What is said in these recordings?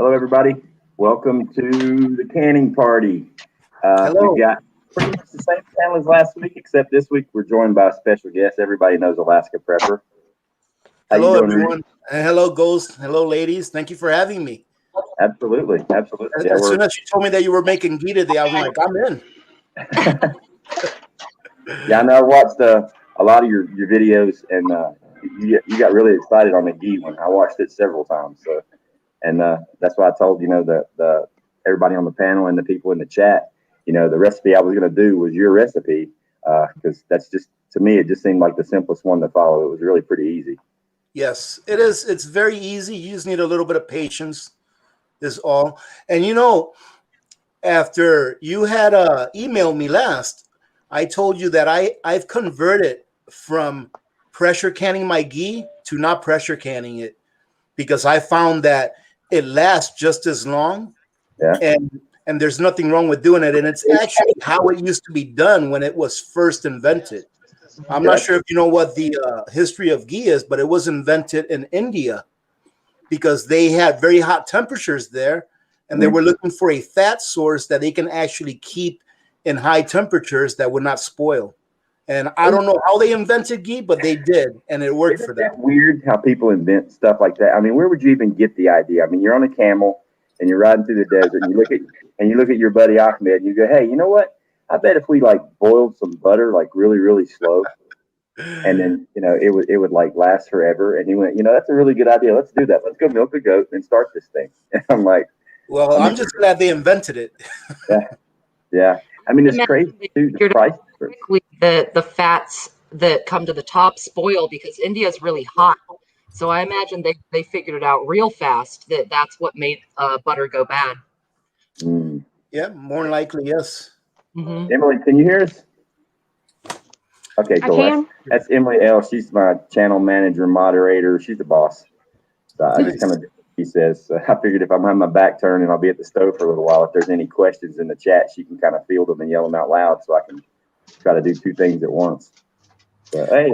Hello, everybody. Welcome to the canning party. Hello. We've got pretty much the same panel as last week, except this week we're joined by a special guest. Everybody knows Alaska Prepper. How you Hello, doing, everyone. Rudy? Hello, Ghost. Hello, ladies. Thank you for having me. Absolutely. Yeah, As soon as you told me that you were making ghee today, I was like, I'm in. Yeah, I know. I watched a lot of your videos, and you got really excited on the ghee one. I watched it several times. So, and that's why I told the everybody on the panel and the people in the chat. The recipe I was going to do was your recipe because that's just, to me, it just seemed like the simplest one to follow. It was really pretty easy. Yes, it is. It's very easy. You just need a little bit of patience, is all. And after you had emailed me last, I told you that I've converted from pressure canning my ghee to not pressure canning it because I found that it lasts just as long. Yeah. And there's nothing wrong with doing it. And it's actually how it used to be done when it was first invented. I'm not sure if you know what the history of ghee is, but it was invented in India because they had very hot temperatures there, and they were looking for a fat source that they can actually keep in high temperatures that would not spoil. And I don't know how they invented ghee, but they did, and it worked for them. Isn't that weird how people invent stuff like that? I mean, where would you even get the idea? I mean, you're on a camel and you're riding through the desert, and you look at your buddy Ahmed, and you go, "Hey, you know what? I bet if we like boiled some butter like really really slow, and then it would like last forever." And he went, "That's a really good idea. Let's do that. Let's go milk a goat and start this thing." And I'm like, well, I'm just glad they invented it. yeah. I mean, it's crazy too. The price quickly the fats that come to the top spoil because India is really hot. So I imagine they figured it out real fast that that's what made butter go bad. Yeah, more than likely, yes. Emily, can you hear us? Okay, cool. That's Emily L. She's my channel manager, moderator. She's the boss. So I just kind of, he says, I figured if I'm having my back turned and I'll be at the stove for a little while, if there's any questions in the chat, she can kind of field them and yell them out loud so I can try to do two things at once. So, hey,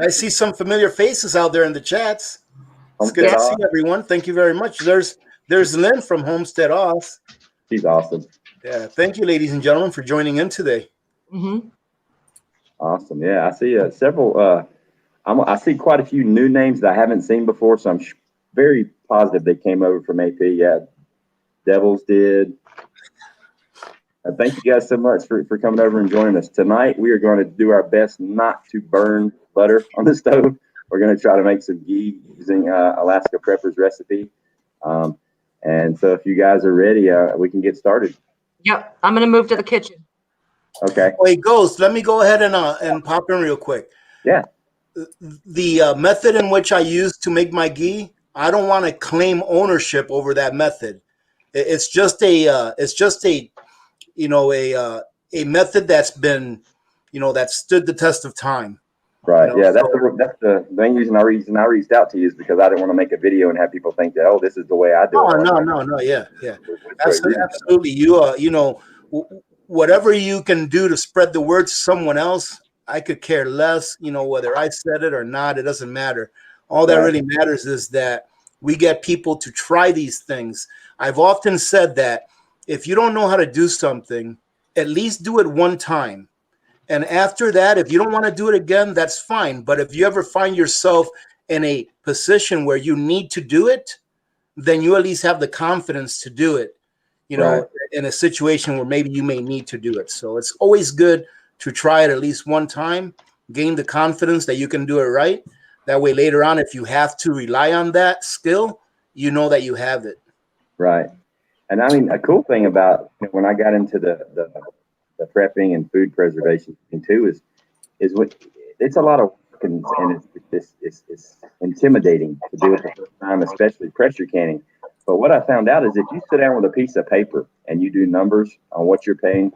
I see some familiar faces out there in the chats. It's good to see everyone. Thank you very much. There's Lynn from Homestead Off. She's awesome. Yeah, thank you, ladies and gentlemen, for joining in today. Awesome. Yeah, I see several. I see quite a few new names that I haven't seen before, so I'm very positive they came over from AP. Yeah, Devils did. Thank you guys so much for coming over and joining us. Tonight, we are going to do our best not to burn butter on the stove. We're going to try to make some ghee using Alaska Prepper's recipe. And so if you guys are ready, we can get started. Yep, I'm going to move to the kitchen. Okay. Wait, Ghost, let me go ahead and pop in real quick. Yeah. The method in which I use to make my ghee, I don't want to claim ownership over that method. It's just a method that's been, that stood the test of time. Right. Yeah. That's the main reason I reached out to you is because I didn't want to make a video and have people think that, oh, this is the way I do it. No. Yeah. Absolutely. Whatever you can do to spread the word to someone else, I could care less, whether I said it or not, it doesn't matter. All that really matters is that we get people to try these things. I've often said that if you don't know how to do something, at least do it one time. And after that, if you don't want to do it again, that's fine. But if you ever find yourself in a position where you need to do it, then you at least have the confidence to do it, in a situation where maybe you may need to do it. So it's always good to try it at least one time, gain the confidence that you can do it right. That way, later on, if you have to rely on that skill, you know that you have it. Right. And I mean, a cool thing about when I got into the prepping and food preservation thing too is what it's a lot of work and it's intimidating to do it the first time, especially pressure canning. But what I found out is if you sit down with a piece of paper and you do numbers on what you're paying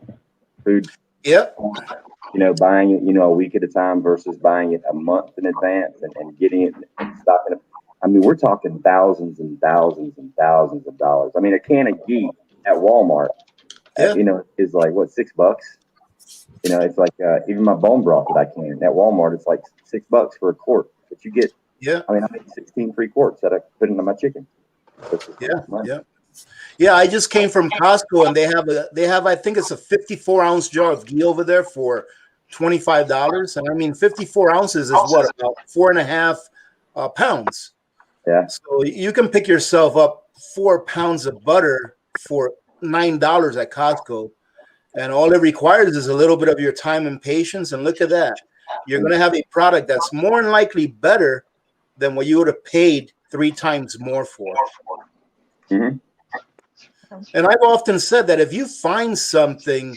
food, buying it, a week at a time versus buying it a month in advance and getting it and stocking it. I mean, we're talking thousands and thousands and thousands of dollars. I mean, a can of ghee at Walmart, is like what, $6? It's like even my bone broth that I can at Walmart, it's like $6 for a quart. But you get, I mean, I make 16 free quarts that I put into my chicken. Yeah. I just came from Costco, and they have I think it's a 54-ounce jar of ghee over there for $25, and I mean 54 ounces is what, about 4.5 pounds. Yeah. So you can pick yourself up 4 pounds of butter for $9 at Costco, and all it requires is a little bit of your time and patience. And look at that, you're going to have a product that's more than likely better than what you would have paid 3 times more for. Mm-hmm. And I've often said that if you find something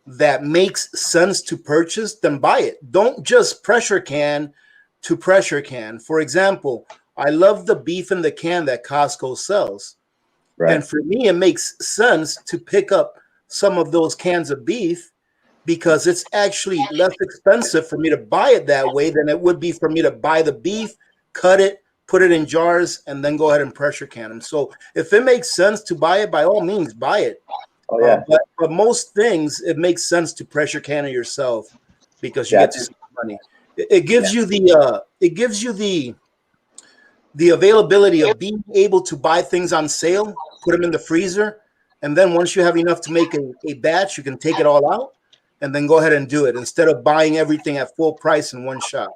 that makes sense to purchase, then buy it. Don't just pressure can to pressure can. For example, I love the beef in the can that Costco sells. Right. And for me, it makes sense to pick up some of those cans of beef because it's actually less expensive for me to buy it that way than it would be for me to buy the beef, cut it, put it in jars, and then go ahead and pressure can them. So if it makes sense to buy it, by all means, buy it. Oh, yeah. But most things, it makes sense to pressure can it yourself because you get to save money. It gives you the availability of being able to buy things on sale, put them in the freezer, and then once you have enough to make a batch, you can take it all out and then go ahead and do it instead of buying everything at full price in one shot.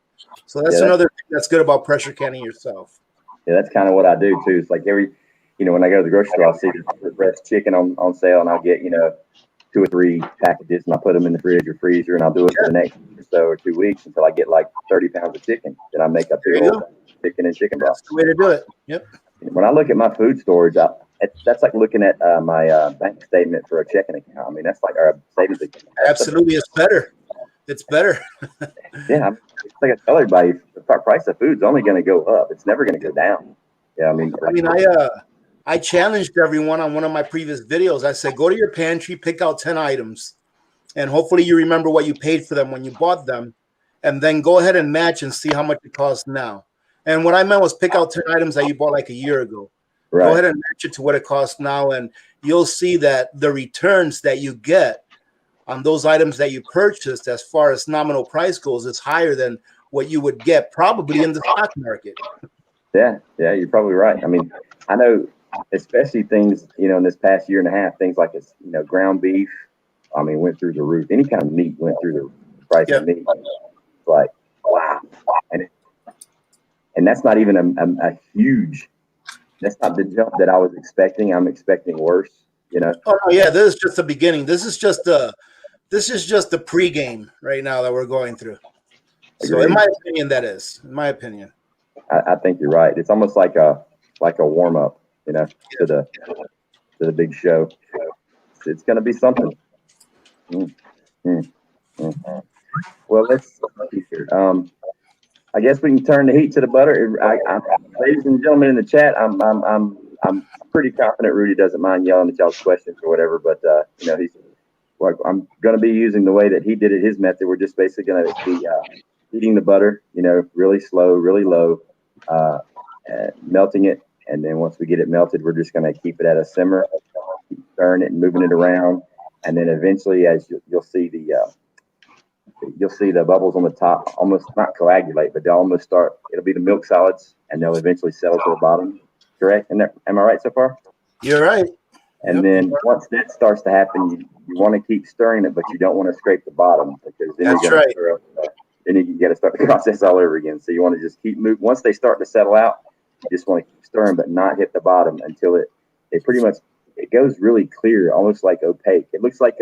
So that's another thing that's good about pressure canning yourself. Yeah, that's kind of what I do too. It's like when I go to the grocery store, I'll see the breast chicken on sale, and I'll get 2 or 3 packages, and I'll put them in the fridge or freezer, and I'll do it for the next week or so or 2 weeks until I get like 30 pounds of chicken. Then I make a big old chicken and chicken broth. That's the way to do it. Yep. When I look at my food storage, that's like looking at my bank statement for a checking account. I mean, that's like our savings account. Absolutely, it's better. It's better. Yeah, it's like I tell everybody, the price of food's only going to go up. It's never going to go down. Yeah, I challenged everyone on one of my previous videos. I said, go to your pantry, pick out 10 items, and hopefully you remember what you paid for them when you bought them, and then go ahead and match and see how much it costs now. And what I meant was pick out 10 items that you bought like a year ago. Right. Go ahead and match it to what it costs now, and you'll see that the returns that you get on those items that you purchased as far as nominal price goes is higher than what you would get probably in the stock market. Yeah, you're probably right. I mean, I know especially things, in this past year and a half, things like ground beef, I mean, went through the roof. Any kind of meat went through the price of meat. It's like, wow. And that's not even a huge, that's not the jump that I was expecting. I'm expecting worse, Oh, yeah, this is just the beginning. This is just the pregame right now that we're going through. So in my opinion, that is. In my opinion. I think you're right. It's almost like a warm up, to the big show. It's going to be something. Well, let's see here. I guess we can turn the heat to the butter. Ladies and gentlemen in the chat, I'm pretty confident Rudy doesn't mind yelling at y'all's questions or whatever. But I'm going to be using the way that he did it, his method. We're just basically going to be heating the butter, really slow, really low, melting it. And then once we get it melted, we're just going to keep it at a simmer, keep stirring it and moving it around. And then eventually, as you'll see the bubbles on the top almost not coagulate, but they'll almost start. It'll be the milk solids, and they'll eventually settle to the bottom. Correct? Am I right so far? You're right. And then once that starts to happen, you want to keep stirring it, but you don't want to scrape the bottom because then you're going to stir up. Then you got to start the process all over again. So you want to just keep moving. Once they start to settle out, you just want to keep stirring, but not hit the bottom until it pretty much it goes really clear, almost like opaque. It looks like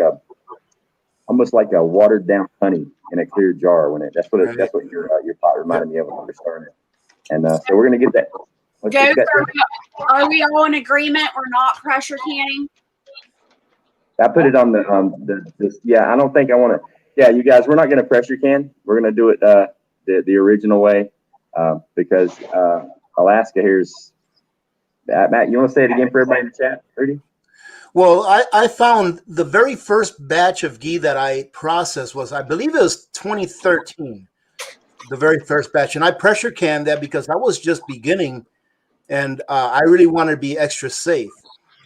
almost like a watered down honey in a clear jar. That's what your pot reminded me of when we were stirring it. And so we're gonna get that. Are we all in agreement or not pressure canning? I put it on I don't think I want to. Yeah, you guys, we're not gonna pressure can. We're gonna do it the original way because Alaska here's Matt. You want to say it again for everybody in the chat, Rudy? Well, I found the very first batch of ghee that I processed was, I believe it was 2013, the very first batch. And I pressure canned that because I was just beginning and I really wanted to be extra safe.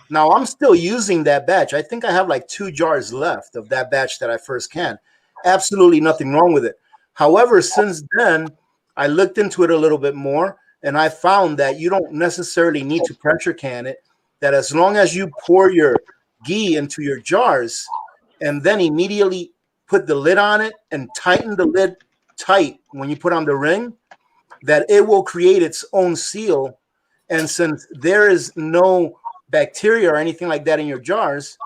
Now, I'm still using that batch. I think I have like 2 jars left of that batch that I first canned. Absolutely nothing wrong with it. However, since then, I looked into it a little bit more and I found that you don't necessarily need to pressure can it, that as long as you pour your ghee into your jars and then immediately put the lid on it and tighten the lid tight when you put on the ring, that it will create its own seal. And since there is no bacteria or anything like that in your jars,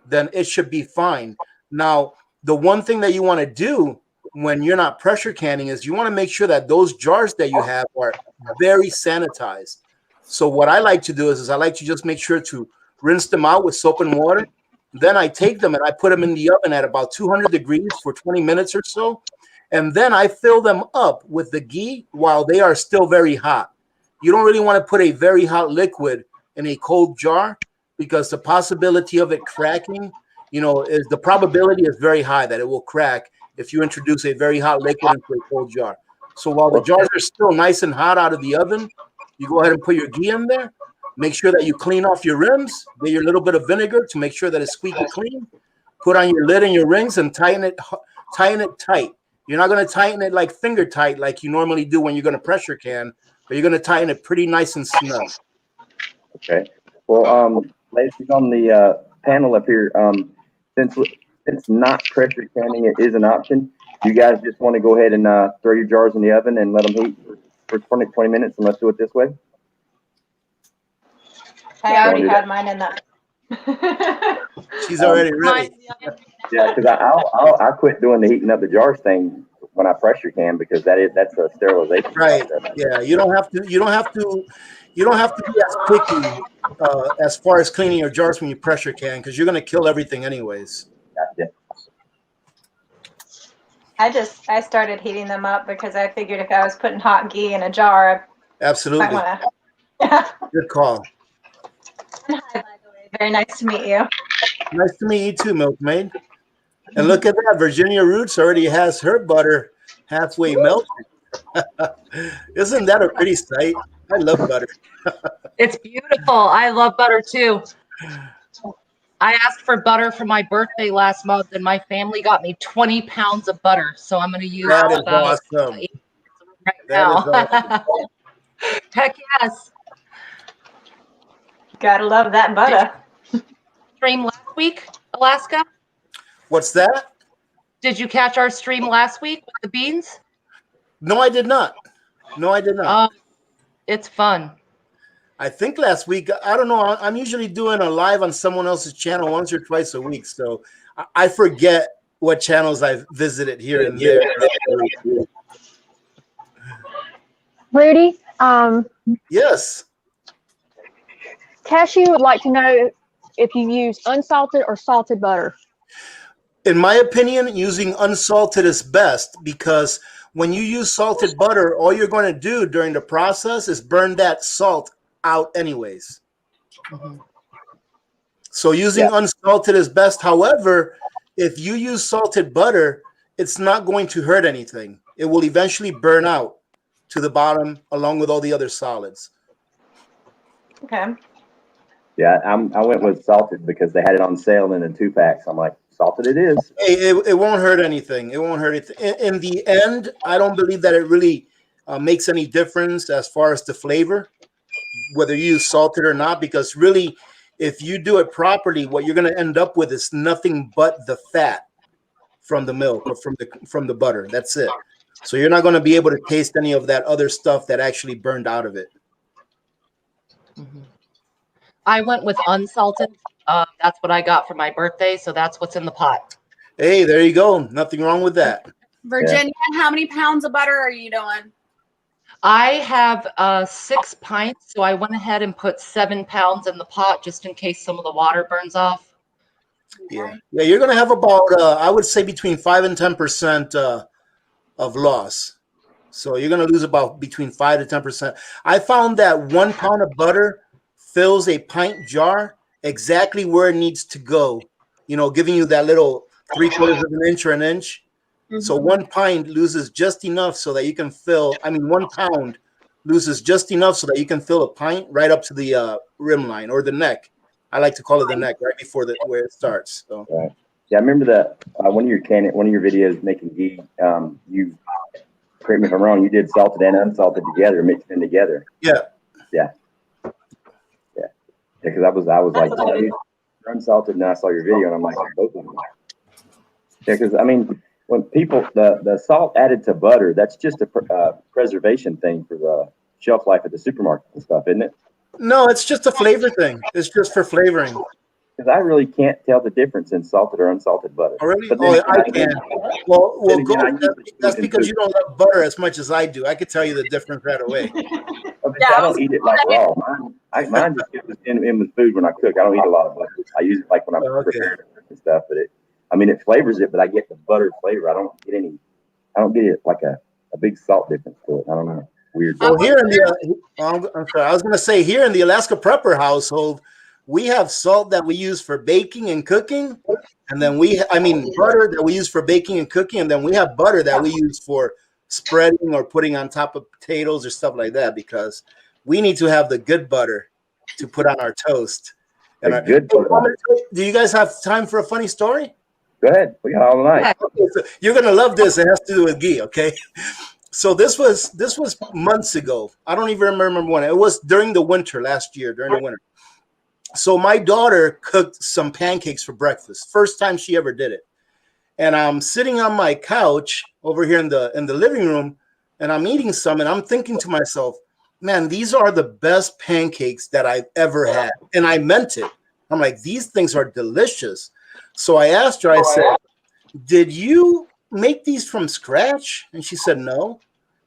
then it should be fine. Now, the one thing that you want to do when you're not pressure canning is you want to make sure that those jars that you have are very sanitized. So what I like to do is I like to just make sure to rinse them out with soap and water. Then I take them and I put them in the oven at about 200 degrees for 20 minutes or so. And then I fill them up with the ghee while they are still very hot. You don't really want to put a very hot liquid in a cold jar, because the possibility of it cracking, is the probability is very high that it will crack if you introduce a very hot liquid into a cold jar. So while the jars are still nice and hot out of the oven, you go ahead and put your ghee in there. Make sure that you clean off your rims, get your little bit of vinegar to make sure that it's squeaky clean. Put on your lid and your rings and tighten it tight. You're not going to tighten it like finger tight like you normally do when you're going to pressure can, but you're going to tighten it pretty nice and snug. Okay. Well, ladies on the panel up here, since not pressure canning it is an option, you guys just want to go ahead and throw your jars in the oven and let them heat for 20 minutes, and let's do it this way. I already had mine in that. She's already ready. Yeah, because I quit doing the heating up the jars thing when I pressure can, because that's a sterilization. Right. process. Yeah. You don't have to be as picky as far as cleaning your jars when you pressure can, because you're going to kill everything anyways. Gotcha. I started heating them up because I figured if I was putting hot ghee in a jar, Absolutely. I want to. Good call. Hi, by the way. Very nice to meet you. Nice to meet you too, milkmaid. And look at that, Virginia Roots already has her butter halfway melted. Isn't that a pretty sight? I love butter. It's beautiful. I love butter too. I asked for butter for my birthday last month, and my family got me 20 pounds of butter. So I'm going to use That is about awesome. 8 right That now. is awesome. Heck yes. Gotta love that butter. Stream last week, Alaska? What's that? Did you catch our stream last week with the beans? No, I did not. It's fun. I think last week, I don't know. I'm usually doing a live on someone else's channel once or twice a week. So I forget what channels I've visited here and there. Rudy, Yes. Cassie would like to know if you use unsalted or salted butter. In my opinion, using unsalted is best, because when you use salted butter, all you're going to do during the process is burn that salt out anyways. Mm-hmm. So using unsalted is best. However, if you use salted butter, it's not going to hurt anything. It will eventually burn out to the bottom along with all the other solids. Okay. Yeah, I went with salted because they had it on sale in the 2-packs. I'm like, salted it is. Hey, it won't hurt anything. It won't hurt it. In the end, I don't believe that it really makes any difference as far as the flavor, whether you use salted or not, because really, if you do it properly, what you're going to end up with is nothing but the fat from the milk or from the butter. That's it. So you're not going to be able to taste any of that other stuff that actually burned out of it. Mm-hmm. I went with unsalted. That's what I got for my birthday, so that's what's in the pot. Hey, there you go. Nothing wrong with that. Virginia, how many pounds of butter are you doing? I have 6 pints, so I went ahead and put 7 pounds in the pot just in case some of the water burns off. Yeah, you're going to have about, I would say, between 5 and 10% of loss. So you're going to lose about between 5 to 10%. I found that 1 pound of butter fills a pint jar exactly where it needs to go, giving you that little 3/4 of an inch or an inch. Mm-hmm. So 1 pint loses just enough so that you can fill, 1 pound loses just enough so that you can fill a pint right up to the rim line or the neck. I like to call it the neck, right before where it starts. So. Right. Yeah, I remember that one of your videos making ghee, you correct me if I'm wrong, you did salted and unsalted together, mixed in together. Yeah. Because I was like, unsalted, and then I saw your video, and I'm like, both of them. Yeah, because I mean, when people the salt added to butter, that's just a preservation thing for the shelf life at the supermarket and stuff, isn't it? No, it's just a flavor thing. It's just for flavoring. Because I really can't tell the difference in salted or unsalted butter. Oh, really? But then I can. Well, that's because you don't love butter as much as I do. I could tell you the difference right away. I don't eat it like raw. Mine just gets in with food when I cook. I don't eat a lot of butter. I use it like when I'm preparing and stuff. But it flavors it, but I get the butter flavor. I don't get it like a big salt difference to it. I don't know. Weird. Well, here in the I'm sorry, I was going to say here in the Alaska Prepper household, we have salt that we use for baking and cooking, and then butter that we use for baking and cooking, and then we have butter that we use for spreading or putting on top of potatoes or stuff like that, because we need to have the good butter to put on our toast. And do you guys have time for a funny story? Go ahead. We got all night. Okay, so you're gonna love this. It has to do with ghee, okay? So this was months ago. I don't even remember when. It was during the winter last year, during the winter. So my daughter cooked some pancakes for breakfast. First time she ever did it. And I'm sitting on my couch over here in the living room, and I'm eating some, and I'm thinking to myself, man, these are the best pancakes that I've ever had. And I meant it. I'm like, these things are delicious. So I asked her, I said, did you make these from scratch? And she said, no.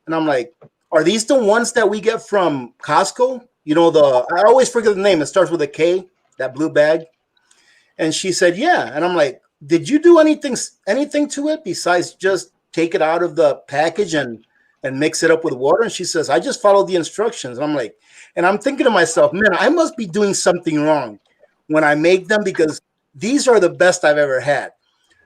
And I'm like, are these the ones that we get from Costco? You know, I always forget the name. It starts with a K, that blue bag. And she said, yeah. And I'm like, did you do anything to it besides just take it out of the package and mix it up with water? And she says, I just followed the instructions. And I'm like, and I'm thinking to myself, man, I must be doing something wrong when I make them, because these are the best I've ever had.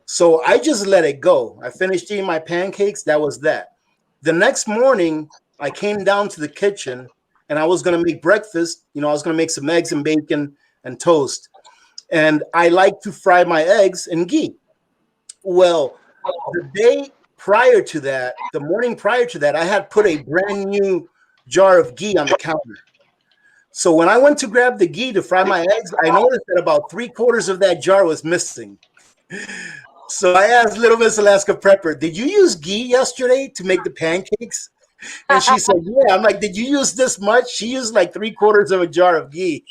So I just let it go. I finished eating my pancakes. That was that. The next morning, I came down to the kitchen and I was going to make breakfast. You know, I was going to make some eggs and bacon and toast. And I like to fry my eggs in ghee. Well, the day prior to that, the morning prior to that, I had put a brand new jar of ghee on the counter. So when I went to grab the ghee to fry my eggs, I noticed that about 3/4 of that jar was missing. So I asked Little Miss Alaska Prepper, did you use ghee yesterday to make the pancakes? And she said, yeah. I'm like, did you use this much? She used like 3/4 of a jar of ghee.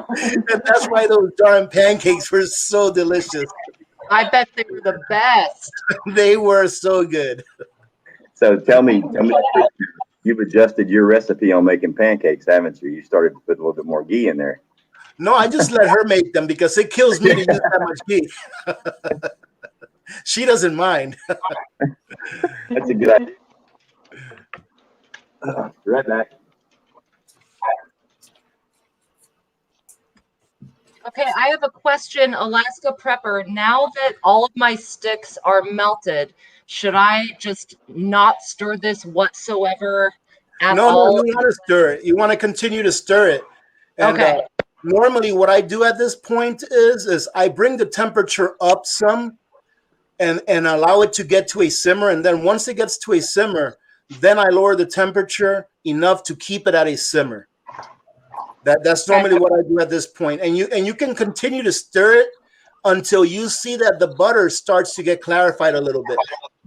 And that's why those darn pancakes were so delicious. I bet they were the best. They were so good. So tell me, you've adjusted your recipe on making pancakes, haven't you? You started to put a little bit more ghee in there. No, I just let her make them because it kills me to use that much ghee. She doesn't mind. That's a good idea. Right back. Okay, I have a question, Alaska Prepper. Now that all of my sticks are melted, should I just not stir this whatsoever at all? No, you want to stir it. You want to continue to stir it. And, okay. Normally what I do at this point is I bring the temperature up some and allow it to get to a simmer. And then once it gets to a simmer, then I lower the temperature enough to keep it at a simmer. That's normally what I do at this point. And you can continue to stir it until you see that the butter starts to get clarified a little bit.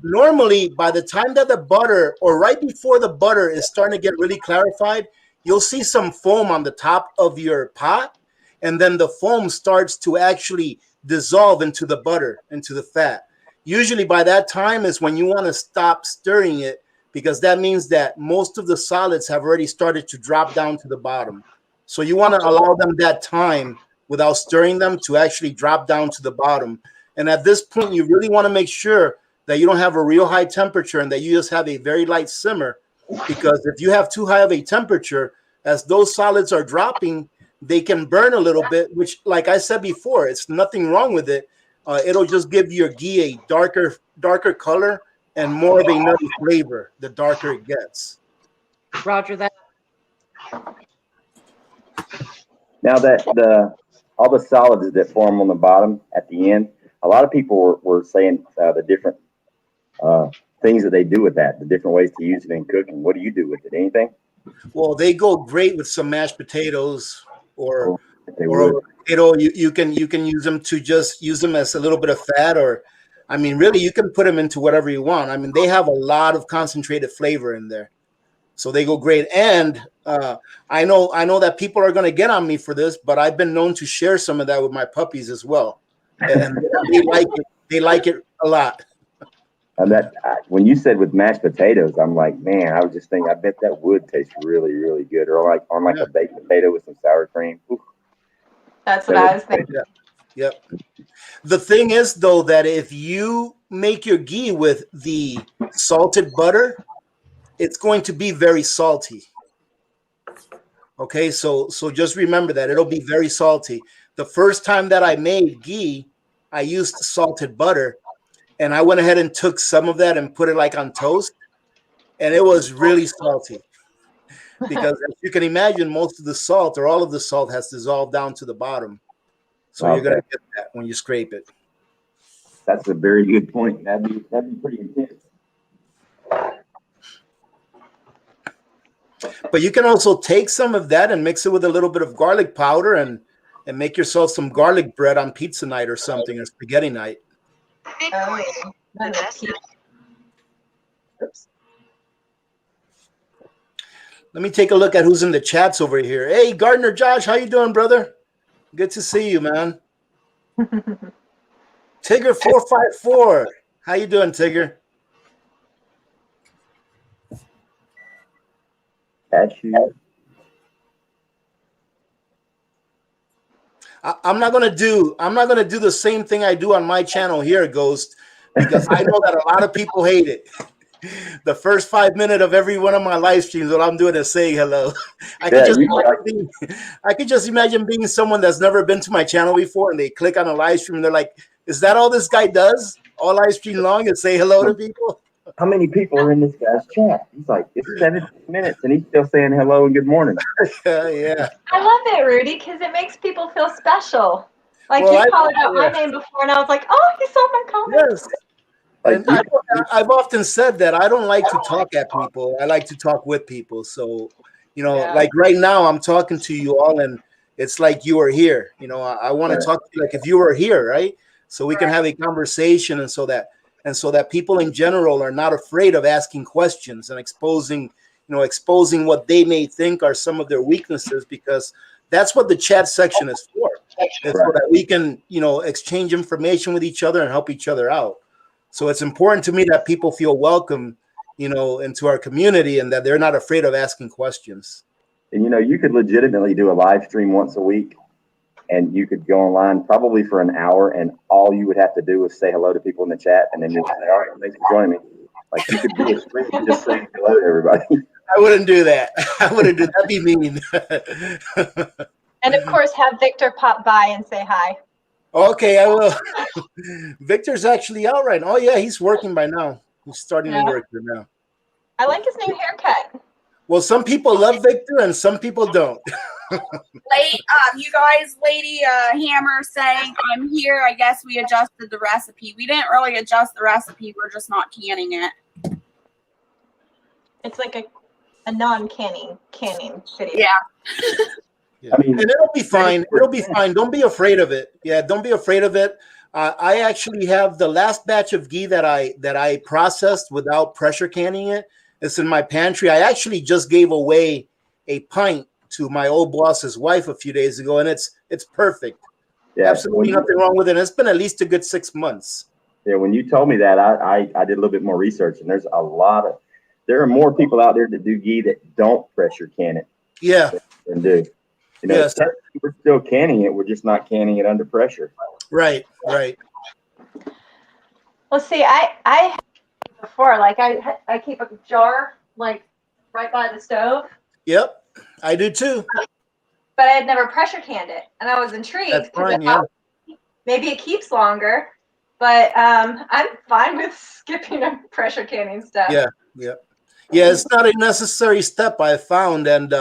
Normally, by the time that the butter, or right before the butter is starting to get really clarified, you'll see some foam on the top of your pot. And then the foam starts to actually dissolve into the butter, into the fat. Usually by that time is when you want to stop stirring it, because that means that most of the solids have already started to drop down to the bottom. So you want to allow them that time without stirring them to actually drop down to the bottom. And at this point, you really want to make sure that you don't have a real high temperature and that you just have a very light simmer, because if you have too high of a temperature, as those solids are dropping, they can burn a little bit, which, like I said before, it's nothing wrong with it. It'll just give your ghee a darker color and more of a nutty flavor the darker it gets. Roger that. Now that all the solids that form on the bottom at the end, a lot of people were saying the different things that they do with that, the different ways to use it in cooking. What do you do with it? Anything? Well, they go great with some mashed potatoes or They or would. potato. You can use them to just use them as a little bit of fat, or I mean, really, you can put them into whatever you want. I mean, they have a lot of concentrated flavor in there, so they go great. And I know that people are going to get on me for this, but I've been known to share some of that with my puppies as well, and they like it. They like it a lot. And when you said with mashed potatoes, I'm like, man, I was just thinking, I bet that would taste really, really good. Or like on like a baked potato with some sour cream. Oof. That's what I was thinking. Yep. The thing is, though, that if you make your ghee with the salted butter, it's going to be very salty. Okay, so just remember that it'll be very salty. The first time that I made ghee, I used salted butter, and I went ahead and took some of that and put it like on toast, and it was really salty. Because as you can imagine, most of the salt or all of the salt has dissolved down to the bottom. So you're gonna get that when you scrape it. That's a very good point. That'd be pretty intense. But you can also take some of that and mix it with a little bit of garlic powder and make yourself some garlic bread on pizza night or something, or spaghetti night. Oh, that's Oops. Let me take a look at who's in the chats over here. Hey, Gardner Josh, how you doing, brother? Good to see you, man. Tigger 454, how you doing, Tigger? Cashew. I'm not gonna do the same thing I do on my channel here, Ghost, because I know that a lot of people hate it. The first 5 minutes of every one of my live streams, what I'm doing is saying hello. I could just imagine being someone that's never been to my channel before, and they click on a live stream and they're like, "Is that all this guy does? All live stream long is say hello to people?" How many people are in this guy's chat? He's like, it's 17 minutes and he's still saying hello and good morning. Yeah. I love it, Rudy, because it makes people feel special. Like Well, you called out my name before, and I was like, "Oh, you saw my comment." Yes. And I've often said that I don't like to talk at people. I like to talk with people. So, like right now, I'm talking to you all, and it's like you are here. I want to talk to you like if you were here, right? So we can have a conversation, and so that people in general are not afraid of asking questions and exposing what they may think are some of their weaknesses, because that's what the chat section is for. It's so that we can, exchange information with each other and help each other out. So it's important to me that people feel welcome, into our community, and that they're not afraid of asking questions. And you could legitimately do a live stream once a week, and you could go online probably for an hour, and all you would have to do is say hello to people in the chat, and then just say, "All right, thanks for joining me." Like you could be a stream just saying hello to everybody. I wouldn't do that. I wouldn't do that. That'd be mean. And of course, have Victor pop by and say hi. Okay, I will. Victor's actually out right now. Oh yeah, he's working by now. He's starting to work here now. I like his new haircut. Well, some people love Victor and some people don't. You guys, Lady Hammer saying I'm here. I guess we adjusted the recipe. We didn't really adjust the recipe. We're just not canning it. It's like a non-canning video. Yeah. I mean, and it'll be fine. It'll be fine. Don't be afraid of it. Yeah, don't be afraid of it. I actually have the last batch of ghee that I processed without pressure canning it. It's in my pantry. I actually just gave away a pint to my old boss's wife a few days ago, and it's perfect. Yeah, absolutely nothing wrong with it. And it's been at least a good 6 months. Yeah, when you told me that, I did a little bit more research, and there are more people out there that do ghee that don't pressure can it. Yeah. Than do. Yes. We're still canning it. We're just not canning it under pressure. Right. Well, see, I before, like I keep a jar like right by the stove. Yep, I do too. But I had never pressure canned it, and I was intrigued. That's fine, yeah. Maybe it keeps longer, but I'm fine with skipping a pressure canning step. Yeah. It's not a necessary step, I found, and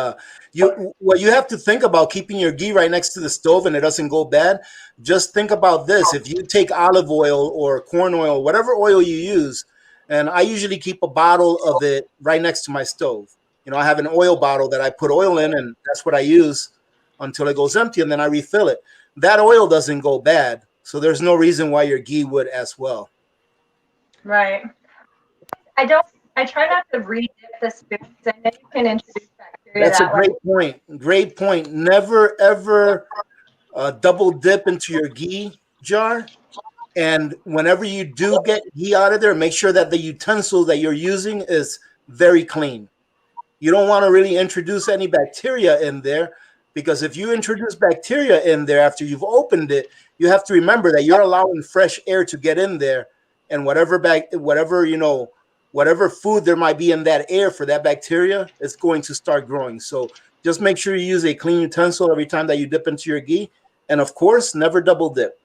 you have to think about keeping your ghee right next to the stove and it doesn't go bad. Just think about this: if you take olive oil or corn oil, whatever oil you use, And I usually keep a bottle of it right next to my stove. You know, I have an oil bottle that I put oil in, and that's what I use until it goes empty, and then I refill it. That oil doesn't go bad, so there's no reason why your ghee would as well. Right. I try not to re-dip the spoons. I know you can introduce bacteria That's a that way. great point. Great point. Never, ever double dip into your ghee jar. And whenever you do get ghee out of there, make sure that the utensil that you're using is very clean. You don't want to really introduce any bacteria in there, because if you introduce bacteria in there after you've opened it, you have to remember that you're allowing fresh air to get in there, and whatever food there might be in that air for that bacteria is going to start growing. So just make sure you use a clean utensil every time that you dip into your ghee, and of course, never double dip.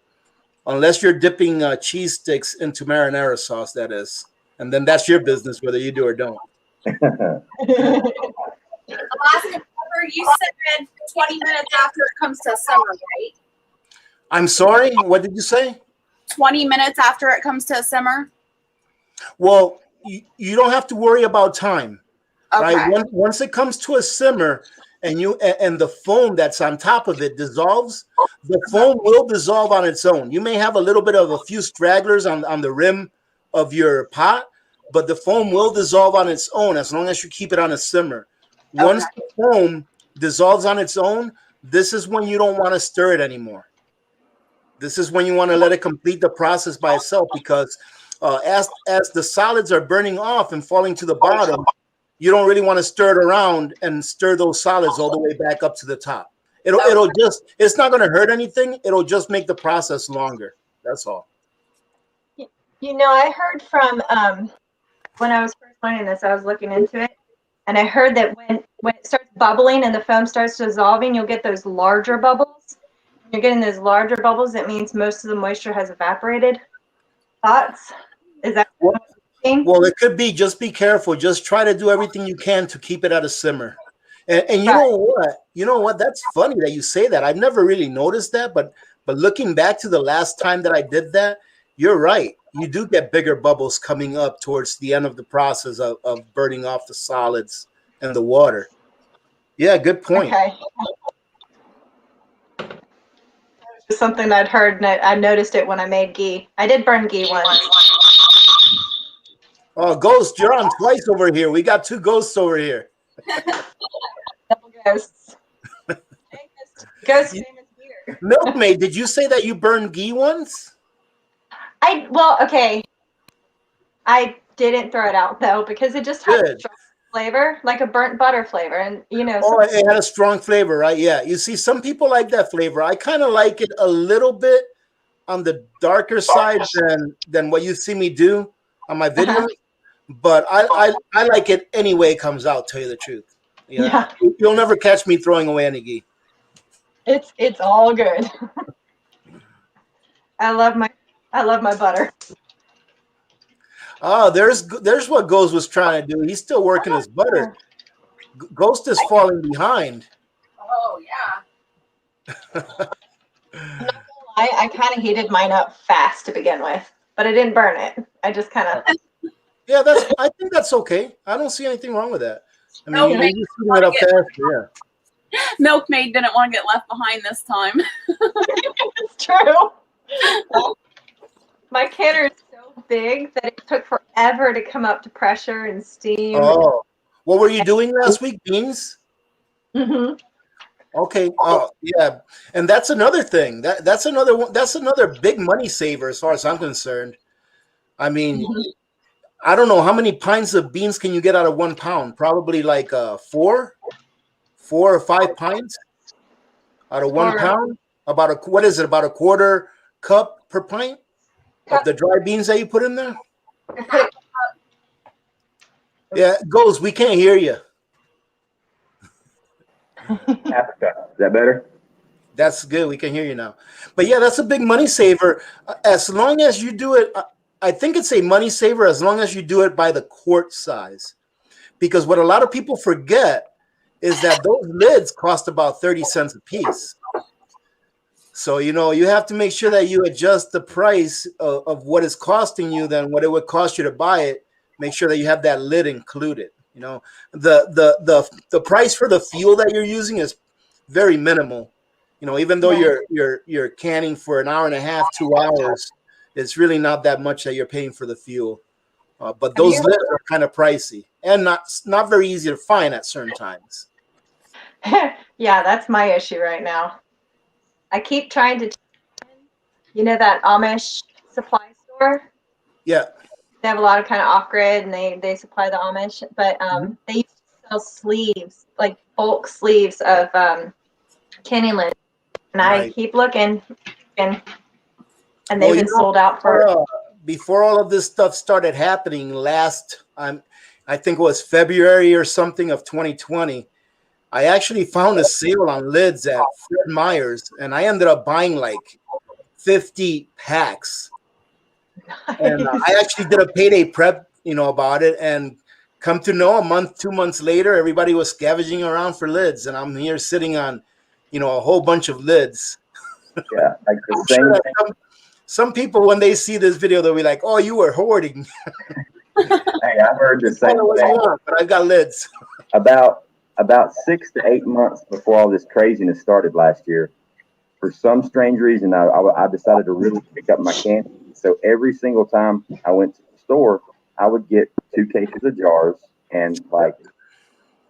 Unless you're dipping cheese sticks into marinara sauce, that is. And then that's your business, whether you do or don't. Alaska Pepper, you said 20 minutes after it comes to simmer, right? I'm sorry, what did you say? 20 minutes after it comes to a simmer? Well, you don't have to worry about time. Okay. Right? Once it comes to a simmer, and the foam that's on top of it dissolves, the foam will dissolve on its own. You may have a little bit of a few stragglers on the rim of your pot, but the foam will dissolve on its own as long as you keep it on a simmer. Once the foam dissolves on its own, this is when you don't want to stir it anymore. This is when you want to let it complete the process by itself, because as the solids are burning off and falling to the bottom, you don't really want to stir it around and stir those solids all the way back up to the top. It's not going to hurt anything. It'll just make the process longer. That's all. You know, I heard from when I was first learning this, I was looking into it, and I heard that when it starts bubbling and the foam starts dissolving, you'll get those larger bubbles. When you're getting those larger bubbles, it means most of the moisture has evaporated. Thoughts? Is that what you're saying? Well, it could be. Just be careful. Just try to do everything you can to keep it at a simmer. And you know what? You know what? That's funny that you say that. I've never really noticed that, but looking back to the last time that I did that, you're right. You do get bigger bubbles coming up towards the end of the process of burning off the solids and the water. Yeah, good point. Okay. Just something I'd heard, and I noticed it when I made ghee. I did burn ghee once. Oh, Ghost, you're on twice over here. We got two ghosts over here. Double ghosts. Ghost famous here. Milkmaid, did you say that you burned ghee once? Okay. I didn't throw it out though, because it just had a strong flavor, like a burnt butter flavor, and it had a strong flavor, right? Yeah. You see, some people like that flavor. I kind of like it a little bit on the darker side than what you see me do on my videos. But I like it any way it comes out. Tell you the truth, yeah. You'll never catch me throwing away any ghee. It's all good. I love my butter. Oh, there's what Ghost was trying to do. He's still working his butter. Ghost is falling behind. Oh yeah. I kind of heated mine up fast to begin with, but I didn't burn it. I just kind of. Yeah, I think that's okay. I don't see anything wrong with that. I mean, you're just heating it up fast. Yeah. Milkmaid didn't want to get left behind this time. It's true. My canner is so big that it took forever to come up to pressure and steam. Oh, what were you doing last week? Beans? Mm-hmm. Okay. Oh, yeah. And that's another thing. That's another one. That's another big money saver as far as I'm concerned. I mean, I don't know how many pints of beans can you get out of 1 pound? Probably like 4 or 5 pints out of 1 pound. About a quarter cup per pint of the dry beans that you put in there? Yeah, Ghost, we can't hear you. Africa. Is that better? That's good. We can hear you now. But yeah, that's a big money saver. As long as you do it, I think it's a money saver as long as you do it by the quart size. Because what a lot of people forget is that those lids cost about 30 cents a piece. So, you have to make sure that you adjust the price of what it's costing you than what it would cost you to buy it make sure that you have that lid included. You know, the price for the fuel that you're using is very minimal. You know, even though you're canning for an hour and a half, 2 hours, it's really not that much that you're paying for the fuel. But those lids are kind of pricey and not very easy to find at certain times. Yeah, that's my issue right now. I keep trying to, that Amish supply store. Yeah. They have a lot of kind of off-grid, and they supply the Amish. But they used to sell sleeves, like bulk sleeves of canning lids. And I keep looking, and they've been sold out for. Before all of this stuff started happening I think it was February or something of 2020, I actually found a sale on lids at Fred Meyer's, and I ended up buying like 50 packs. Nice. And I actually did a payday prep, about it, and come to know, a month, 2 months later, everybody was scavenging around for lids, and I'm here sitting on, a whole bunch of lids. Yeah, like the same thing. Some people, when they see this video, they'll be like, "Oh, you were hoarding." Hey, I've heard the same thing. But I've got lids. About 6 to 8 months before all this craziness started last year, for some strange reason, I decided to really pick up my canning. So every single time I went to the store, I would get 2 cases of jars and like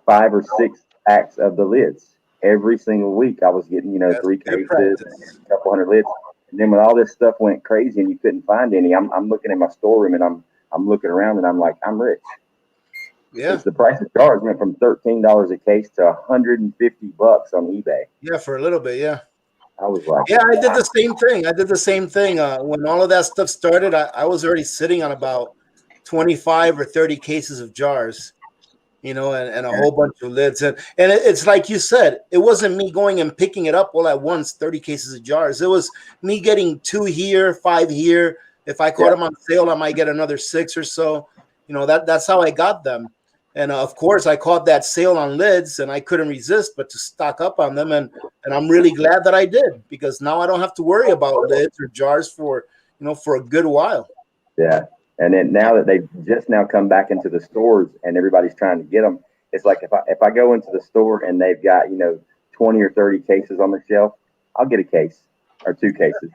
5 or 6 packs of the lids. Every single week, I was getting, 3 cases, a couple hundred lids. And then when all this stuff went crazy and you couldn't find any, I'm looking in my storeroom and I'm looking around and I'm like, I'm rich. Yeah. The price of jars went from $13 a case to $150 on eBay. Yeah, for a little bit, yeah. I was like, yeah, I did the same thing. When all of that stuff started, I was already sitting on about 25 or 30 cases of jars, and a whole bunch of lids. And it's like you said, it wasn't me going and picking it up all at once, 30 cases of jars. It was me getting 2 here, 5 here. If I caught them on sale, I might get another 6 or so. That's how I got them. And of course, I caught that sale on lids, and I couldn't resist but to stock up on them. And I'm really glad that I did, because now I don't have to worry about lids or jars for a good while. Yeah. And then now that they've just now come back into the stores and everybody's trying to get them, it's like if I go into the store and they've got 20 or 30 cases on the shelf, I'll get a case or 2 cases.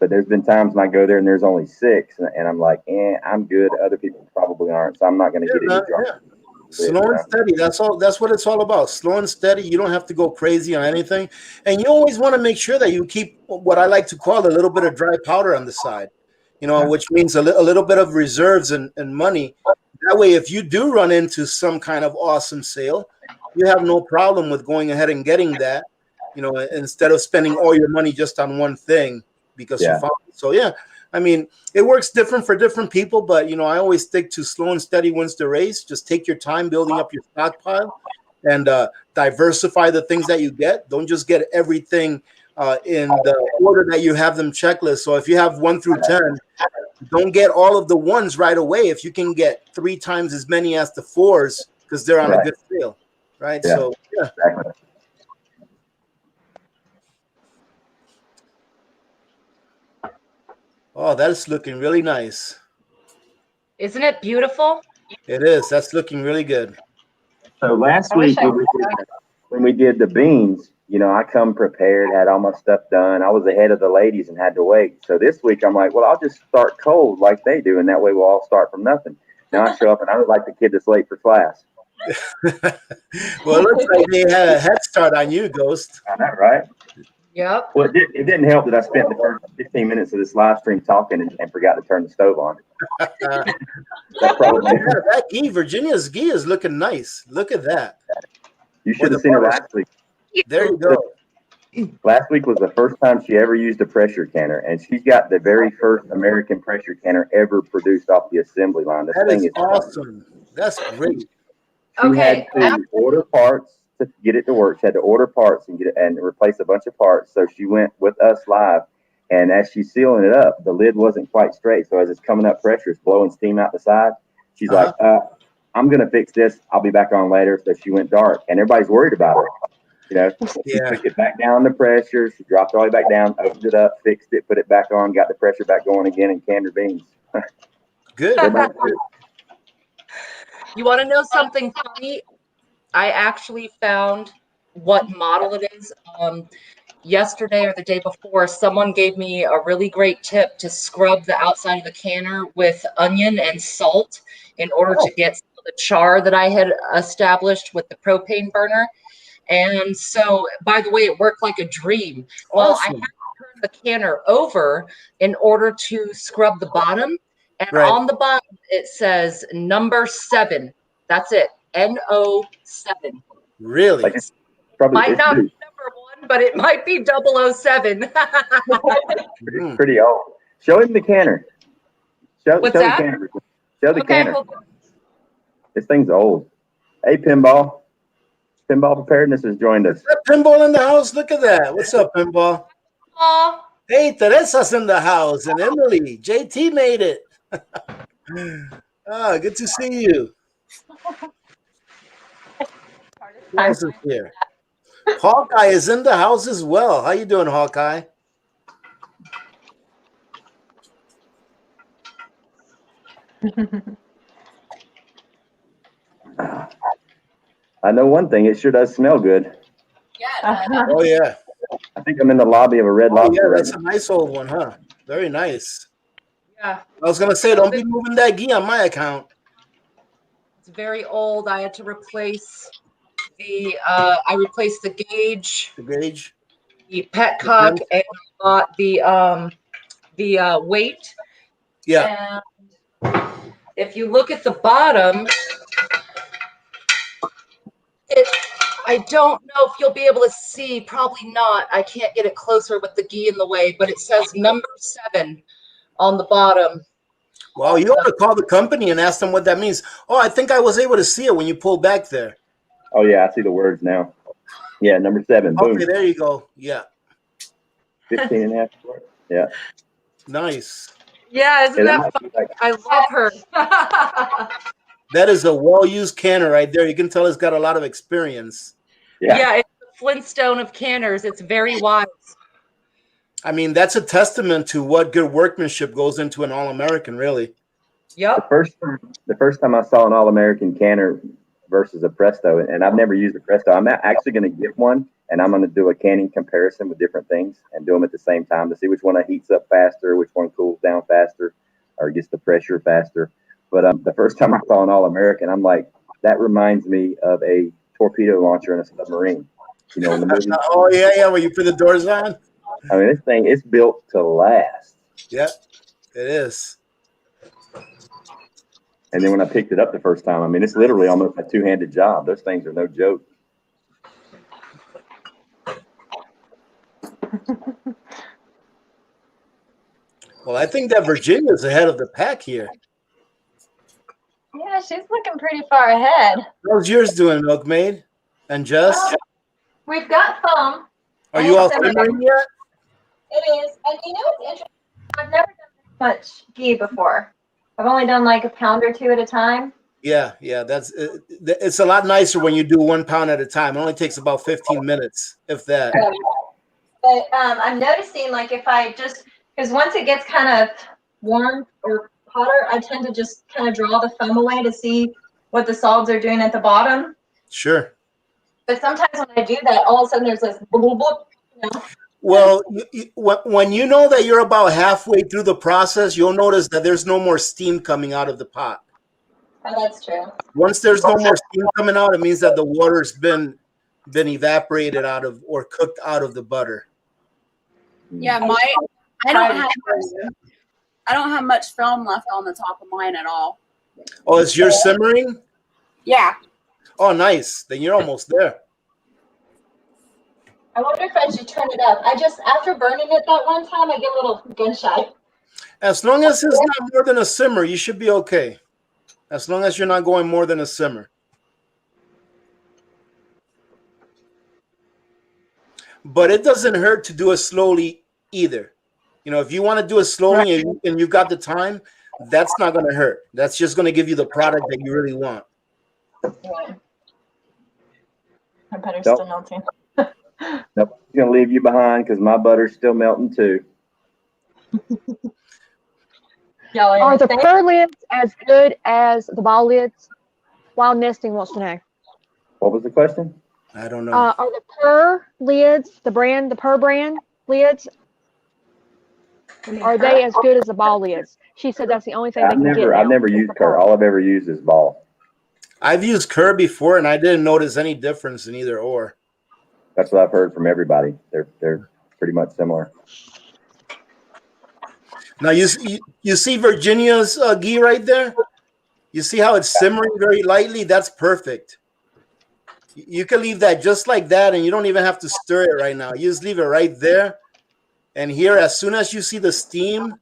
But there's been times when I go there and there's only 6, and I'm like, I'm good. Other people probably aren't, so I'm not going to get any jar. Slow and steady. That's all. That's what it's all about. Slow and steady. You don't have to go crazy on anything, and you always want to make sure that you keep what I like to call a little bit of dry powder on the side. Which means a little bit of reserves and money. That way, if you do run into some kind of awesome sale, you have no problem with going ahead and getting that. Instead of spending all your money just on one thing because you found it. So yeah. I mean, it works different for different people, but, I always stick to slow and steady wins the race. Just take your time building up your stockpile and diversify the things that you get. Don't just get everything in the order that you have them checklist. So if you have 1 through 10, don't get all of the 1s right away. If you can get 3 times as many as the 4s, because they're on a good sale, right? Yeah. So, yeah. Exactly. Oh, that is looking really nice. Isn't it beautiful? It is. That's looking really good. So last week when we did the beans, I come prepared, had all my stuff done. I was ahead of the ladies and had to wait. So this week I'm like, well, I'll just start cold like they do, and that way we'll all start from nothing. Now I show up and I look like the kid that's late for class. Well, it looks like they had a head start on you, Ghost. I know, right? Yep. Well, it didn't help that I spent the first 15 minutes of this live stream talking and forgot to turn the stove on. That's probably that ghee, Virginia's ghee is looking nice. Look at that. You should have seen her last week. There you go. Last week was the first time she ever used a pressure canner, and she's got the very first American pressure canner ever produced off the assembly line. This thing is awesome. That's great. She had to order parts to get it to work. She had to order parts and get it and replace a bunch of parts. So she went with us live, and as she's sealing it up, the lid wasn't quite straight. So as it's coming up pressure, it's blowing steam out the side. She's like, I'm gonna fix this. I'll be back on later. So she went dark, and everybody's worried about her. She took it back down to pressure. She dropped it all the way back down, opened it up, fixed it, put it back on, got the pressure back going again, and canned her beans. Good. You want to know something funny? I actually found what model it is. Yesterday or the day before, someone gave me a really great tip to scrub the outside of the canner with onion and salt in order to get some of the char that I had established with the propane burner. And so, by the way, it worked like a dream. Well, I Awesome. had to turn the canner over in order to scrub the bottom. And Right. on the bottom, it says number 7. That's it. NO7. Really? Like it's probably Might it's not be new. number 1, but it might be 007. Mm. Pretty old. Show him the canner. What's show that? the canner. Show the Okay, canner. hold on. This thing's old. Hey, Pinball. Pinball Preparedness has joined us. Pinball in the house. Look at that. What's up, Pinball? Aw. Hey, Teresa's in the house, and Emily. JT made it. Ah, good to see you. Who else is here? Hawkeye is in the house as well. How you doing, Hawkeye? I know one thing. It sure does smell good. Yeah. Oh yeah. I think I'm in the lobby of a Red Oh Lobster yeah, right that's now. a nice old one, huh? Very nice. Yeah, I was gonna say, don't be moving that ghee on my account. it's very old. I had to replace the gauge, The gauge. the petcock, and I bought the weight. Yeah. And if you look at the bottom, I don't know if you'll be able to see, probably not. I can't get it closer with the ghee in the way, but it says number 7 on the bottom. Well, you ought to call the company and ask them what that means. Oh, I think I was able to see it when you pulled back there. Oh, yeah. I see the words now. Yeah, number 7. Boom. Okay, there you go. Yeah. 15 and a half. Yeah. Nice. Yeah, isn't Yeah, that that fun? might be like I love her. That is a well-used canner right there. You can tell it's got a lot of experience. Yeah, it's the Flintstone of canners. It's very wise. I mean, that's a testament to what good workmanship goes into an All-American, really. Yep. The first time I saw an All-American canner versus a Presto, and I've never used a Presto. I'm actually going to get one, and I'm going to do a canning comparison with different things and do them at the same time to see which one heats up faster, which one cools down faster, or gets the pressure faster. But the first time I saw an All-American, I'm like, that reminds me of a torpedo launcher in a submarine. You know, in the movie. Oh, yeah, where you put the doors on? I mean, this thing, it's built to last. Yep, it is. And then when I picked it up the first time, I mean, it's literally almost a two-handed job. Those things are no joke. Well, I think that Virginia's ahead of the pack here. Yeah, she's looking pretty far ahead. How's yours doing, Milkmaid? And Jess? We've got foam. Are you all simmering yet? It is. And you know what's interesting? I've never done this much ghee before. I've only done like a pound or two at a time. Yeah, that's it's a lot nicer when you do 1 pound at a time. It only takes about 15 minutes, if that. But I'm noticing like if I just, because once it gets kind of warm or hotter, I tend to just kind of draw the foam away to see what the solids are doing at the bottom. Sure. But sometimes when I do that, all of a sudden there's this bloop, bloop, bloop, you know? Well, when you know that you're about halfway through the process, you'll notice that there's no more steam coming out of the pot. Oh, that's true. Once there's no more steam coming out, it means that the water's been evaporated out of or cooked out of the butter. Yeah, I don't have much film left on the top of mine at all. Oh, is yours simmering? Yeah. Oh, nice. Then you're almost there. I wonder if I should turn it up. I just, after burning it that one time, I get a little gun shy. As long as it's not more than a simmer, you should be okay. As long as you're not going more than a simmer. But it doesn't hurt to do it slowly either. You know, if you want to do it slowly and you've got the time, that's not going to hurt. That's just going to give you the product that you really want. Yeah. My butter's still melting. Nope, I'm going to leave you behind because my butter's still melting too. Are the fur lids as good as the ball lids? Wild Nesting wants to know. What was the question? I don't know. Are the Purr lids, the Purr brand lids, are they as good as the ball lids? She said that's the only thing they can get now. I've never used Kerr. All I've ever used is ball. I've used Kerr before, and I didn't notice any difference in either or. That's what I've heard from everybody. They're pretty much similar. Now you see Virginia's ghee right there. You see how it's simmering very lightly. That's perfect. You can leave that just like that, and you don't even have to stir it right now. You just leave it right there. And here, as soon as you see the steam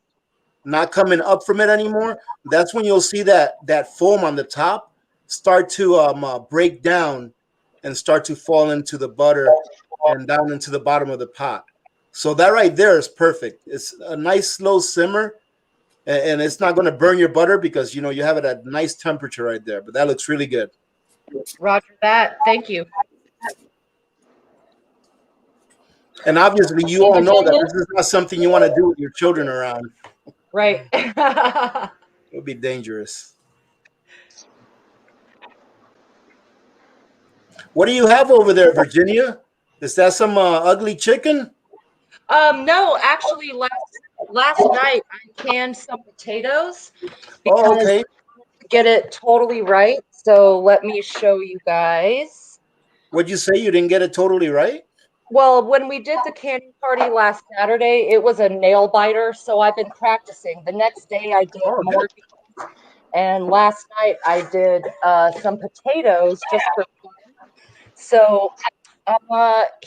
not coming up from it anymore, that's when you'll see that foam on the top start to break down and start to fall into the butter and down into the bottom of the pot. So that right there is perfect. It's a nice slow simmer, and it's not going to burn your butter because you have it at nice temperature right there. But that looks really good. Roger that. Thank you. And obviously, you all know that this is not something you want to do with your children around. Right. It would be dangerous. What do you have over there, Virginia? Is that some ugly chicken? No, actually, last night I canned some potatoes Oh, okay. to get it totally right. So let me show you guys. What'd you say? You didn't get it totally right? Well, when we did the canning party last Saturday, it was a nail biter, so I've been practicing. The next day I did more beans, and last night I did some potatoes just for fun. So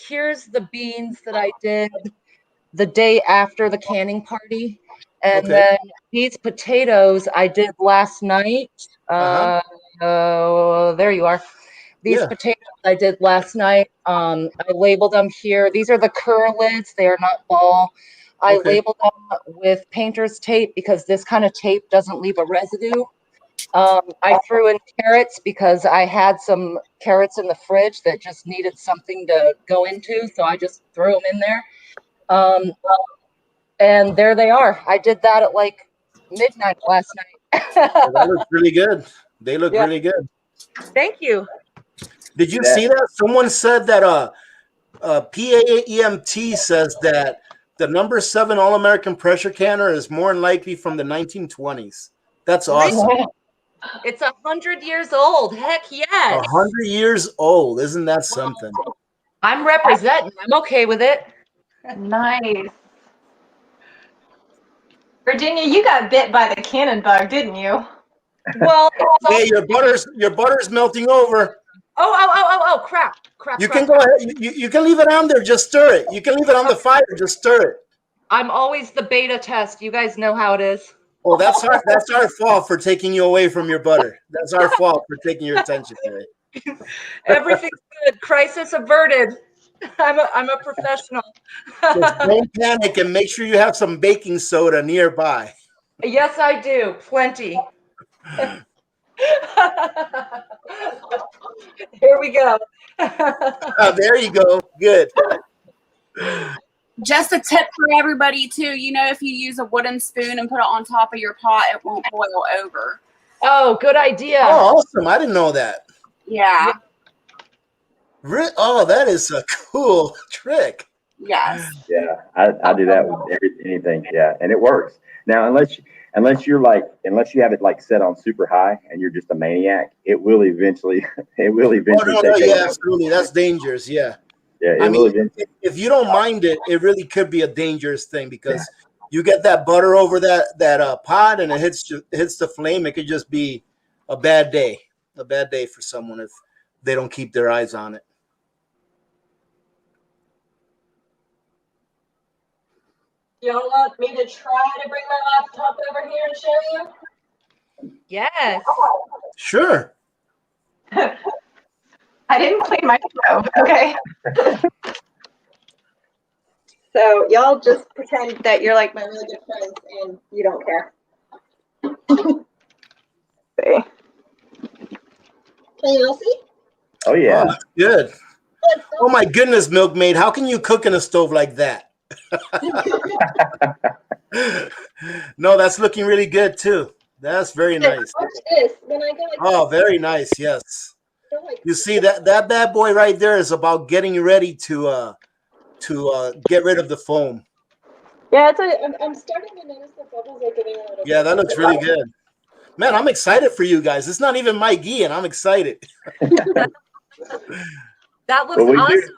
here's the beans that I did the day after the canning party. And then these potatoes I did last night. There you are. These potatoes I did last night. I labeled them here. These are the Kerr lids. They are not ball. I labeled them with painter's tape because this kind of tape doesn't leave a residue. I threw in carrots because I had some carrots in the fridge that just needed something to go into. So I just threw them in there. And there they are. I did that at like midnight last night. Well, that looks really good. They look really good. Thank you. Did you see that? Someone said that PAEMT says that the number 7 All-American pressure canner is more than likely from the 1920s. That's awesome. It's 100 years old. Heck yes. 100 years old. Isn't that something? I'm representing. I'm okay with it. Nice. Virginia, you got bit by the cannon bug, didn't you? Well, hey, your butter's melting over. Oh, crap. You can go ahead. You can leave it on there. Just stir it. You can leave it on the fire. Just stir it. I'm always the beta test. You guys know how it is. Well, that's our fault for taking you away from your butter. That's our fault for taking your attention away. Everything's good. Crisis averted. I'm a professional. Just don't panic and make sure you have some baking soda nearby. Yes, I do. Plenty. Here we go. There you go. Good. Just a tip for everybody too. If you use a wooden spoon and put it on top of your pot, it won't boil over. Oh, good idea. Oh, awesome. I didn't know that. Yeah. Oh, that is a cool trick. Yes. Yeah, I do that with anything. Yeah, and it works. Now, unless you have it like set on super high and you're just a maniac, it will eventually. Oh, no, yeah, absolutely. That's dangerous. Yeah. Yeah. If you don't mind it, it really could be a dangerous thing because you get that butter over that pot and it hits the flame. It could just be a bad day for someone if they don't keep their eyes on it. Y'all want me to try to bring my laptop over here and show you? Yes. Sure. I didn't clean my stove, okay? So y'all just pretend that you're like my really good friends and you don't care. See. Can you all see? Oh yeah. Oh, good. Oh my goodness, milkmaid! How can you cook in a stove like that? No, that's looking really good too. That's very nice. Watch this. When I go like Oh, very nice. Yes. go like You see that bad boy right there is about getting ready to get rid of the foam. yeah, I'm starting to notice the bubbles are getting a little. Yeah, that looks really good. Man, I'm excited for you guys. It's not even my ghee, and I'm excited. That looks Well, we awesome. do.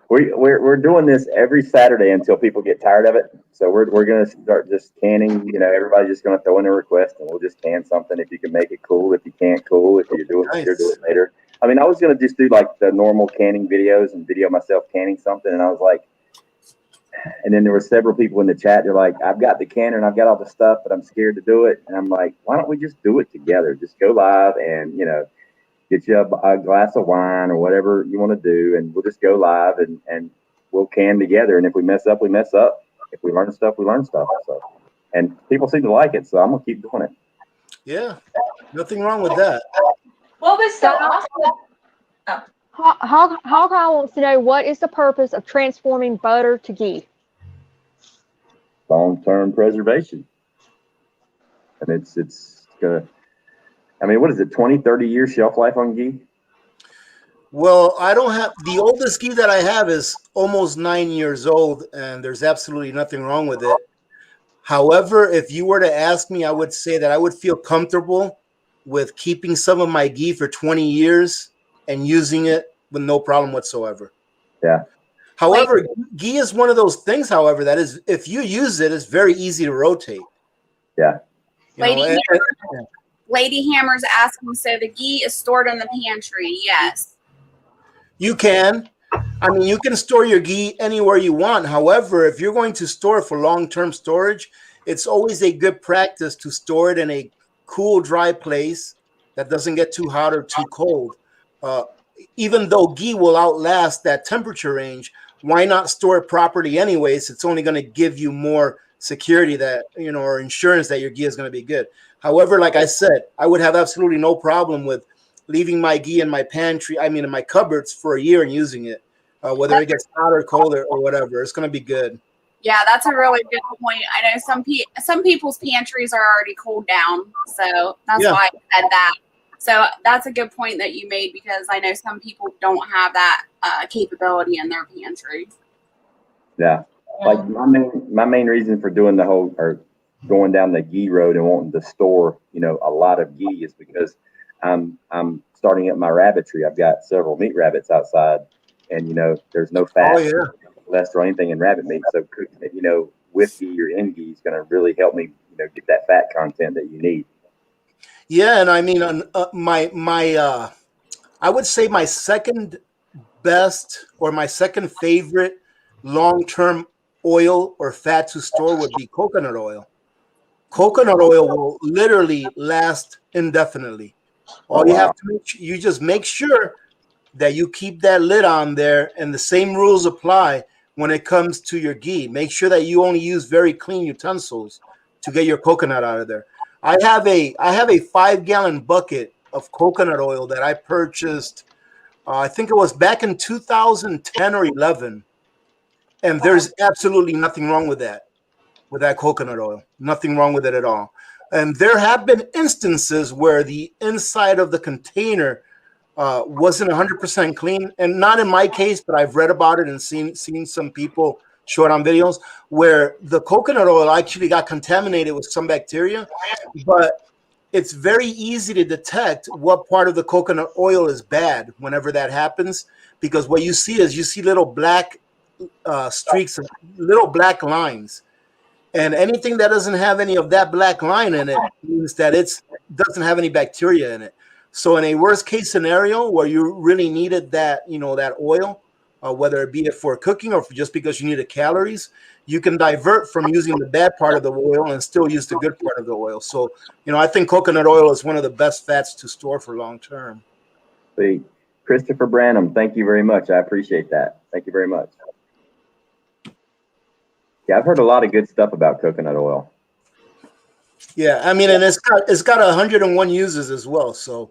We're doing this every Saturday until people get tired of it. So we're gonna start just canning. You know, everybody's just gonna throw in a request, and we'll just can something. If you can make it, cool. If you can't, cool. If you're doing it later, do Nice. it later. I mean, I was gonna just do like the normal canning videos and video myself canning something, and I was like, and then there were several people in the chat. They're like, I've got the canner and I've got all the stuff, but I'm scared to do it. And I'm like, why don't we just do it together? Just go live and get you a glass of wine or whatever you want to do, and we'll just go live and we'll can together. And if we mess up, we mess up. If we learn stuff, we learn stuff. So, and people seem to like it, so I'm gonna keep doing it. Yeah, nothing wrong with that. What was so awesome? Hog wants to know, what is the purpose of transforming butter to ghee? Long-term preservation, and it's gonna. I mean, what is it? 20, 30 year shelf life on ghee? Well, I don't have the oldest ghee that I have is almost 9 years old, and there's absolutely nothing wrong with it. However, if you were to ask me, I would say that I would feel comfortable with keeping some of my ghee for 20 years and using it with no problem whatsoever. Yeah. However, ghee is one of those things, however, that is, if you use it, it's very easy to rotate. Yeah. Lady Hammer's asking, so the ghee is stored in the pantry? Yes. You can. I mean, you can store your ghee anywhere you want. However, if you're going to store it for long-term storage, it's always a good practice to store it in a cool, dry place that doesn't get too hot or too cold. Even though ghee will outlast that temperature range, why not store it properly anyways? It's only going to give you more security that, or insurance that your ghee is going to be good. However, like I said, I would have absolutely no problem with leaving my ghee in my pantry, in my cupboards for a year and using it, whether it gets hot or cold or whatever. It's going to be good. Yeah, that's a really good point. I know some people's pantries are already cooled down, so that's why I said that. So that's a good point that you made, because I know some people don't have that capability in their pantry. Yeah. Like my main reason for doing the whole or going down the ghee road and wanting to store, a lot of ghee is because I'm starting up my rabbitry. I've got several meat rabbits outside, and there's no fat, cholesterol, or anything in rabbit meat. So cooking it, with ghee or in ghee is going to really help me, get that fat content that you need. Yeah, and I mean, I would say my second best or my second favorite long-term oil or fat to store would be coconut oil. Coconut oil will literally last indefinitely. All you have to you just make sure that you keep that lid on there, and the same rules apply when it comes to your ghee. Make sure that you only use very clean utensils to get your coconut out of there. I have a 5-gallon bucket of coconut oil that I purchased. I think it was back in 2010 or 11, and there's absolutely nothing wrong with that coconut oil. Nothing wrong with it at all. And there have been instances where the inside of the container wasn't 100% clean, and not in my case, but I've read about it and seen some people show it on videos where the coconut oil actually got contaminated with some bacteria. But it's very easy to detect what part of the coconut oil is bad whenever that happens, because what you see little black streaks, little black lines. And anything that doesn't have any of that black line in it means that it doesn't have any bacteria in it. So in a worst case scenario where you really needed that, that oil, whether it be for cooking or just because you needed calories, you can divert from using the bad part of the oil and still use the good part of the oil. So, I think coconut oil is one of the best fats to store for long term. Christopher Branham, thank you very much. I appreciate that. Thank you very much. Yeah, I've heard a lot of good stuff about coconut oil. Yeah, I mean, and it's got 101 uses as well. So,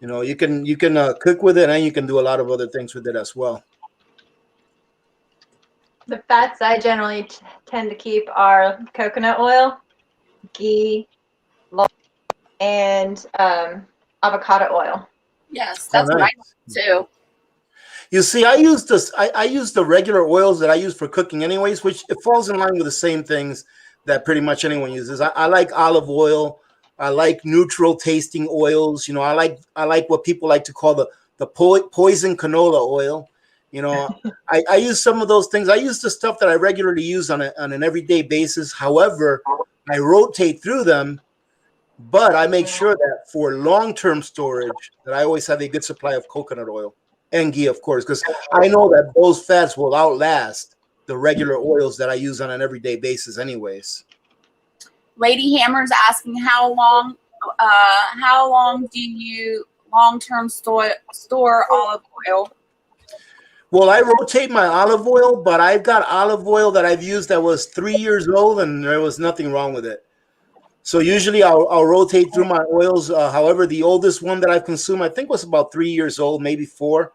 you can cook with it, and you can do a lot of other things with it as well. The fats I generally tend to keep are coconut oil, ghee, lard, and avocado oil. Yes, that's what I do too. You see, I use this. I use the regular oils that I use for cooking, anyways, which it falls in line with the same things that pretty much anyone uses. I like olive oil. I like neutral tasting oils. You know, I like what people like to call the poison canola oil. You know, I use some of those things. I use the stuff that I regularly use on an everyday basis. However, I rotate through them, but I make sure that for long-term storage, that I always have a good supply of coconut oil and ghee, of course, because I know that those fats will outlast the regular oils that I use on an everyday basis, anyways. Lady Hammer's asking how long do you long-term store olive oil? Well, I rotate my olive oil, but I've got olive oil that I've used that was 3 years old, and there was nothing wrong with it. So usually I'll rotate through my oils. However, the oldest one that I've consumed, I think, was about 3 years old, maybe 4.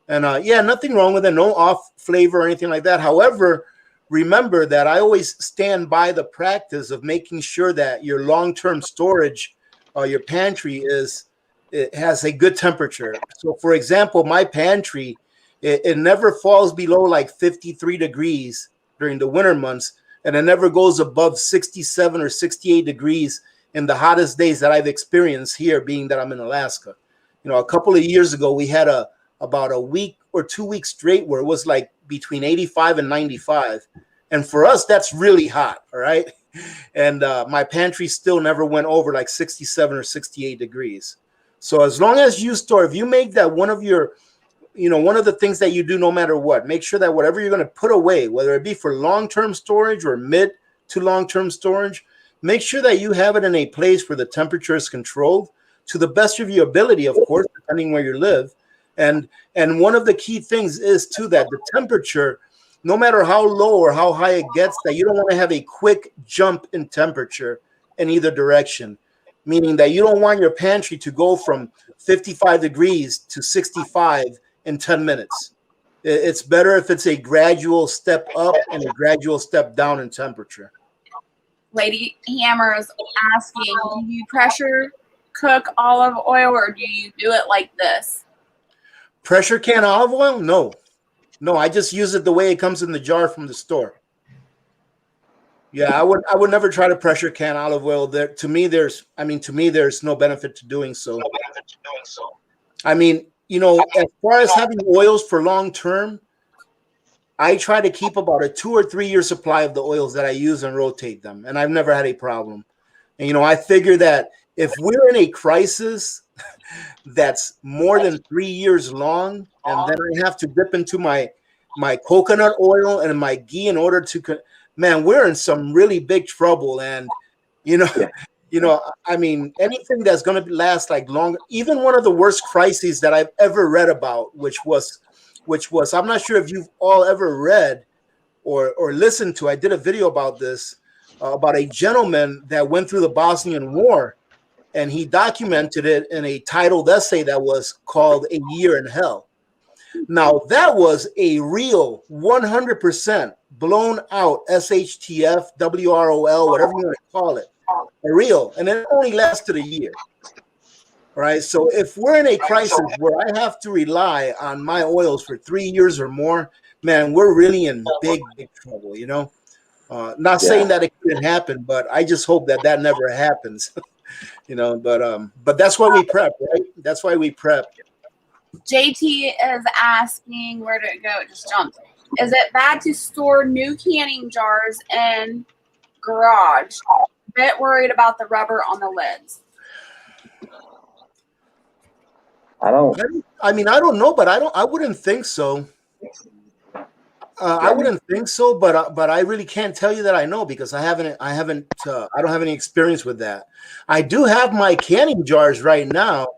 And yeah, nothing wrong with it. No off flavor or anything like that. However, remember that I always stand by the practice of making sure that your long-term storage, your pantry it has a good temperature. So for example, my pantry, it never falls below like 53 degrees during the winter months, and it never goes above 67 or 68 degrees in the hottest days that I've experienced here, being that I'm in Alaska. You know, a couple of years ago, we had about a week or 2 weeks straight where it was like between 85 and 95. And for us, that's really hot, all right? And my pantry still never went over like 67 or 68 degrees. So as long as you store, if you make that one of your, you know, one of the things that you do no matter what, make sure that whatever you're going to put away, whether it be for long-term storage or mid to long-term storage, make sure that you have it in a place where the temperature is controlled to the best of your ability, of course, depending where you live. And one of the key things is too that the temperature, no matter how low or how high it gets, that you don't want to have a quick jump in temperature in either direction, meaning that you don't want your pantry to go from 55 degrees to 65 in 10 minutes. It's better if it's a gradual step up and a gradual step down in temperature. Lady Hammer is asking, do you pressure cook olive oil or do you do it like this? Pressure can olive oil? No, I just use it the way it comes in the jar from the store. Yeah, I would never try to pressure can olive oil. To me, there's no benefit to doing so. I mean, you know, as far as having oils for long term, I try to keep about a 2 or 3 year supply of the oils that I use and rotate them, and I've never had a problem. And you know, I figure that if we're in a crisis that's more than 3 years long, and then I have to dip into my coconut oil and my ghee in order to, man, we're in some really big trouble. And you know, you know, I mean, anything that's going to last like long, even one of the worst crises that I've ever read about, which was, I'm not sure if you've all ever read or listened to. I did a video about this, about a gentleman that went through the Bosnian War, and he documented it in a titled essay that was called A Year in Hell. Now, that was a real 100% blown out SHTF, WROL, whatever you want to call it, a real, and it only lasted a year. All right, so if we're in a crisis where I have to rely on my oils for 3 years or more, man, we're really in big trouble, you know? Not saying that it couldn't happen, but I just hope that never happens. You know, but that's why we prep, right? That's why we prep. JT is asking, where did it go? It just jumped. Is it bad to store new canning jars in garage? A bit worried about the rubber on the lids. I don't know, but I wouldn't think so. I wouldn't think so, but I really can't tell you that I know, because I don't have any experience with that. I do have my canning jars right now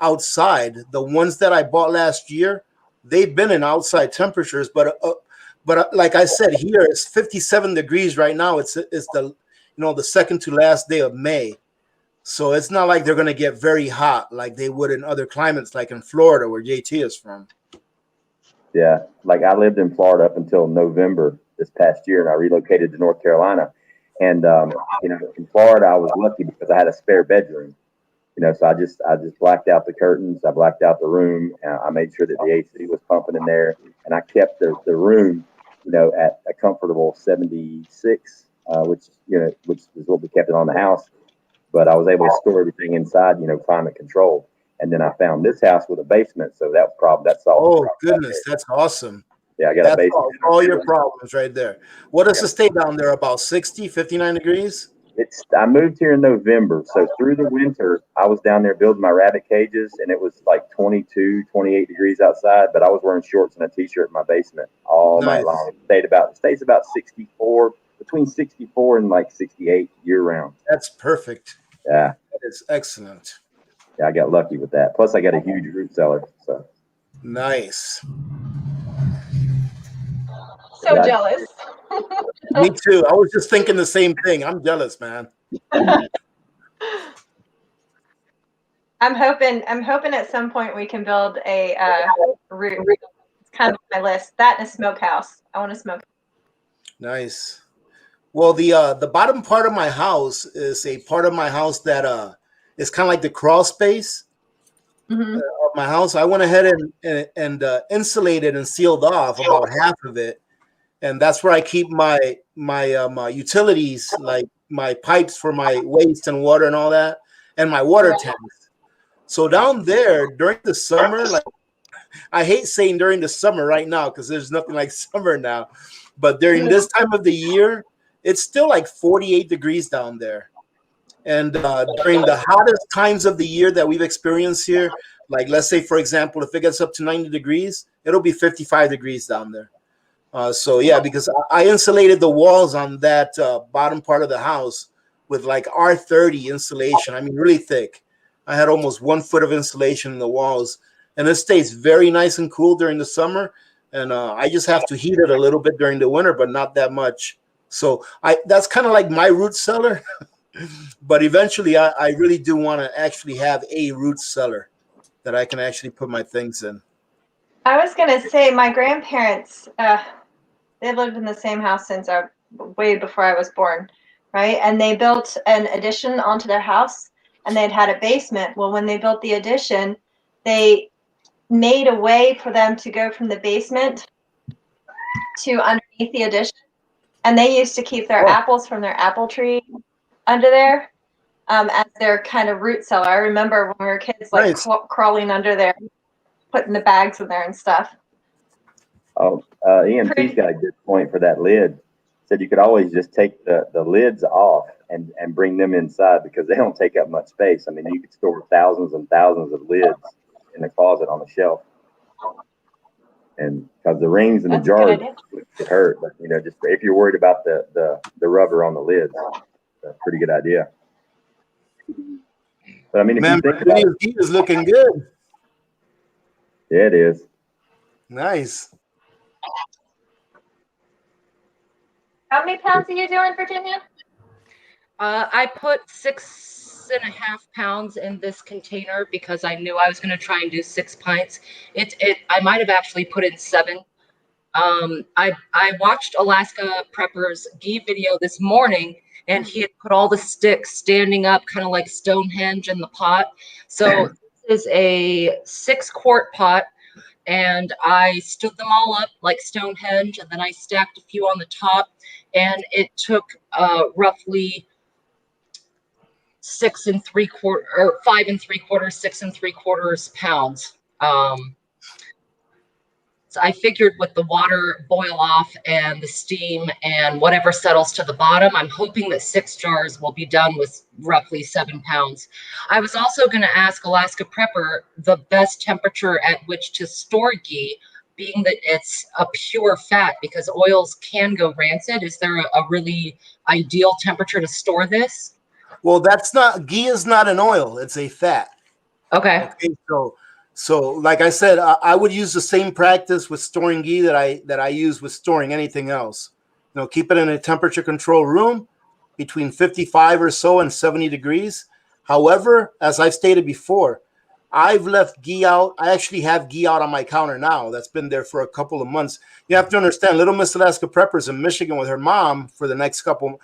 outside. The ones that I bought last year, they've been in outside temperatures, but like I said, here it's 57 degrees right now. It's the second to last day of May, so it's not like they're gonna get very hot like they would in other climates, like in Florida where JT is from. Yeah, like I lived in Florida up until November this past year, and I relocated to North Carolina. And you know, in Florida, I was lucky because I had a spare bedroom. So I just blacked out the curtains. I blacked out the room. I made sure that the AC was pumping in there, and I kept the room, at a comfortable 76, which is what we kept it on the house. But I was able to store everything inside, climate controlled. And then I found this house with a basement, so that problem that solved. Oh goodness, that's awesome. Yeah, I got That's a basement. all your problems right there. What does it stay down there? About 60, 59 degrees? I moved here in November, so through the winter, I was down there building my rabbit cages, and it was like 22, 28 degrees outside, but I was wearing shorts and a t-shirt in my basement all night long. It stays about 64, between 64 and like 68 year round. That's perfect. Yeah. That is excellent. Yeah, I got lucky with that. Plus, I got a huge root cellar. So nice. So jealous. Me too. I was just thinking the same thing. I'm jealous, man. I'm hoping at some point we can build a root. It's kind of on my list. That and a smokehouse. I want to smoke. Nice. Well, the bottom part of my house is a part of my house that is kind of like the crawl space of my house. I went ahead and insulated and sealed off about half of it, and that's where I keep my utilities, like my pipes for my waste and water and all that, and my water tanks. So down there during the summer, like I hate saying during the summer right now because there's nothing like summer now, but during this time of the year, it's still like 48 degrees down there. And during the hottest times of the year that we've experienced here, like let's say, for example, if it gets up to 90 degrees, it'll be 55 degrees down there. So yeah, because I insulated the walls on that bottom part of the house with like R30 insulation. I mean, really thick. I had almost 1 foot of insulation in the walls, and it stays very nice and cool during the summer. And I just have to heat it a little bit during the winter, but not that much. So that's kind of like my root cellar. But eventually, I really do want to actually have a root cellar that I can actually put my things in. I was gonna say my grandparents, they lived in the same house since way before I was born, right? And they built an addition onto their house, and they'd had a basement. Well, when they built the addition, they made a way for them to go from the basement to underneath the addition, and they used to keep their apples from their apple tree under there as their kind of root cellar. I remember when we were kids, like crawling under there, putting the bags in there and stuff. Oh, EMT's got a good point for that lid. Said you could always just take the lids off and bring them inside because they don't take up much space. I mean, you could store thousands and thousands of lids in the closet on the shelf. And because the rings and the jars would hurt, but just if you're worried about the rubber on the lids, that's a pretty good idea. But I mean, if you think about it, Ghee is looking good. Yeah, it is. Nice. How many pounds are you doing, Virginia? I put 6.5 pounds in this container because I knew I was going to try and do 6 pints. I might have actually put in 7. I watched Alaska Prepper's Ghee video this morning, and he had put all the sticks standing up, kind of like Stonehenge in the pot. So this is a 6-quart pot, and I stood them all up like Stonehenge, and then I stacked a few on the top, and it took roughly 5 3/4, 6 3/4 pounds. So I figured with the water boil off and the steam and whatever settles to the bottom, I'm hoping that 6 jars will be done with roughly 7 pounds. I was also going to ask Alaska Prepper the best temperature at which to store ghee, being that it's a pure fat, because oils can go rancid. Is there a really ideal temperature to store this? Well, ghee is not an oil; it's a fat. Okay. So like I said, I would use the same practice with storing ghee that I use with storing anything else. Keep it in a temperature controlled room between 55 or so and 70 degrees. However, as I've stated before, I've left ghee out. I actually have ghee out on my counter now. That's been there for a couple of months. You have to understand, little Miss Alaska Prepper's in Michigan with her mom for the last couple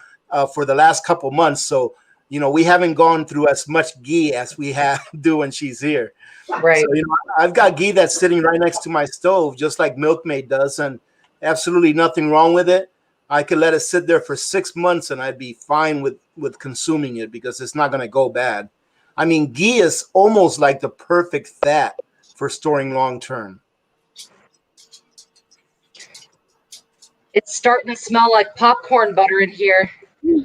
months. So we haven't gone through as much ghee as we do when she's here. Right. So, I've got ghee that's sitting right next to my stove, just like Milkmaid does, and absolutely nothing wrong with it. I could let it sit there for 6 months and I'd be fine with consuming it because it's not going to go bad. I mean, ghee is almost like the perfect fat for storing long term. It's starting to smell like popcorn butter in here.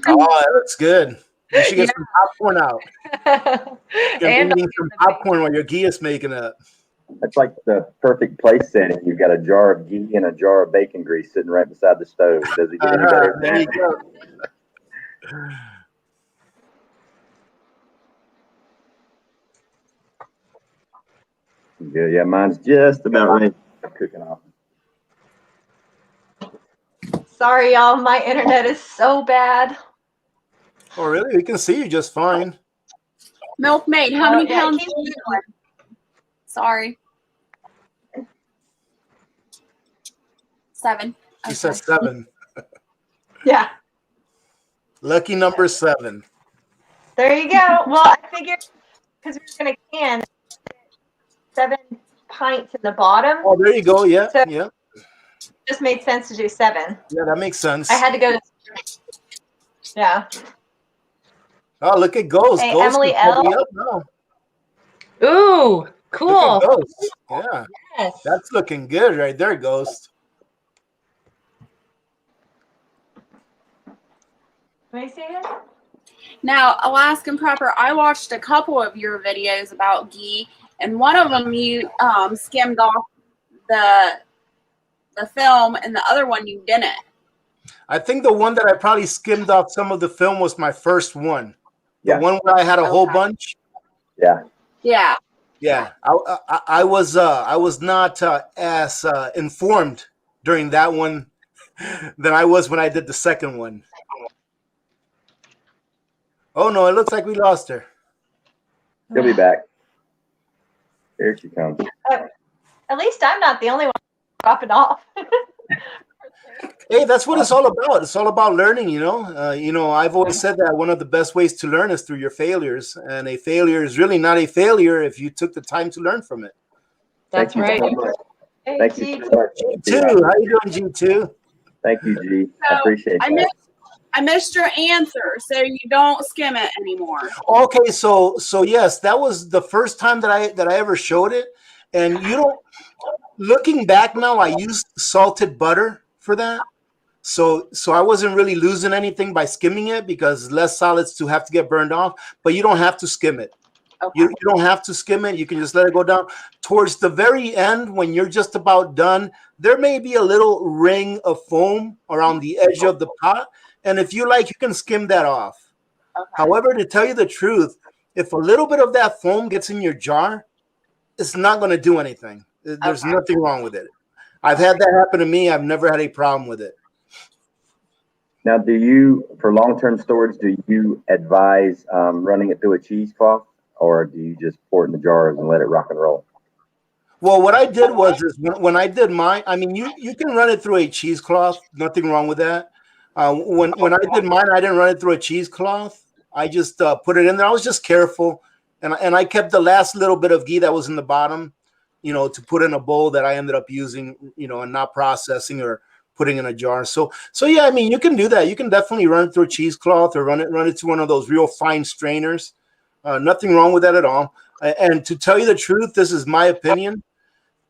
Oh, that looks good. You should get some popcorn out. You're eating some popcorn while your ghee is making it. That's like the perfect place setting. You've got a jar of ghee and a jar of bacon grease sitting right beside the stove. Does it get any better? There you go. Good. Yeah, mine's just about ready. Cooking off. Sorry, y'all. My internet is so bad. Oh, really? We can see you just fine. Milkmaid, how many yeah, pounds are you doing? Sorry. 7. She said 7. Yeah. Lucky number 7. There you go. Well, I figured because we were going to can 7 pints in the bottom. Oh, there you go. Yeah, So- yeah. Just made sense to do 7. Yeah, that makes sense. I had to go to. Yeah. Oh, look at Ghost. Hey, Ghost Emily is L. coming up now. Ooh, cool. Look at Ghost. Yeah, Yes. that's looking good right there, Ghost. Let me see it. Now, Alaskan Prepper, I watched a couple of your videos about ghee, and one of them you skimmed off the film, and the other one you didn't. I think the one that I probably skimmed off some of the film was my first one. The Yeah. one where I had a whole bunch. Yeah. Yeah. Yeah, I was not as informed during that one than I was when I did the second one. Oh no, it looks like we lost her. She'll be back. Here she comes. At least I'm not the only one dropping off. Hey, that's what it's all about. It's all about learning, I've always said that one of the best ways to learn is through your failures, and a failure is really not a failure if you took the time to learn from it. That's right. Thank you so much. Hey, Thank you so much. G2, how you doing, G2? Thank you, G. I appreciate that. I missed your answer, so you don't skim it anymore. Okay, so yes, that was the first time that I ever showed it, and looking back now, I used salted butter for that. So I wasn't really losing anything by skimming it because less solids to have to get burned off, but you don't have to skim it. Okay. You don't have to skim it. You can just let it go down. Towards the very end, when you're just about done, there may be a little ring of foam around the edge of the pot. And if you like, you can skim that off. Okay. However, to tell you the truth, if a little bit of that foam gets in your jar, it's not going to do anything. There's nothing wrong with it. I've had that happen to me. I've never had a problem with it. Now, for long-term storage, do you advise running it through a cheesecloth, or do you just pour it in the jars and let it rock and roll? Well, what I did was when I did mine, I mean, you can run it through a cheesecloth. Nothing wrong with that. When I did mine, I didn't run it through a cheesecloth. I just put it in there. I was just careful, and I kept the last little bit of ghee that was in the bottom, to put in a bowl that I ended up using, and not processing or putting in a jar. So yeah, I mean, you can do that. You can definitely run it through a cheesecloth or run it through one of those real fine strainers. Nothing wrong with that at all. And to tell you the truth, this is my opinion.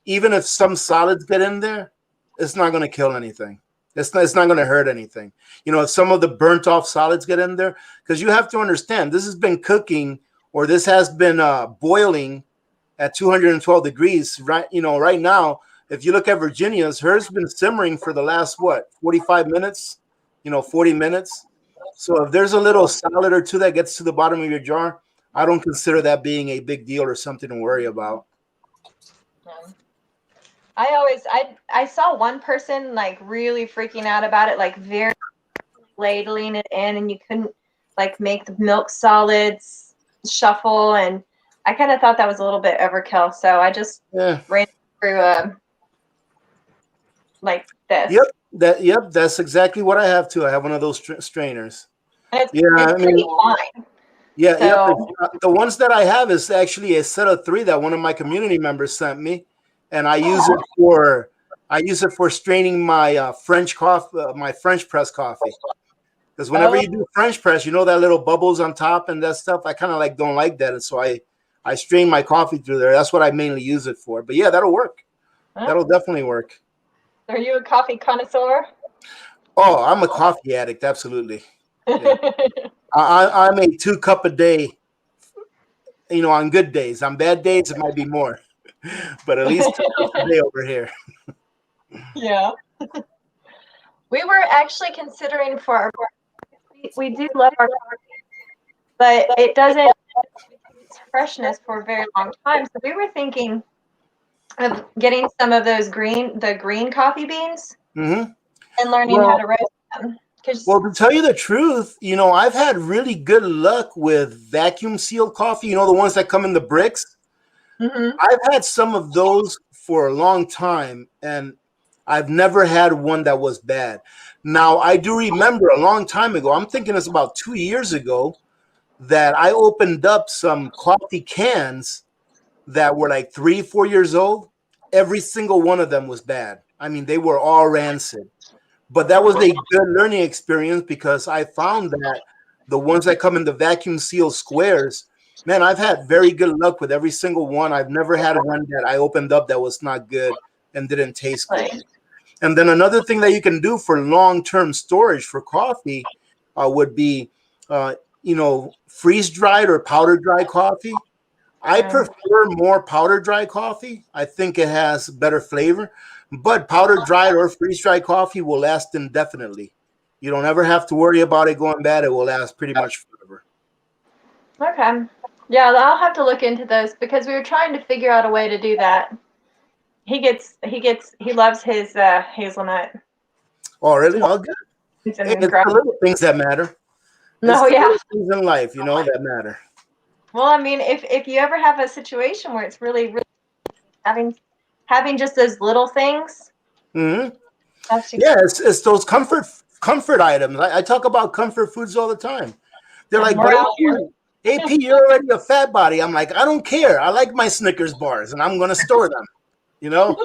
Even if some solids get in there, it's not going to kill anything. It's not going to hurt anything. If some of the burnt off solids get in there, because you have to understand, this has been cooking, or this has been boiling at 212 degrees. Right now, if you look at Virginia's, hers been simmering for the last 45 minutes, 40 minutes. So if there's a little solid or two that gets to the bottom of your jar, I don't consider that being a big deal or something to worry about. I saw one person like really freaking out about it, like very ladling it in, and you couldn't like make the milk solids shuffle, and I kind of thought that was a little bit overkill, so I just ran through like this. Yep, that's exactly what I have too. I have one of those strainers. And it's pretty fine. Yeah, yeah. So, The ones that I have is actually a set of 3 that one of my community members sent me, and I use it for straining my French coffee, my French press coffee. Because whenever you do French press, you know that little bubbles on top and that stuff. I kind of like don't like that, and so I strain my coffee through there. That's what I mainly use it for. But yeah, that'll work. That'll definitely work. are you a coffee connoisseur? Oh, I'm a coffee addict. Absolutely. Yeah. I'm a 2 cup a day. You know, on good days. On bad days, it might be more, but at least 2 cups a day over here. Yeah. We were actually considering for our, we do love our coffee, but it doesn't its freshness for a very long time. So we were thinking of getting some of those green coffee beans Mm-hmm. and learning how to roast them. Well, to tell you the truth, you know, I've had really good luck with vacuum sealed coffee. You know, the ones that come in the bricks. Mm-hmm. I've had some of those for a long time, and I've never had one that was bad. Now, I do remember a long time ago, I'm thinking it's about 2 years ago, that I opened up some coffee cans that were like 3, 4 years old. Every single one of them was bad. I mean, they were all rancid. But that was a good learning experience because I found that the ones that come in the vacuum sealed squares, man, I've had very good luck with every single one. I've never had one that I opened up that was not good and didn't taste good. And then another thing that you can do for long-term storage for coffee would be, you know, freeze-dried or powder-dry coffee. I prefer more powder-dry coffee. I think it has better flavor. But powder-dried or freeze-dried coffee will last indefinitely. You don't ever have to worry about it going bad. It will last pretty much forever. Okay. Yeah, I'll have to look into those because we were trying to figure out a way to do that. He loves his hazelnut. Oh, really? Oh, good. It's Hey, it's the little things that matter. No, It's the yeah. little things in life, you know, that matter. Well, I mean, if you ever have a situation where it's really, really having just those little things. Mm-hmm. Yeah, it's those comfort items. I talk about comfort foods all the time. They're like, but AP, you're already a fat body. I'm like, I don't care. I like my Snickers bars, and I'm going to store them. You know,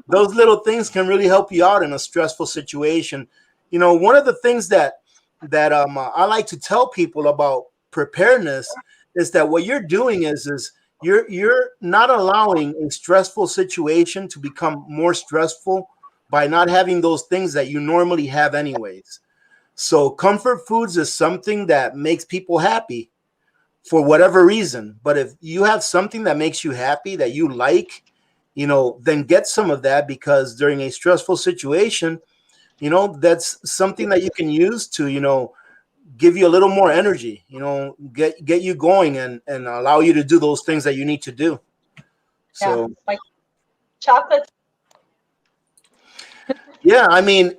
those little things can really help you out in a stressful situation. You know, one of the things that I like to tell people about preparedness is that what you're doing is you're not allowing a stressful situation to become more stressful by not having those things that you normally have anyways. So comfort foods is something that makes people happy for whatever reason. But if you have something that makes you happy, that you like, you know, then get some of that, because during a stressful situation, you know, that's something that you can use to, you know, give you a little more energy, you know, get you going and allow you to do those things that you need to do. So, yeah, like chocolate. yeah, I mean,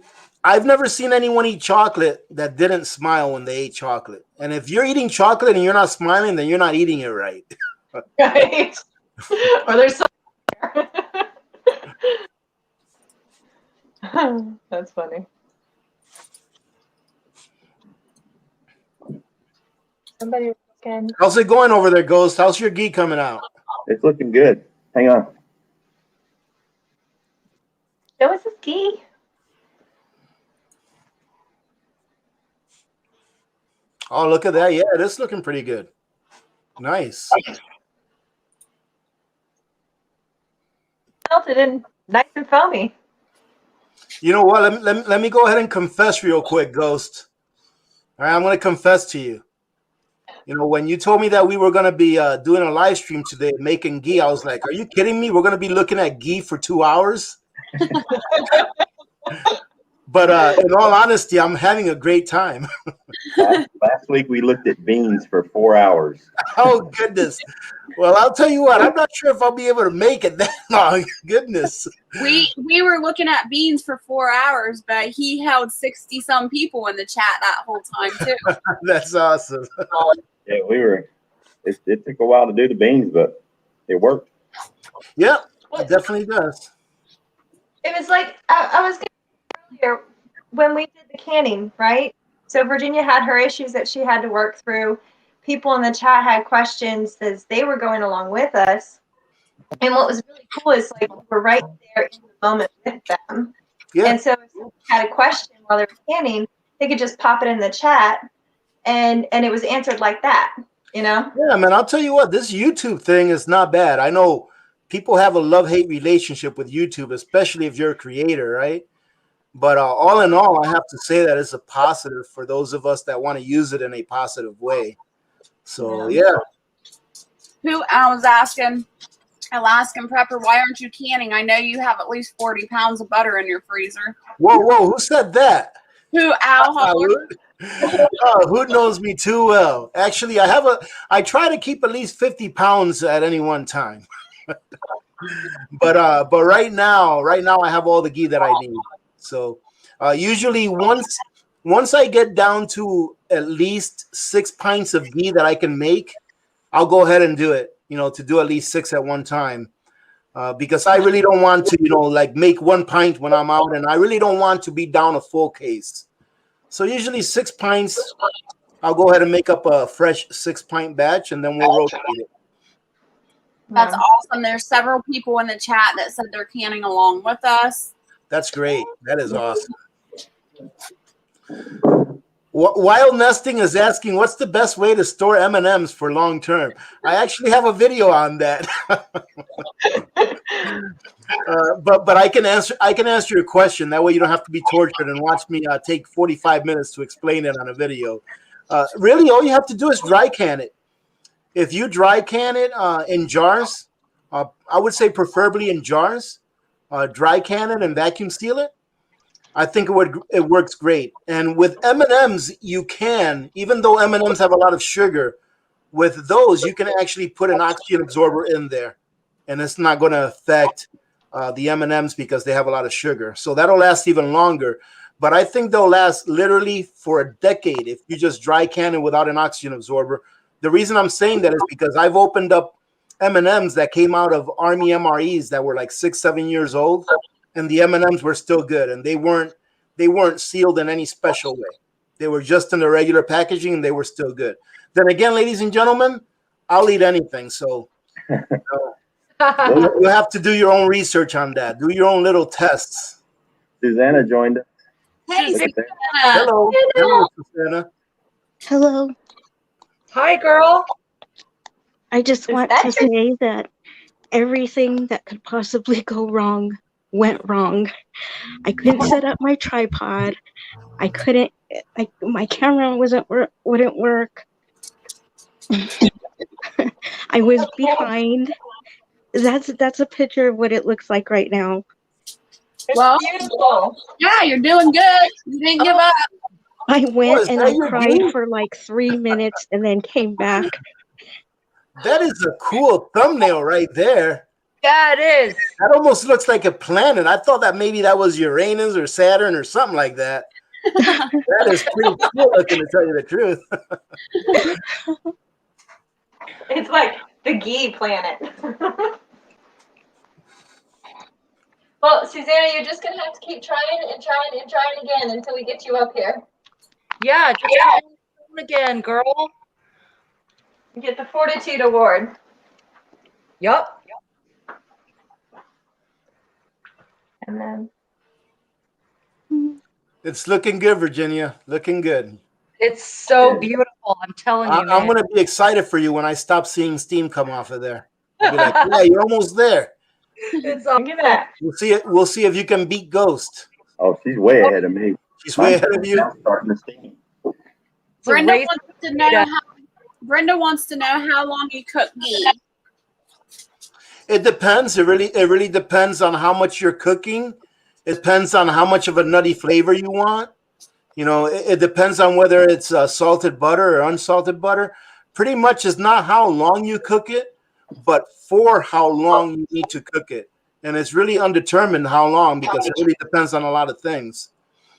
I've never seen anyone eat chocolate that didn't smile when they ate chocolate. And if you're eating chocolate and you're not smiling, then you're not eating it right. Right. Or there's some. That's funny. Somebody can. How's it going over there, Ghost? How's your ghee coming out? It's looking good. Hang on. Show us his ghee. Oh, look at that. Yeah, it is looking pretty good. Nice. Melted and nice and foamy. You know what? Let me go ahead and confess real quick, Ghost. All right, I'm going to confess to you. You know, when you told me that we were going to be doing a live stream today, making ghee, I was like, are you kidding me? We're going to be looking at ghee for 2 hours? But in all honesty, I'm having a great time. Last week we looked at beans for 4 hours. Oh, goodness. Well, I'll tell you what, I'm not sure if I'll be able to make it that long. Goodness. We were looking at beans for 4 hours, but he held 60 some people in the chat that whole time too. That's awesome. Yeah, we were. It took a while to do the beans, but it worked. Yeah, it definitely does. It was like I was earlier when we did the canning, right? So Virginia had her issues that she had to work through. people in the chat had questions as they were going along with us. And what was really cool is like we're right there in the moment with them. Yeah. And so if someone had a question while they were canning, they could just pop it in the chat and it was answered like that, you know? Yeah, man, I'll tell you what, this YouTube thing is not bad. I know people have a love-hate relationship with YouTube, especially if you're a creator, right? But all in all, I have to say that it's a positive for those of us that want to use it in a positive way. So, yeah. Who I was asking, Alaskan Prepper, why aren't you canning? I know you have at least 40 pounds of butter in your freezer. Whoa, who said that? Who, Al Howard? Who knows me too well? Actually, I try to keep at least 50 pounds at any one time. but right now I have all the ghee that I need. So usually once I get down to at least 6 pints of ghee that I can make, I'll go ahead and do it, to do at least 6 at one time. Because I really don't want to, like make 1 pint when I'm out, and I really don't want to be down a full case. So usually 6 pints, I'll go ahead and make up a fresh 6-pint batch, and then we'll rotate it. That's awesome. There's several people in the chat that said they're canning along with us. That's great. That is awesome. Wild Nesting is asking, what's the best way to store M&Ms for long term? I actually have a video on that. But I can answer your question. That way you don't have to be tortured and watch me take 45 minutes to explain it on a video. Really, all you have to do is dry can it. If you dry can it in jars, I would say preferably in jars, dry can it and vacuum seal it. I think it works great. And with M&Ms, you can, even though M&Ms have a lot of sugar, with those you can actually put an oxygen absorber in there, and it's not going to affect the M&Ms because they have a lot of sugar. So that'll last even longer. But I think they'll last literally for a decade if you just dry can it without an oxygen absorber. The reason I'm saying that is because I've opened up M&Ms that came out of Army MREs that were like 6-7 years old, and the M&Ms were still good, and they weren't sealed in any special way. They were just in the regular packaging, and they were still good. Then again, ladies and gentlemen, I'll eat anything. So you have to do your own research on that. Do your own little tests. Susanna joined us. Hey, Susanna. Hello, Susanna. Hello. Hi, girl. I just want to say that everything that could possibly go wrong went wrong. I couldn't set up my tripod. My camera wouldn't work. I was behind. That's a picture of what it looks like right now. Well, Beautiful. yeah, you're doing good. You didn't give up. I went and I cried for like 3 minutes and then came back. That is a cool thumbnail right there. Yeah, it is. That almost looks like a planet. I thought that maybe that was Uranus or Saturn or something like that. That is pretty cool looking, to tell you the truth. It's like the Ghee planet. Well, Susanna, you're just going to have to keep trying and trying and trying again until we get you up here. Yeah, just try it again, girl. You get the Fortitude Award. Yup. And then It's looking good, Virginia. Looking good. It's so beautiful. I'm telling you. I'm going to be excited for you when I stop seeing steam come off of there. I'll be like, yeah, you're almost there. It's all look at that. We'll see if you can beat Ghost. Oh, she's way ahead of me. She's way ahead of you. Starting to steam. Brenda wants to know how long you cook ghee. It depends. It really depends on how much you're cooking. It depends on how much of a nutty flavor you want. It depends on whether it's salted butter or unsalted butter. Pretty much is not how long you cook it, but for how long you need to cook it. And it's really undetermined how long because it really depends on a lot of things.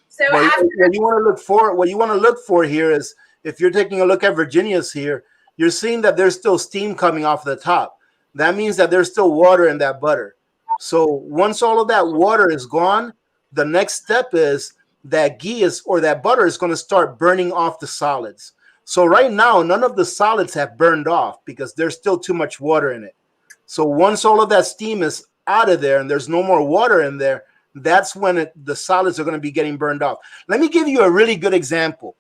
So what you want to look for here is, if you're taking a look at Virginia's here, you're seeing that there's still steam coming off the top. That means that there's still water in that butter. So once all of that water is gone, the next step is that ghee that butter is going to start burning off the solids. So right now, none of the solids have burned off because there's still too much water in it. So once all of that steam is out of there and there's no more water in there, that's when the solids are going to be getting burned off. Let me give you a really good example.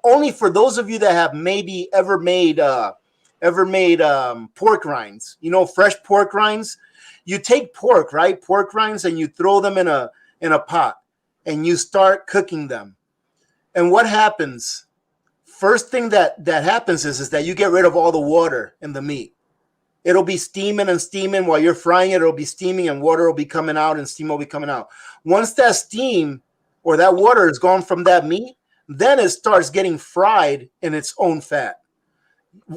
Only for those of you that have maybe ever made pork rinds, you know, fresh pork rinds. You take pork, right? Pork rinds, and you throw them in a pot and you start cooking them. And what happens? First thing that happens is that you get rid of all the water in the meat. It'll be steaming and steaming while you're frying it. It'll be steaming and water will be coming out and steam will be coming out. Once that steam or that water is gone from that meat, then it starts getting fried in its own fat.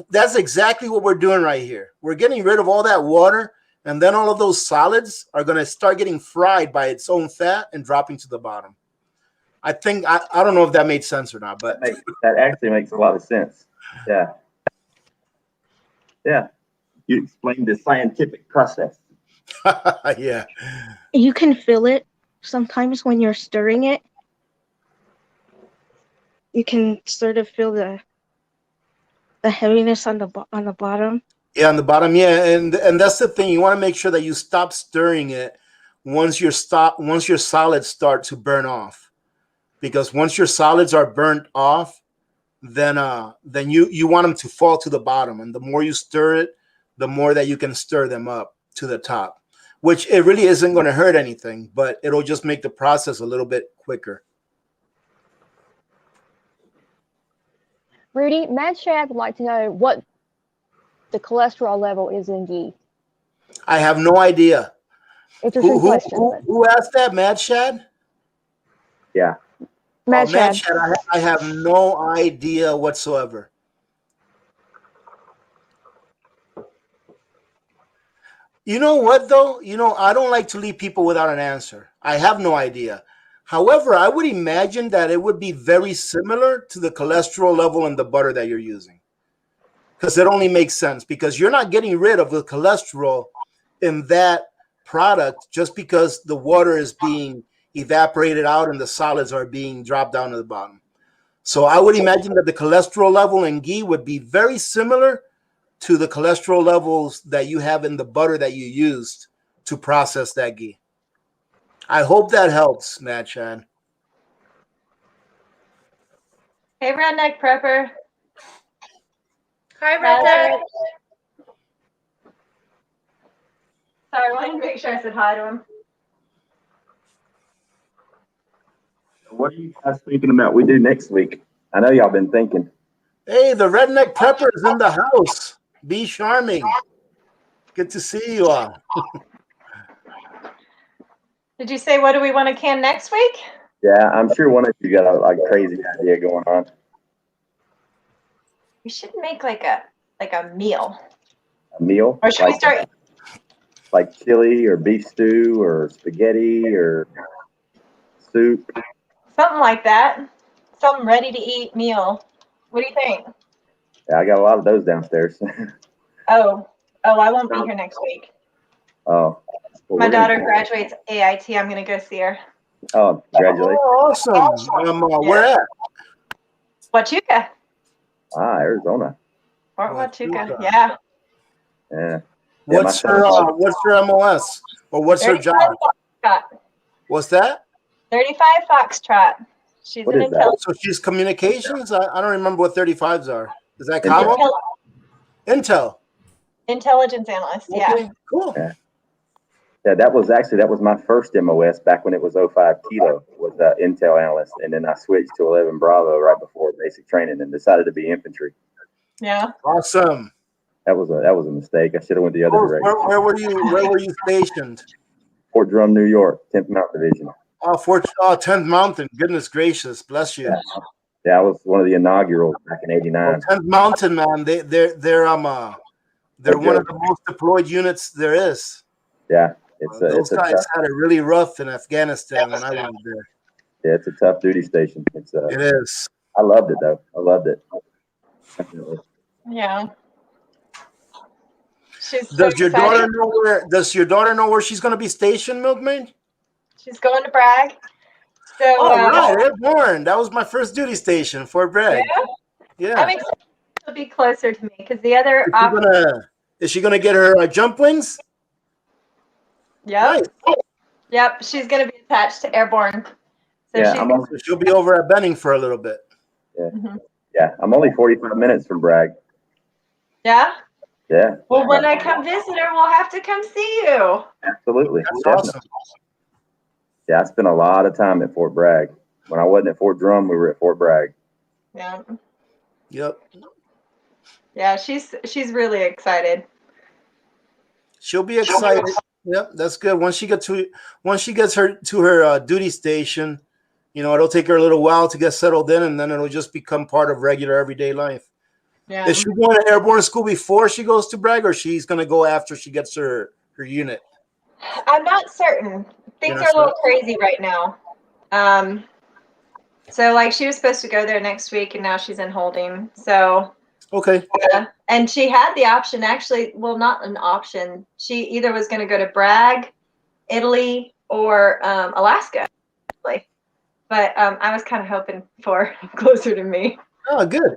That's exactly what we're doing right here. We're getting rid of all that water, and then all of those solids are going to start getting fried by its own fat and dropping to the bottom. I think, I don't know if that made sense or not, but that actually makes a lot of sense. Yeah. Yeah. You explained the scientific process. yeah. You can feel it sometimes when you're stirring it. You can sort of feel the heaviness on the bottom. Yeah, on the bottom, yeah, and that's the thing. You want to make sure that you stop stirring it once your solids start to burn off, because once your solids are burnt off, then you want them to fall to the bottom, and the more you stir it, the more that you can stir them up to the top, which it really isn't going to hurt anything, but it'll just make the process a little bit quicker. Rudy, Mad Shad would like to know what the cholesterol level is in ghee. I have no idea. It's a true question. Who asked that? Mad Shad? Yeah. Mad Mad Shad. Shad, I have no idea whatsoever. You know what, though? You know, I don't like to leave people without an answer. I have no idea. However, I would imagine that it would be very similar to the cholesterol level in the butter that you're using, because it only makes sense, because you're not getting rid of the cholesterol in that product just because the water is being evaporated out and the solids are being dropped down to the bottom. So I would imagine that the cholesterol level in ghee would be very similar to the cholesterol levels that you have in the butter that you used to process that ghee. I hope that helps, Mad Shad. Hey, Redneck Prepper. Hi, Redneck. Sorry, I wanted to make sure I said hi to him. What are you guys thinking about we do next week? I know y'all been thinking. Hey, the Redneck Prepper is in the house. Be charming. Good to see you all. Did you say what do we want to can next week? Yeah, I'm sure one of you got a crazy idea going on. We should make like a meal. A meal? Or should we start? Like chili or beef stew or spaghetti or soup? Something like that. Some ready to eat meal. What do you think? Yeah, I got a lot of those downstairs. Oh, I won't be here next week. Oh. Well, My daughter graduates AIT. I'm going to go see her. Oh, congratulations. Oh, awesome. Where at? Huachuca. Ah, Arizona. Fort Huachuca. Yeah. Yeah. What's her MOS? Or what's her job? Foxtrot. What's that? 35 Foxtrot. She's What an is that? So she's communications? I don't remember what 35s are. Is that common? Intel. Intelligence analyst. Yeah. Okay, cool. Yeah, that was my first MOS back when it was 05 Kilo, was Intel analyst, and then I switched to 11 Bravo right before basic training and decided to be infantry. Yeah. Awesome. That was a mistake. I should have went the other direction. Where were you stationed? Fort Drum, New York, 10th Mountain Division. Oh, 10th Mountain. Goodness gracious, bless you. Yeah, I was one of the inaugurals back in '89. 10th Mountain, man. They're one of the most deployed units there is. Yeah. Those guys had it really rough in Afghanistan when I went there. Yeah, it's a tough duty station. It is. I loved it though. I loved it. Definitely. Yeah. Does your daughter know where she's going to be stationed, Milkmaid? She's going to Bragg. So right, airborne. That was my first duty station, Fort Bragg. Yeah. Yeah. I'm excited to be closer to me because the other option. Is she gonna get her jump wings? Yep. Nice. Yep. She's gonna be attached to Airborne. So Yeah, she'll be over at Benning for a little bit. Yeah. Yeah, I'm only 45 minutes from Bragg. Yeah. Yeah. Well, when I come visit her, we'll have to come see you. Absolutely. That's awesome. Yeah, I spent a lot of time at Fort Bragg. When I wasn't at Fort Drum, we were at Fort Bragg. Yeah. Yep. Yeah, she's really excited. She'll be excited. Yep, that's good. Once she gets her to her duty station, you know, it'll take her a little while to get settled in, and then it'll just become part of regular everyday life. Yeah. Is she going to airborne school before she goes to Bragg, or she's going to go after she gets her unit? I'm not certain. Things are a little crazy right now. So like she was supposed to go there next week, and now she's in holding. So okay. And she had the option, actually. Well, not an option. She either was going to go to Bragg, Italy, or Alaska. But I was kind of hoping for closer to me. Oh, good.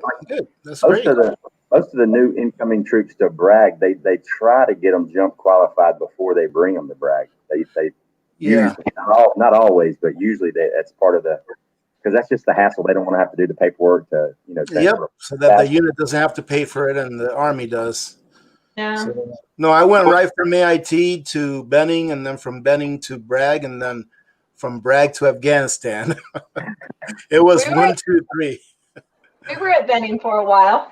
That's great. Most of the new incoming troops to Bragg, they try to get them jump qualified before they bring them to Bragg. They usually, not always, but usually that's part of because that's just the hassle. They don't want to have to do the paperwork to, so that the unit doesn't have to pay for it and the Army does. Yeah. So, no, I went right from AIT to Benning, and then from Benning to Bragg, and then from Bragg to Afghanistan. It was 1, 2, 3. We were at Benning for a while.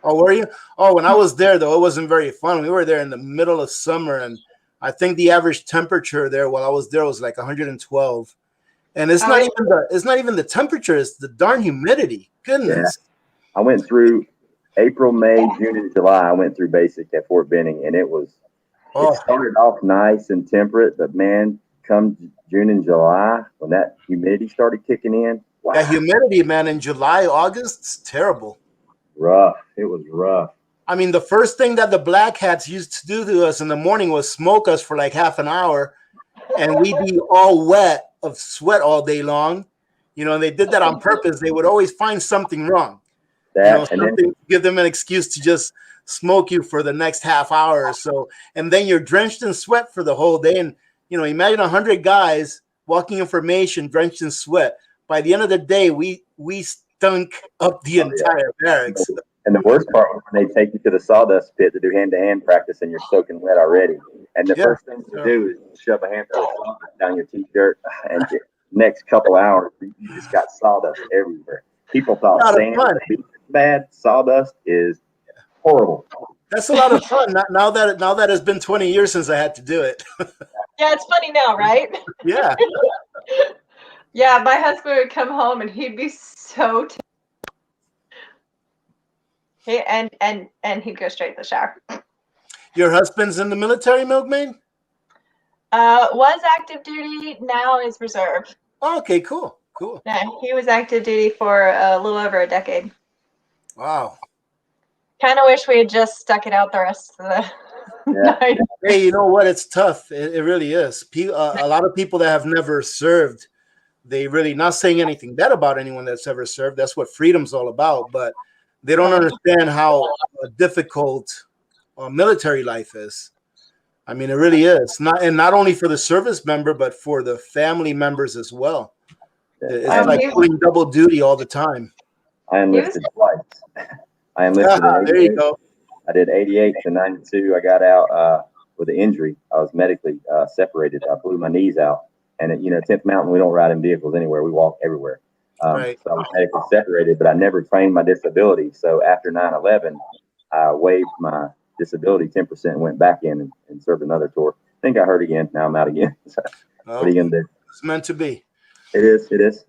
Oh, were you? Oh, when I was there, though, it wasn't very fun. We were there in the middle of summer, and I think the average temperature there while I was there was like 112. And it's not even the temperature; it's the darn humidity. Goodness. Yeah. I went through April, May, June, and July. I went through basic at Fort Benning, and it started off nice and temperate, but man, come June and July, when that humidity started kicking in, wow. That humidity, man, in July, August, it's terrible. Rough. It was rough. I mean, the first thing that the black hats used to do to us in the morning was smoke us for like half an hour, and we'd be all wet of sweat all day long. You know, and they did that on purpose. They would always find something wrong. Give them an excuse to just smoke you for the next half hour or so. And then you're drenched in sweat for the whole day. And, you know, imagine 100 guys walking in formation, drenched in sweat. By the end of the day, we stunk up the entire barracks. And the worst part was when they take you to the sawdust pit to do hand-to-hand practice, and you're soaking wet already. And the first thing to do is shove a handful of sawdust down your t-shirt, and the next couple hours, you just got sawdust everywhere. People thought sand was bad. Sawdust is horrible. That's a lot of fun. Now that it's been 20 years since I had to do it. Yeah, it's funny now, right? Yeah. Yeah, my husband would come home and he'd be so and he'd go straight to the shower. Your husband's in the military, milkmaid? Was active duty, now is reserve. Oh, okay, cool. Yeah, he was active duty for a little over a decade. Wow. Kind of wish we had just stuck it out the rest of the night. Hey, you know what? It's tough. It really is. A lot of people that have never served, they really, not saying anything bad about anyone that's ever served. That's what freedom's all about. But they don't understand how difficult military life is. I mean, it really is. Not only for the service member, but for the family members as well. It's like pulling double duty all the time. I enlisted twice. I enlisted in 88. There you go. I did 88 to 92. I got out with an injury. I was medically separated. I blew my knees out. And, 10th Mountain, we don't ride in vehicles anywhere. We walk everywhere. So I was medically separated, but I never claimed my disability. So after 9/11, I waived my disability 10% and went back in and served another tour. I think I hurt again. Now I'm out again. So what are you going to do? It's meant to be. It is.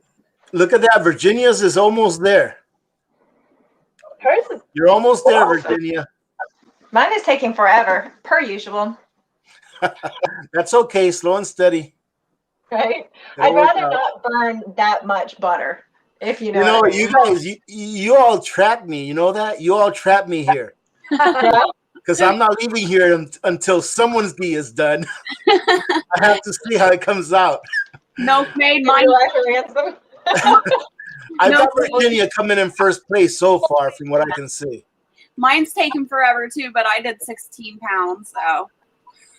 Look at that. Virginia's is almost there. You're almost there, Virginia. Mine is taking forever, per usual. That's okay. Slow and steady. Right? I'd rather not burn that much butter, if you know. You know, what I mean. you guys, you all trap me. You know that? You all trap me here. Because I'm not leaving here until someone's ghee is done. I have to see how it comes out. Milkmaid, I've No, got Virginia coming in first place so far, from what I can see. mine's taken forever too, but I did 16 pounds. So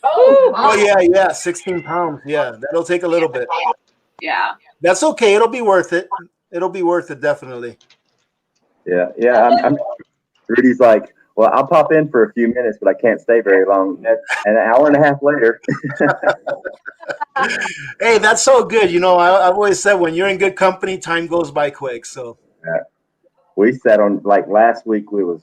Oh yeah, 16 pounds. Yeah, that'll take a little bit. yeah. That's okay. It'll be worth it. It'll be worth it, definitely. Yeah. Rudy's like, well, I'll pop in for a few minutes, but I can't stay very long. And an hour and a half later. Hey, that's so good. I've always said when you're in good company, time goes by quick. So We sat on, like, last week. We was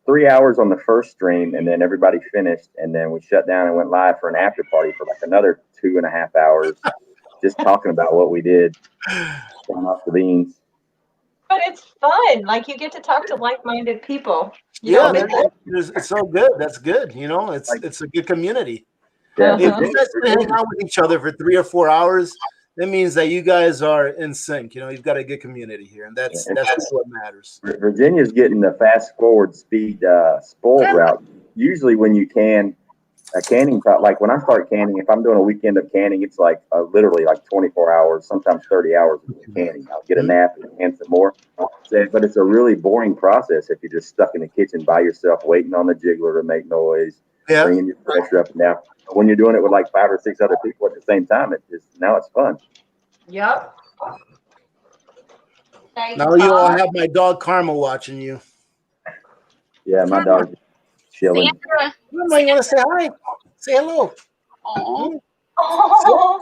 3 hours on the first stream, and then everybody finished, and then we shut down and went live for an after party for like another 2.5 hours, just talking about what we did, throwing off the beans. But it's fun. Like you get to talk to like-minded people. yeah, it's so good. That's good. It's a good community. Yeah. If you guys can hang out with each other for 3 or 4 hours, that means that you guys are in sync. You've got a good community here, and that's what matters. Virginia's getting the fast forward speed spoiled route. Usually when you can a canning like when I start canning, if I'm doing a weekend of canning, it's like literally like 24 hours, sometimes 30 hours of canning. I'll get a nap and can some more. But it's a really boring process if you're just stuck in the kitchen by yourself, waiting on the jiggler to make noise, bringing your pressure up and down. But when you're doing it with like 5 or 6 other people at the same time, now it's fun. Yep. Now you all have my dog Karma watching you. Yeah, my dog's chilling. Sandra, You want to say hi? Say hello. Oh.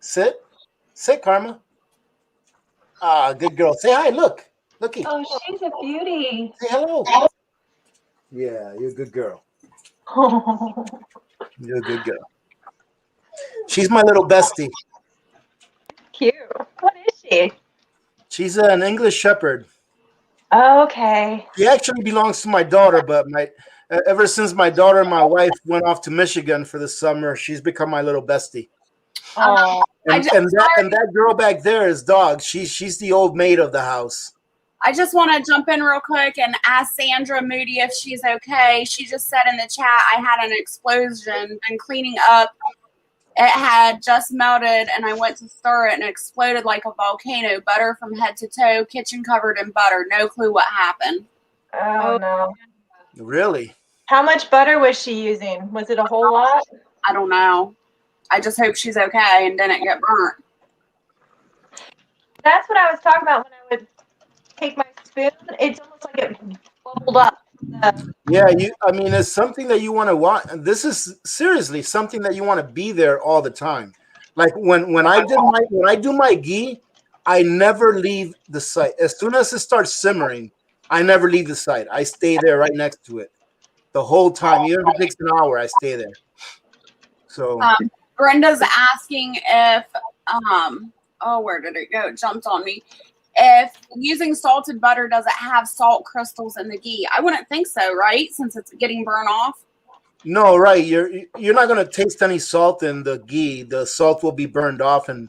Sit, Karma. Ah, good girl. Say hi. Looky. Oh, she's a beauty. Say hello. Yeah, you're a good girl. You're a good girl. She's my little bestie. Cute. What is she? She's an English Shepherd. Oh, okay. She actually belongs to my daughter, but ever since my daughter and my wife went off to Michigan for the summer, she's become my little bestie. Oh, And that girl back there is Dog. She's the old maid of the house. I just want to jump in real quick and ask Sandra Moody if she's okay. She just said in the chat, I had an explosion, been cleaning up. It had just melted, and I went to stir it, and it exploded like a volcano. Butter from head to toe, kitchen covered in butter. No clue what happened. oh no. Really? How much butter was she using? Was it a whole lot? I don't know. I just hope she's okay and didn't get burnt. That's what I was talking about when I would take my spoon. It's almost like it bubbled up. Yeah, it's something that you want to watch. This is seriously something that you want to be there all the time. Like when I do my ghee, I never leave the site. As soon as it starts simmering, I never leave the site. I stay there right next to it the whole time. Even if it takes an hour, I stay there. So Brenda's asking if where did it go? It jumped on me. If using salted butter, does it have salt crystals in the ghee? I wouldn't think so, right? Since it's getting burned off. No, right. You're not going to taste any salt in the ghee. The salt will be burned off and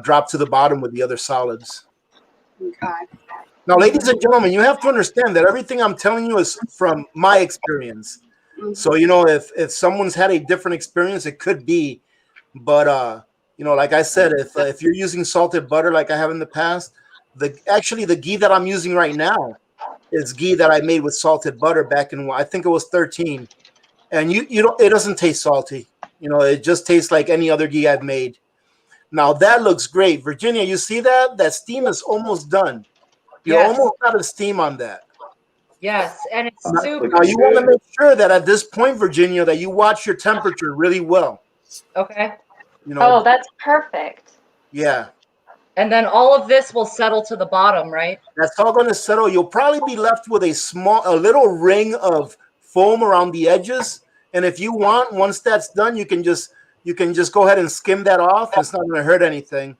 drop to the bottom with the other solids. Okay. Now, ladies and gentlemen, you have to understand that everything I'm telling you is from my experience. Mm-hmm. So, if someone's had a different experience, it could be. But, like I said, if you're using salted butter like I have in the past, the ghee that I'm using right now is ghee that I made with salted butter back in, I think it was 13. And it doesn't taste salty. It just tastes like any other ghee I've made. Now that looks great. Virginia, you see that? That steam is almost done. You're almost out of steam on that. Yes, and it's super. Now you want to make sure that at this point, Virginia, that you watch your temperature really well. Okay. Oh, that's perfect. Yeah. And then all of this will settle to the bottom, right? That's all going to settle. You'll probably be left with a little ring of foam around the edges. And if you want, once that's done, you can just go ahead and skim that off. It's not going to hurt anything.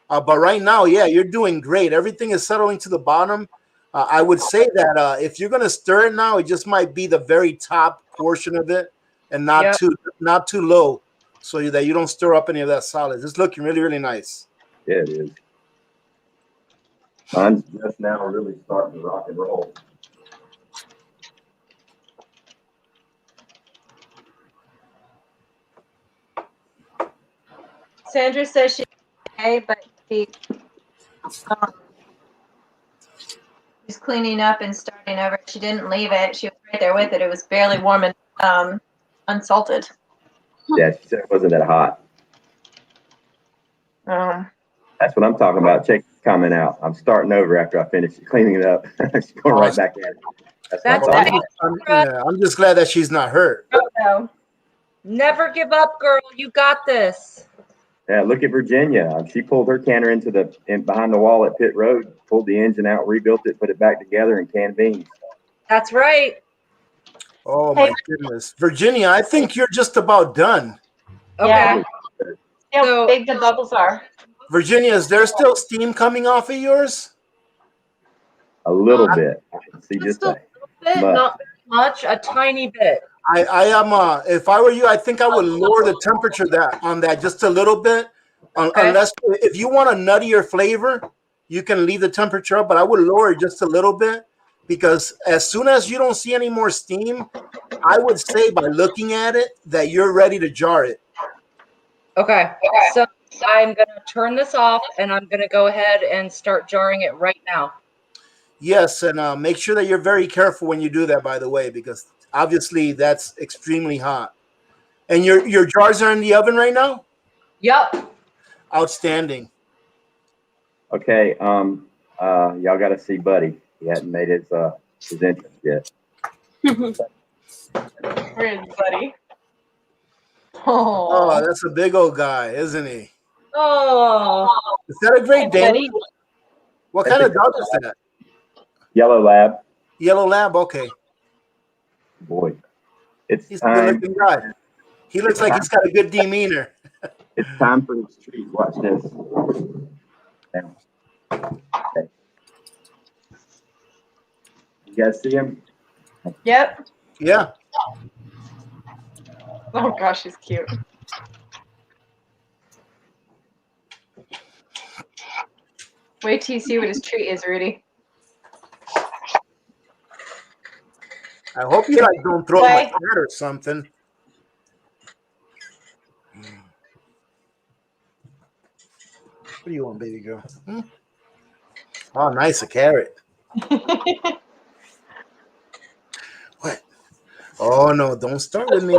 But right now, yeah, you're doing great. Everything is settling to the bottom. I would say that if you're going to stir it now, it just might be the very top portion of it and not too low, so that you don't stir up any of that solid. It's looking really, really nice. Yeah, it is. Mine's just now really starting to rock and roll. Sandra says she's okay, but she was cleaning up and starting over. She didn't leave it. She was right there with it. It was barely warm and unsalted. Yeah, she said it wasn't that hot. That's what I'm talking about. Check the comment out. I'm starting over after I finish cleaning it up. She's going right back at it. That's what I'm talking about. I'm just glad that she's not hurt. No. Never give up, girl. You got this. Yeah, look at Virginia. She pulled her canner into behind the wall at Pit Road, pulled the engine out, rebuilt it, put it back together, and canned beans. That's right. Oh my goodness, Virginia! I think you're just about done. Okay. Yeah. See how big the bubbles are. Virginia, is there still steam coming off of yours? A little bit. I can see just a bit, not very much, a tiny bit. I am. If I were you, I think I would lower the temperature on that just a little bit. Okay. Unless if you want a nuttier flavor, you can leave the temperature up, but I would lower it just a little bit, because as soon as you don't see any more steam, I would say by looking at it that you're ready to jar it. Okay. So I'm going to turn this off and I'm going to go ahead and start jarring it right now. Yes, and make sure that you're very careful when you do that, by the way, because obviously that's extremely hot. And your jars are in the oven right now? Yep. Outstanding. Okay, y'all got to see Buddy. He hadn't made his entrance yet. Where is Buddy? Oh, that's a big old guy, isn't he? Oh. Is that a Great Dane? What kind of dog is that? Yellow Lab. Yellow Lab, okay. Boy, He's a good-looking guy. He looks like he's got a good demeanor. It's time for his treat. Watch this. Now. Okay. You guys see him? Yep. Yeah. Oh gosh, he's cute. Wait till you see what his treat is, Rudy. I hope you don't throw my cat or something. What do you want, baby girl? Hmm? Oh, nice, a carrot. What? Oh no! Don't start with me.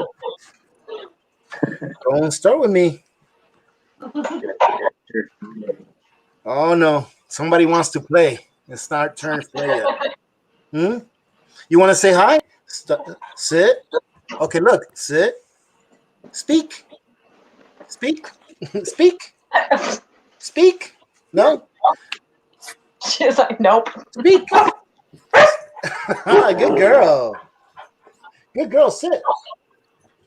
Don't start with me. Oh no! Somebody wants to play. It's not turn to play yet. Hmm? You want to say hi? Sit. Okay, look. Sit. Speak. Speak. Speak. Speak. No. She's like, nope. Speak. Good girl. Good girl. Sit.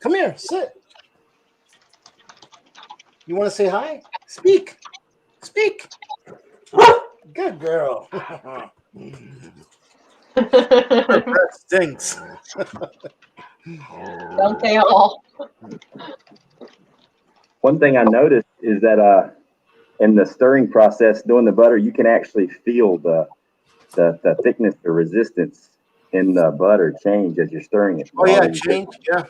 Come here. Sit. You want to say hi? Speak. Speak. Good girl. Her breath stinks. Don't they all? One thing I noticed is that in the stirring process, doing the butter, you can actually feel the thickness, the resistance in the butter change as you're stirring it. Oh yeah, change. Yeah.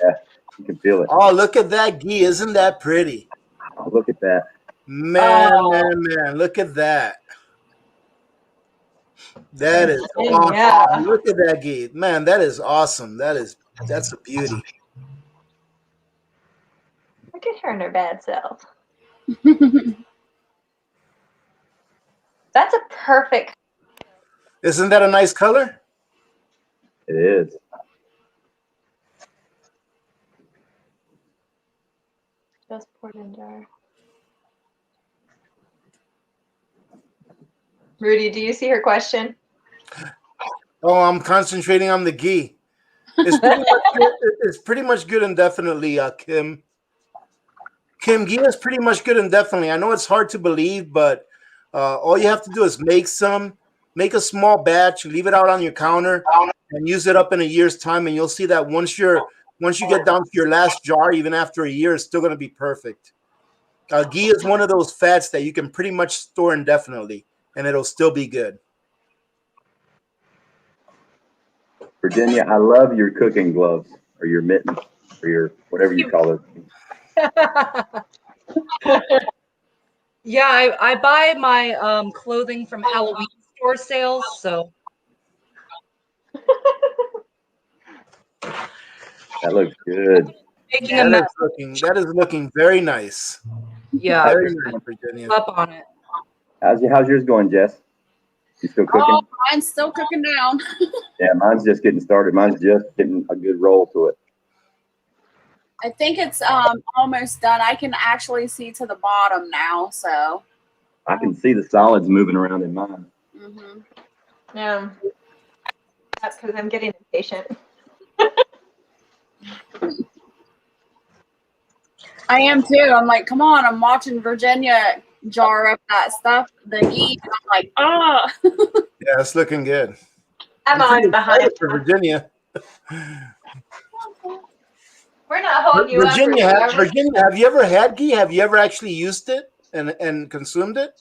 Yeah, you can feel it. Oh, look at that ghee! Isn't that pretty? Oh, look at that. Man, look at that. That is awesome. Yeah. Look at that ghee. Man, that is awesome. That's a beauty. Look at her and her bad self. That's a perfect. Isn't that a nice color? It is. Just poured in jar. Rudy, do you see her question? Oh, I'm concentrating on the ghee. It's pretty much good indefinitely, Kim. Kim, ghee is pretty much good indefinitely. I know it's hard to believe, but all you have to do is make a small batch, leave it out on your counter, and use it up in a year's time, and you'll see that once you get down to your last jar, even after a year, it's still going to be perfect. Ghee is one of those fats that you can pretty much store indefinitely, and it'll still be good. Virginia, I love your cooking gloves or your mittens or your whatever you call it. Yeah, I buy my clothing from Halloween store sales, so That looks good. Making a mess. That is looking very nice. Yeah, Very nice, Virginia. up on it. How's yours going, Jess? You still cooking? Oh, mine's still cooking down. Yeah, mine's just getting started. Mine's just getting a good roll to it. I think it's almost done. I can actually see to the bottom now, so. I can see the solids moving around in mine. Mm-hmm. Yeah. That's because I'm getting impatient. I am too. I'm like, come on, I'm watching Virginia jar up that stuff, the ghee. And I'm like, oh. Yeah, it's looking good. I'm always behind. For Virginia. We're not holding you Virginia, up. Virginia, have you ever had ghee? Have you ever actually used it and consumed it?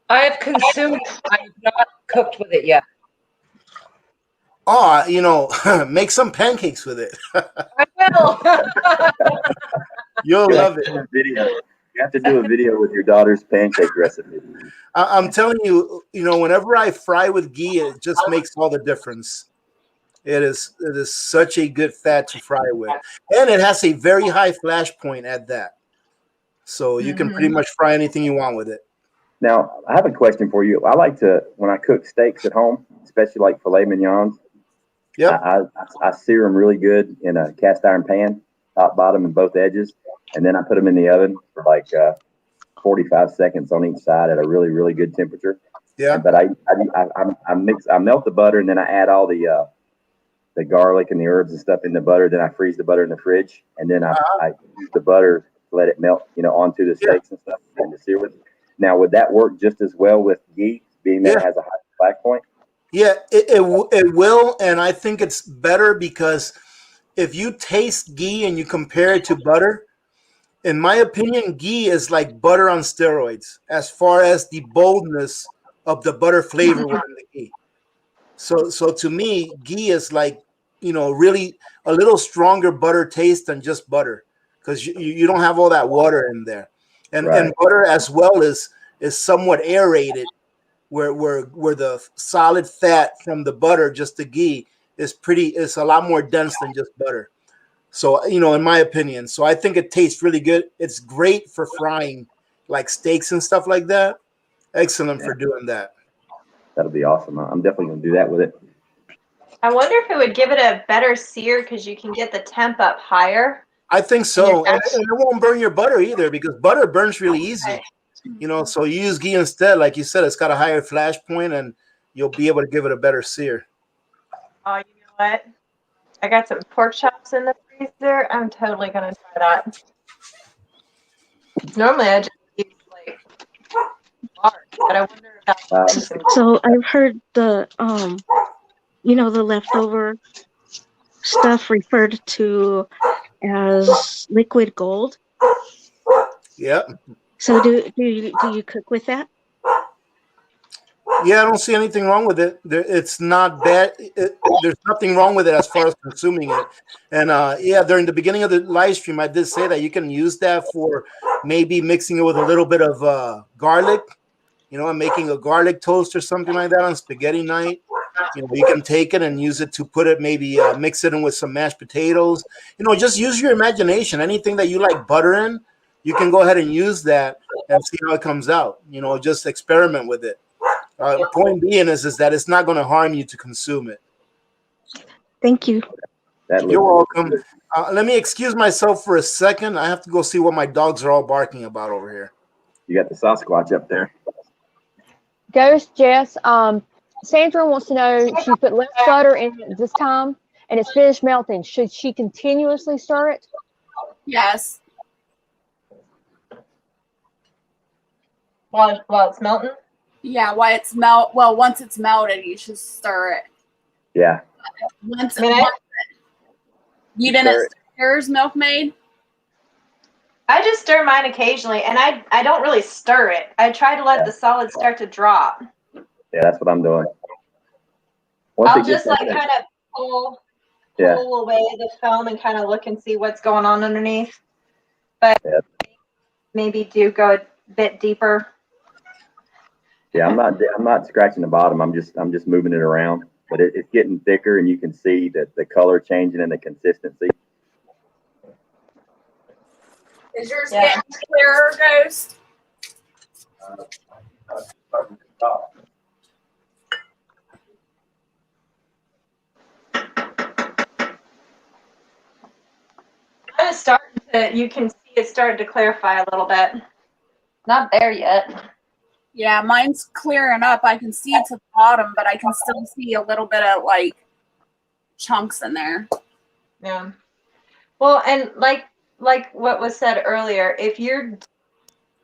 I have consumed it. I have not cooked with it yet. Oh, make some pancakes with it. I will. You'll love it. Video. You have to do a video with your daughter's pancake recipe. I'm telling you, whenever I fry with ghee, it just makes all the difference. It is such a good fat to fry with, and it has a very high flash point at that. So you can pretty much fry anything you want with it. Now, I have a question for you. I like to, when I cook steaks at home, especially like filet mignons, I sear them really good in a cast iron pan, top, bottom, and both edges, and then I put them in the oven for like 45 seconds on each side at a really, really good temperature. Yeah. But I melt the butter, and then I add all the garlic and the herbs and stuff in the butter. Then I freeze the butter in the fridge, and then I use the butter to let it melt, onto the steaks and stuff and to sear with. Now, would that work just as well with ghee, being that it has a high flash point? Yeah, it will, and I think it's better because if you taste ghee and you compare it to butter, in my opinion, ghee is like butter on steroids as far as the boldness of the butter flavor within the ghee. So to me, ghee is like, really a little stronger butter taste than just butter because you don't have all that water in there. And butter as well is somewhat aerated where the solid fat from the butter, just the ghee, is a lot more dense than just butter. So, in my opinion, so I think it tastes really good. It's great for frying like steaks and stuff like that. Excellent for doing that. That'll be awesome. I'm definitely going to do that with it. I wonder if it would give it a better sear because you can get the temp up higher. I think so. And it won't burn your butter either because butter burns really easy. So you use ghee instead. Like you said, it's got a higher flash point and you'll be able to give it a better sear. Oh, you know what? I got some pork chops in the freezer. I'm totally going to try that. Normally I just use like lard, but I wonder about So I've heard the the leftover stuff referred to as liquid gold. Yep. So do you cook with that? Yeah, I don't see anything wrong with it. It's not bad. There's nothing wrong with it as far as consuming it. And during the beginning of the live stream, I did say that you can use that for maybe mixing it with a little bit of garlic, and making a garlic toast or something like that on spaghetti night. You can take it and use it to put it, maybe mix it in with some mashed potatoes. Just use your imagination. Anything that you like butter in, you can go ahead and use that and see how it comes out. Just experiment with it. Point being is that it's not going to harm you to consume it. Thank you. You're welcome. Let me excuse myself for a second. I have to go see what my dogs are all barking about over here. You got the Sasquatch up there. Ghost Jess, Sandra wants to know, she put less butter in it this time and it's finished melting. Should she continuously stir it? Yes. while it's melting? Yeah, once it's melted, you should stir it. Yeah. You didn't stir yours, Milkmaid? I just stir mine occasionally, and I don't really stir it. I try to let the solids start to drop. Yeah, that's what I'm doing. I'll just kind of pull away the foam and kind of look and see what's going on underneath. But maybe do go a bit deeper. Yeah, I'm not scratching the bottom. I'm just moving it around. but it's getting thicker, and you can see that the color changing and the consistency. Is yours getting clearer, Ghost? Kind of starting to, you can see it started to clarify a little bit. Not there yet. Yeah, mine's clearing up. I can see it to the bottom, but I can still see a little bit of like chunks in there. Yeah. Well, and like what was said earlier, if you're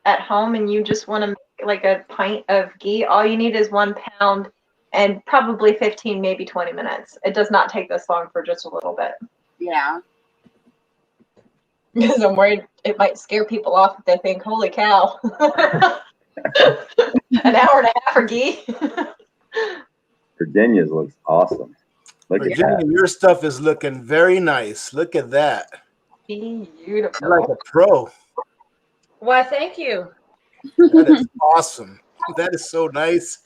at home and you just want to make like a pint of ghee, all you need is 1 pound and probably 15, maybe 20 minutes. It does not take this long for just a little bit. Yeah. Because I'm worried it might scare people off if they think, holy cow, an hour and a half for ghee. Virginia's looks awesome. Look Virginia, at that. your stuff is looking very nice. Look at that. Beautiful. You're like a pro. Why, thank you. That is awesome. That is so nice.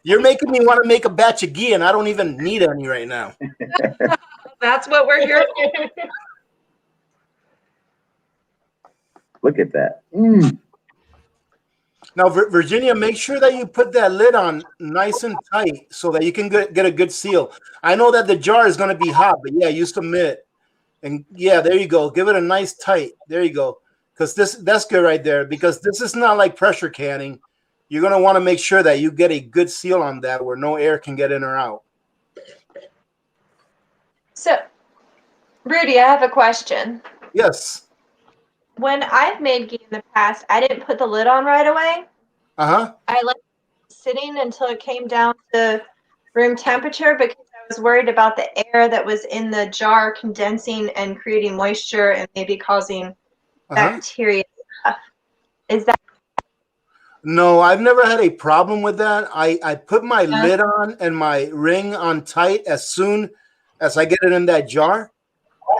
You're making me want to make a batch of ghee, and I don't even need any right now. That's what we're here for. Look at that. Mm. Now, Virginia, make sure that you put that lid on nice and tight so that you can get a good seal. I know that the jar is going to be hot, but yeah, you submit. And yeah, there you go. Give it a nice tight. There you go. Because that's good right there. Because this is not like pressure canning. You're going to want to make sure that you get a good seal on that where no air can get in or out. So, Rudy, I have a question. Yes. When I've made ghee in the past, I didn't put the lid on right away. Uh-huh. I left it sitting until it came down to room temperature because I was worried about the air that was in the jar condensing and creating moisture and maybe causing bacteria. Is that? No, I've never had a problem with that. I put my lid on and my ring on tight as soon as I get it in that jar.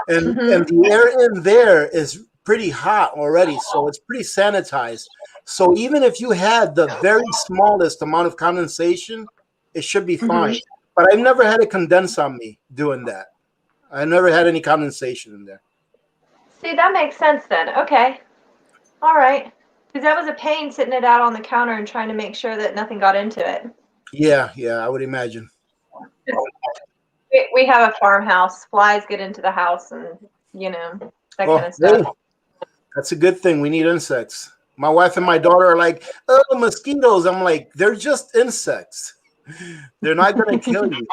And the air in there is pretty hot already, so it's pretty sanitized. So even if you had the very smallest amount of condensation, it should be fine. But I've never had it condense on me doing that. I never had any condensation in there. See, that makes sense then. Okay. All right. Because that was a pain sitting it out on the counter and trying to make sure that nothing got into it. Yeah, I would imagine. We have a farmhouse. Flies get into the house and, that kind of stuff. Hey, that's a good thing. We need insects. My wife and my daughter are like, oh, mosquitoes. I'm like, they're just insects. They're not going to kill you.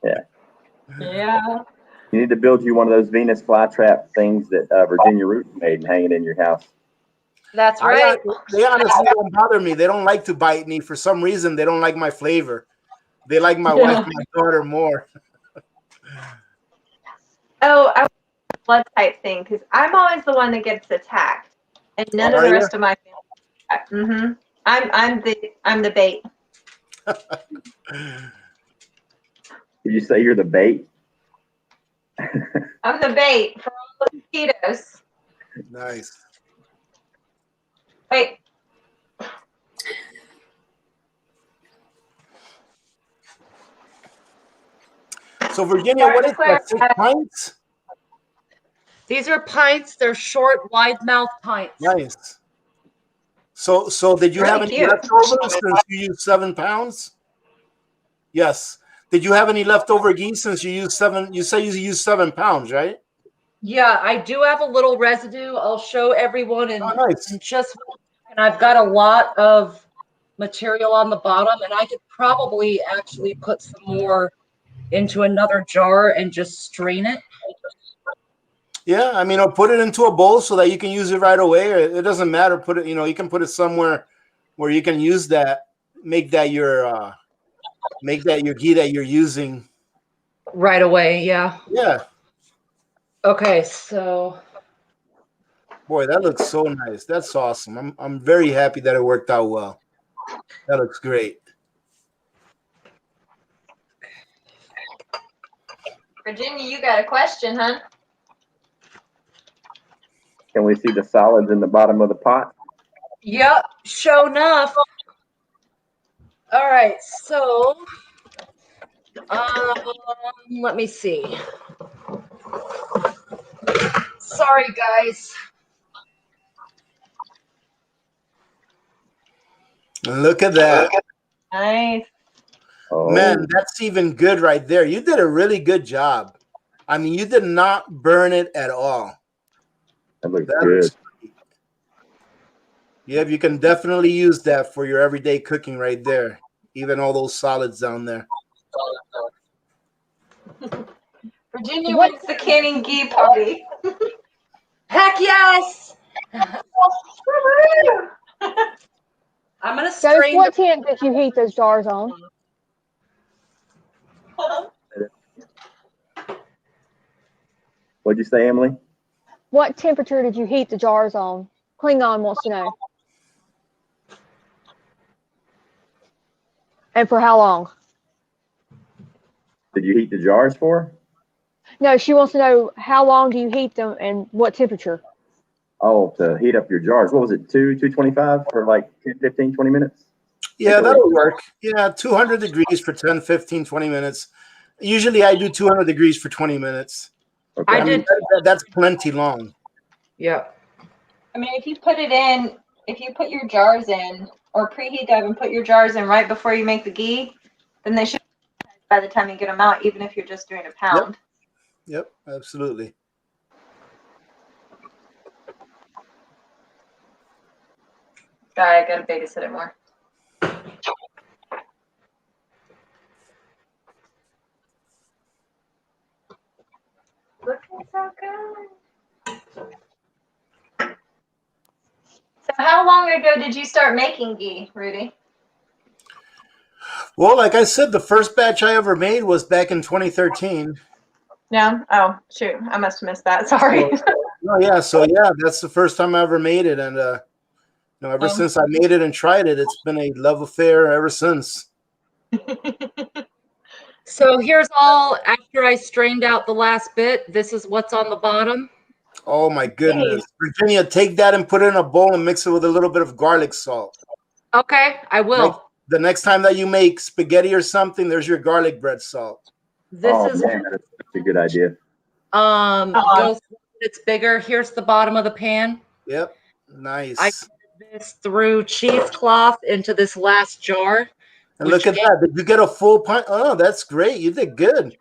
Yeah. You need to build you one of those Venus flytrap things that Virginia Root made and hang it in your house. That's right. They honestly don't bother me. They don't like to bite me. For some reason, they don't like my flavor. They like my wife and my daughter more. Oh, I was a blood type thing because I'm always the one that gets attacked, and none of the rest of my family. I'm the bait. Did you say you're the bait? I'm the bait for all the mosquitoes. Nice. Wait. So Virginia, what is that? 6 pints? These are pints. They're short, wide-mouthed pints. Nice. So did you have any leftovers since you used 7 pounds? Yes. Did you have any leftover ghee since you used 7? You say you used 7 pounds, right? Yeah, I do have a little residue. I'll show everyone in nice. And I've got a lot of material on the bottom, and I could probably actually put some more into another jar and just strain it. Yeah, I mean, or put it into a bowl so that you can use it right away. Or it doesn't matter. Put it, you can put it somewhere where you can use that. Make that your ghee that you're using right away. Yeah. Yeah. Okay, so. Boy, that looks so nice. That's awesome. I'm very happy that it worked out well. That looks great. Virginia, you got a question, huh? Can we see the solids in the bottom of the pot? Yep, sure enough. All right, so Let me see. Sorry, guys. Look at that. Nice. Oh, Man, that's even good right there. You did a really good job. I mean, you did not burn it at all. that looks That good. looks great. Yeah, you can definitely use that for your everyday cooking right there. Even all those solids down there. Virginia wants the canning ghee party. Heck yes! I'm gonna So strain. what temp did you heat those jars on? What'd you say, Emily? What temperature did you heat the jars on? Klingon wants to know. And for how long? Did you heat the jars for? No, she wants to know how long do you heat them and what temperature? Oh, to heat up your jars. What was it? 225 for like 10, 15, 20 minutes? Yeah, that'll work. Yeah, 200 degrees for 10, 15, 20 minutes. Usually I do 200 degrees for 20 minutes. Okay. I did. That's plenty long. Yeah. I mean, if you put your jars in or preheat the oven, put your jars in right before you make the ghee, then they should by the time you get them out, even if you're just doing a pound. Yep, absolutely. Sorry, I gotta babysit it more. Looking so good. So how long ago did you start making ghee, Rudy? Well, like I said, the first batch I ever made was back in 2013. No? Oh, shoot. I must have missed that. Sorry. So that's the first time I ever made it. And ever since I made it and tried it, it's been a love affair ever since. So here's all after I strained out the last bit. This is what's on the bottom. Oh my goodness. Virginia, take that and put it in a bowl and mix it with a little bit of garlic salt. Okay, I will. The next time that you make spaghetti or something, there's your garlic bread salt. This is man, that's a good idea. goes it's bigger. Here's the bottom of the pan. Yep. Nice. I put this through cheesecloth into this last jar. And look at that. Did you get a full pint? Oh, that's great. You did good.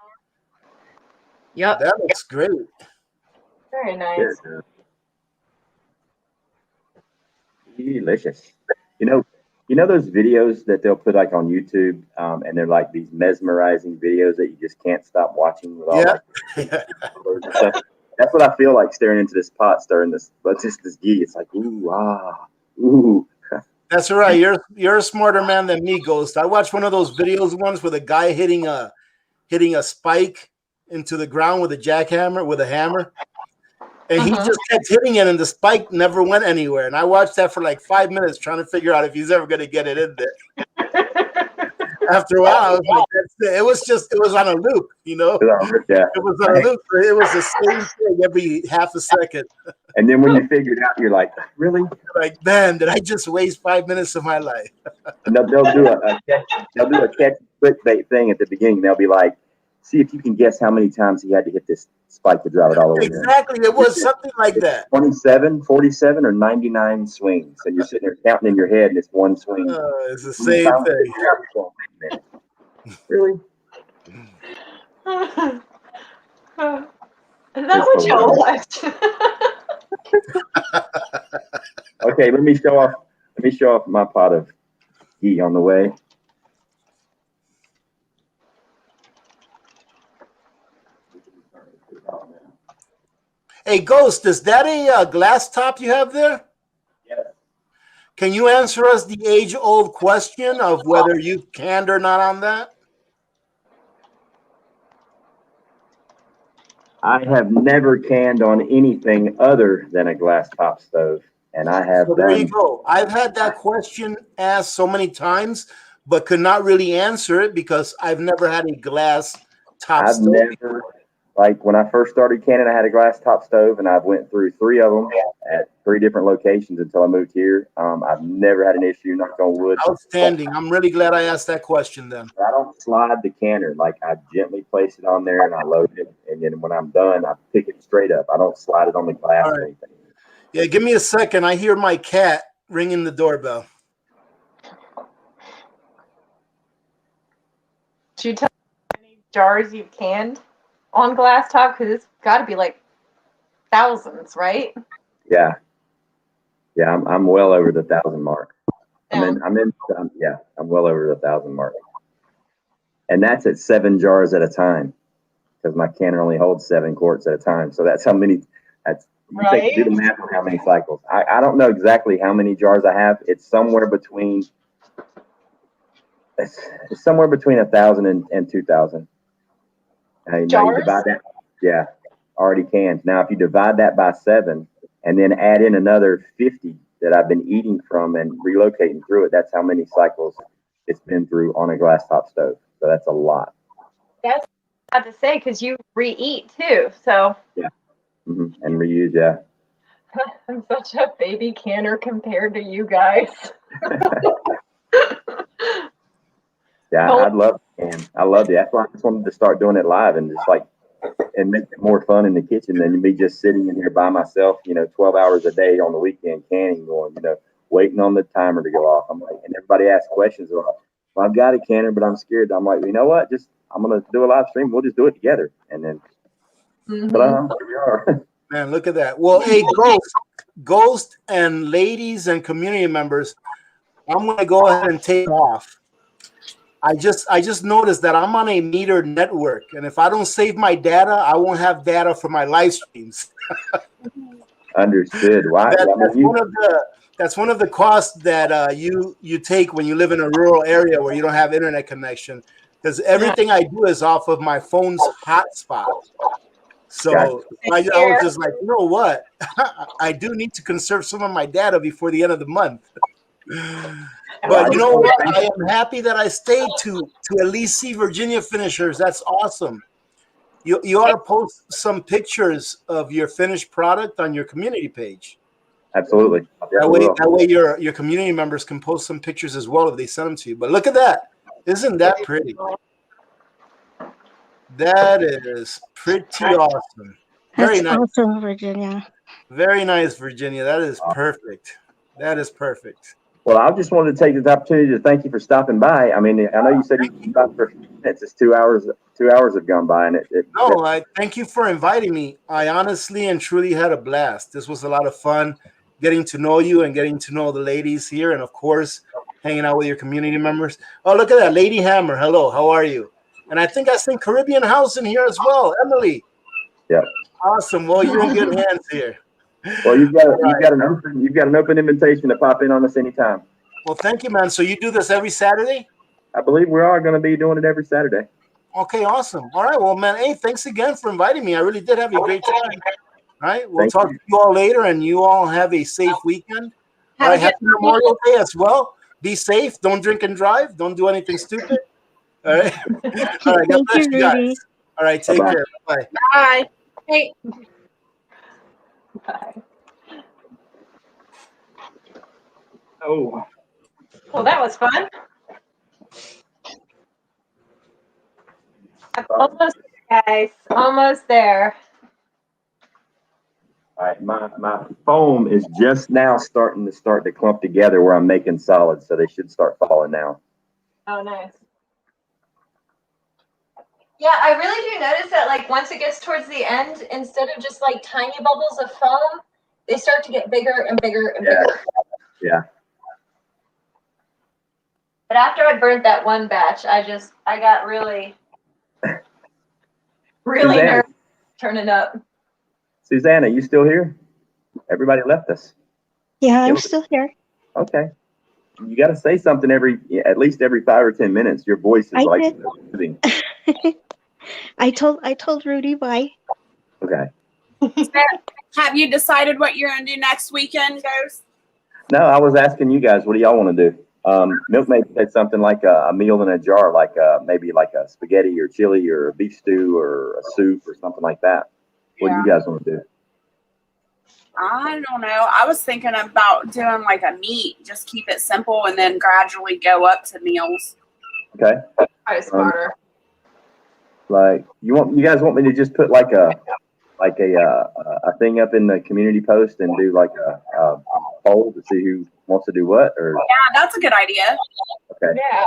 Yep. That looks great. Very nice. Delicious. You know those videos that they'll put like on YouTube, and they're like these mesmerizing videos that you just can't stop watching with all colors and stuff. That's what I feel like staring into this pot, stirring this, but just this ghee. It's like ooh. That's right. You're a smarter man than me, Ghost. I watched one of those videos once with a guy hitting a spike into the ground with a hammer. And he just kept hitting it, and the spike never went anywhere. And I watched that for like 5 minutes trying to figure out if he's ever going to get it in there. After a while, I was like, that's it. It was on a loop, Yeah. It was on a loop. It was the same thing every half a second. And then when you figure it out, you're like, really? Like, man, did I just waste 5 minutes of my life? And they'll do a catch clickbait thing at the beginning. They'll be like, see if you can guess how many times he had to hit this spike to drive it all the way in. Exactly. It was something like that. 27, 47, or 99 swings. And you're sitting there counting in your head, and it's one swing. It's the same thing. Really? Is that what y'all watch? Okay, let me show off my pot of ghee on the way. Hey, Ghost, is that a glass top you have there? Yes. Can you answer us the age-old question of whether you canned or not on that? I have never canned on anything other than a glass top stove, and I have. So there you go. I've had that question asked so many times, but could not really answer it because I've never had a glass top stove. Never. Like when I first started canning, I had a glass top stove, and I went through 3 of them at 3 different locations until I moved here. I've never had an issue, knock on wood. Outstanding. I'm really glad I asked that question then. I don't slide the canner. Like, I gently place it on there and I load it. And then when I'm done, I pick it straight up. I don't slide it on the glass All or right. anything. Yeah, give me a second. I hear my cat ringing the doorbell. Should you tell me how many jars you've canned on glass top? Because it's got to be like thousands, right? Yeah. Yeah, I'm well over the 1,000 mark. Yeah. I'm well over the 1,000 mark. And that's at 7 jars at a time, because my canner only holds 7 quarts at a time. So that's how many. Do the math on how many cycles. I don't know exactly how many jars I have. It's somewhere between 1,000 and 2,000. Now you divide that. Yeah, already canned. Now, if you divide that by 7 and then add in another 50 that I've been eating from and relocating through it, that's how many cycles it's been through on a glass top stove. So that's a lot. That's hard to say because you re-eat too. So yeah, and reuse. Yeah. I'm such a baby canner compared to you guys. Yeah, I'd love it. I love it. That's why I just wanted to start doing it live and just and make it more fun in the kitchen than me just sitting in here by myself, 12 hours a day on the weekend canning, going, waiting on the timer to go off. I'm like, and everybody asks questions about, well, I've got a canner, but I'm scared. I'm like, you know what? I'm going to do a live stream. We'll just do it together. And then, here we are. Man, look at that. Well, hey, Ghost and ladies and community members, I'm going to go ahead and take off. I just noticed that I'm on a metered network, and if I don't save my data, I won't have data for my live streams. Understood. Why? That's one of the costs that you take when you live in a rural area where you don't have internet connection, because everything I do is off of my phone's hotspot. So I was just like, you know what? I do need to conserve some of my data before the end of the month. But you know what? I am happy that I stayed to at least see Virginia finishers. That's awesome. You ought to post some pictures of your finished product on your community page. Absolutely. That way your community members can post some pictures as well if they send them to you. But look at that. Isn't that pretty? That is pretty awesome. Very nice. Awesome, Virginia. Very nice, Virginia. That is perfect. That is perfect. Well, I just wanted to take this opportunity to thank you for stopping by. I mean, I know you said you stopped for a few minutes. It's 2 hours. 2 hours have gone by, and I thank you for inviting me. I honestly and truly had a blast. This was a lot of fun, getting to know you and getting to know the ladies here, and of course, hanging out with your community members. Oh, look at that, Lady Hammer. Hello, how are you? And I think I seen Caribbean House in here as well, Emily. Yeah. Awesome. Well, you're in good hands here. Well, you've got an open invitation to pop in on us anytime. Well, thank you, man. So you do this every Saturday? I believe we are going to be doing it every Saturday. Okay, awesome. All right, well, man, hey, thanks again for inviting me. I really did have a great time. All right, we'll talk to you all later, and you all have a safe weekend. All right, happy Memorial Day as well. Be safe. Don't drink and drive. Don't do anything stupid. All right. All right. God bless you guys. All right. Take care. Bye. Bye. Hey. Bye. Oh. Well, that was fun. I'm almost there, guys. Almost there. All right, my foam is just now starting to clump together where I'm making solids, so they should start falling now. Oh, nice. Yeah, I really do notice that, like, once it gets towards the end, instead of just like tiny bubbles of foam, they start to get bigger and bigger and bigger. Yeah. But after I burnt that one batch, I got really nervous turning up. Susanna, you still here? Everybody left us. Yeah, I'm still here. Okay. You got to say something at least every 5 or 10 minutes. Your voice is soothing. I told Rudy bye. Okay. Have you decided what you're going to do next weekend, Ghost? No, I was asking you guys, what do y'all want to do? Milkmaid said something like a meal in a jar, like maybe like a spaghetti or chili or a beef stew or a soup or something like that. What do you guys want to do? I don't know. I was thinking about doing like a meat, just keep it simple and then gradually go up to meals. Okay. Probably smarter. Like you guys want me to just put like a thing up in the community post and do like a poll to see who wants to do what? Or Yeah, that's a good idea. okay. Yeah.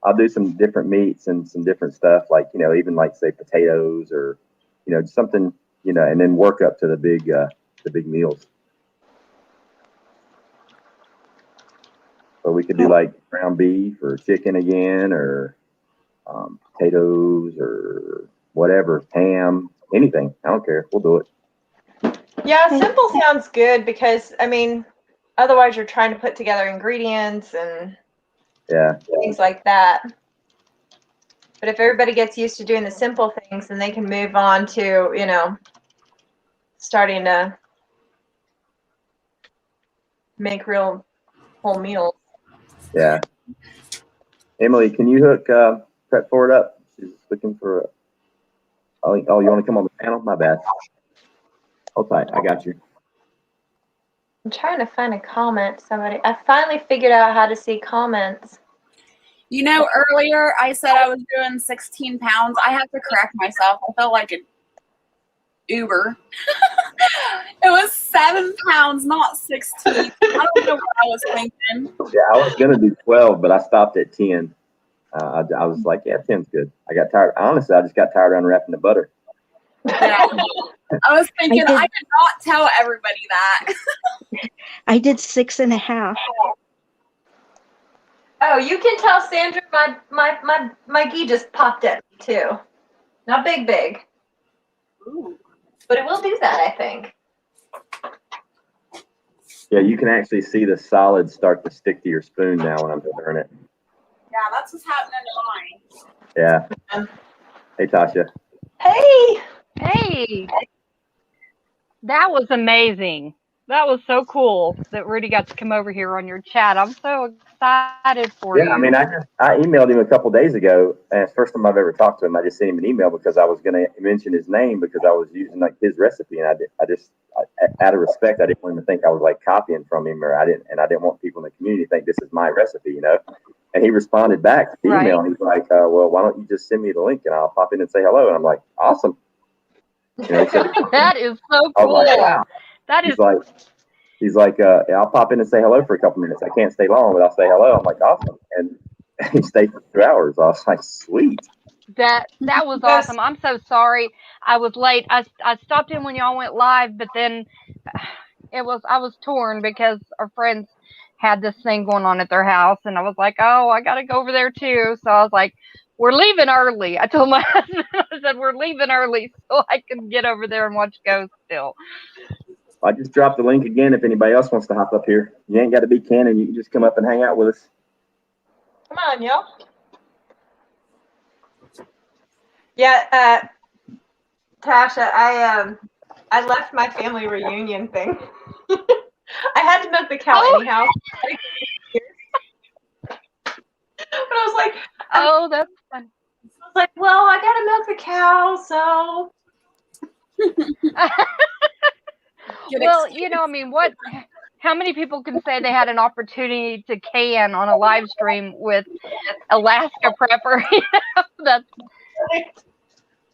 I'll do some different meats and some different stuff, like, you know, even like say potatoes or, you know, something, you know, and then work up to the big meals. So we could do like ground beef or chicken again, or potatoes or whatever, ham, anything. I don't care. We'll do it. Yeah, simple sounds good because, I mean, otherwise you're trying to put together ingredients and things like that. But if everybody gets used to doing the simple things, then they can move on to, you know, starting to make real whole meals. Yeah. Emily, can you hook Prep Forward up? She's looking for oh, you want to come on the panel? My bad. Hold tight. I got you. I'm trying to find a comment. I finally figured out how to see comments. You know, earlier I said I was doing 16 pounds. I have to correct myself. I felt like an Uber. It was 7 pounds, not 16. I don't know what I was thinking. Yeah, I was gonna do 12, but I stopped at 10. I was like, yeah, 10's good. I got tired. Honestly, I just got tired of unwrapping the butter. Yeah. I was thinking I did not tell everybody that. I did 6.5. Oh, you can tell Sandra my ghee just popped at me too. Not big. Ooh. But it will do that, I think. Yeah, you can actually see the solids start to stick to your spoon now when I'm stirring it. Yeah, that's what's happening to mine. Yeah. Hey, Tasha. Hey, that was amazing. That was so cool that Rudy got to come over here on your chat. I'm so excited for you. Yeah, I mean, I emailed him a couple days ago, and it's the first time I've ever talked to him. I just sent him an email because I was going to mention his name because I was using like his recipe, and out of respect, I didn't want him to think I was like copying from him, or I didn't want people in the community to think this is my recipe, you know. And he responded back to the email, and he's like, "Well, why don't you just send me the link, and I'll pop in and say hello." And I'm like, "Awesome." You know, that is so cool. Like, wow. That is. He's like, I'll pop in and say hello for a couple minutes. I can't stay long, but I'll say hello. I'm like, awesome. And he stayed for 2 hours. I was like, sweet. That was awesome. I'm so sorry I was late. I stopped in when y'all went live, but then I was torn because our friends had this thing going on at their house, and I was like, oh, I got to go over there too. So I was like, we're leaving early. I told my husband, I said, we're leaving early so I can get over there and watch Ghost still. I just dropped the link again if anybody else wants to hop up here. You ain't got to be canon. You can just come up and hang out with us. Come on, y'all. Yeah, Tasha, I left my family reunion thing. I had to milk the cow anyhow. But I was like, oh, that's fun. I was like, well, I gotta milk the cow, so. Well, you know, I mean, how many people can say they had an opportunity to can on a live stream with Alaska Prepper? You know, that's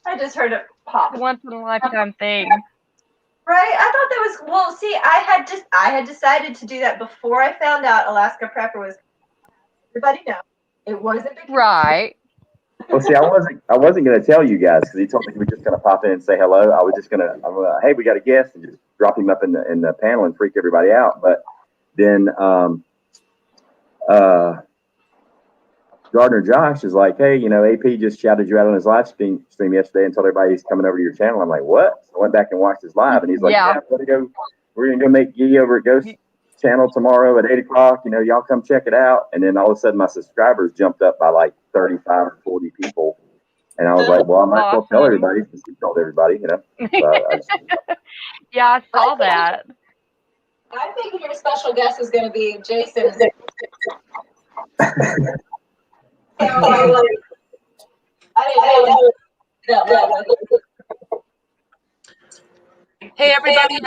I just heard it pop. Once in a lifetime thing. Right? I thought that was, well, see, I had decided to do that before I found out Alaska Prepper was, everybody know, it wasn't because. Right. Well, see, I wasn't going to tell you guys because he told me he was just going to pop in and say hello. I was just going to, hey, we got a guest, and just drop him up in the panel and freak everybody out. But then Gardner Josh is like, hey, you know, AP just shouted you out on his live stream yesterday and told everybody he's coming over to your channel. I'm like, what? So I went back and watched his live, and he's like, yeah, we're going to go make Ghee over at Ghost channel tomorrow at 8:00. You know, y'all come check it out. And then all of a sudden my subscribers jumped up by like 35 or 40 people. And I was like, well, I might as well tell everybody since he told everybody, you know. So yeah, I saw that. I think your special guest is going to be Jason. Hey, everybody.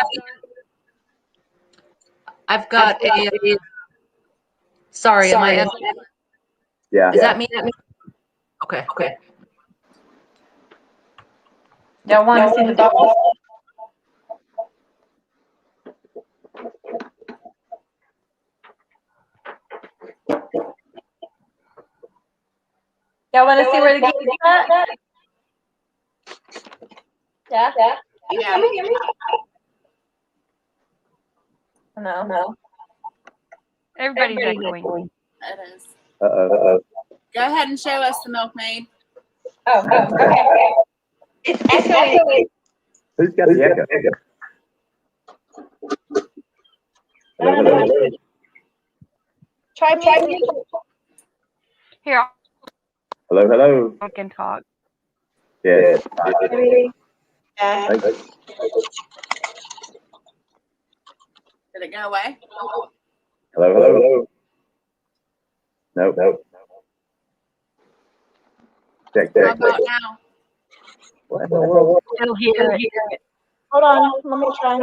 I've got a. Sorry, am I? Yeah. Is that me? Okay. Y'all want to see the bubbles? Y'all want to see where the Ghee is at? Yeah. Yeah. No. Everybody's echoing. It is. Uh-oh. Go ahead and show us the milkmaid. Oh, okay. It's echoing. Who's got the echo? Hello. Try me. Here, Hello. I can talk. Yeah. Yeah. Did it go away? Hello. Nope. Check. How about now? What in the world? Still hear it. Hold on. Let me try.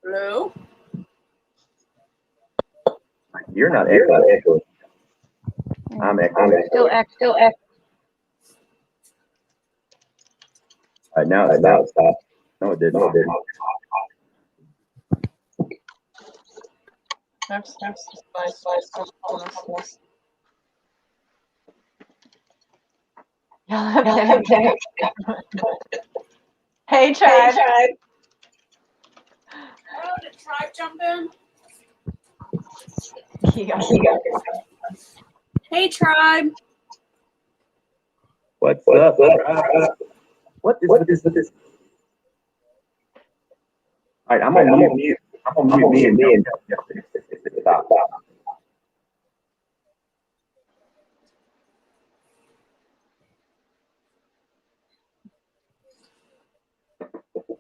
Hello? You're not echoing. I'm echoing. Still echo. All right, now it stopped. No, it didn't. Hey, Tribe. Oh, did Tribe jump in? Hey, Tribe. What's up? What is this? All right, I'm gonna mute. I'm gonna mute me and stop.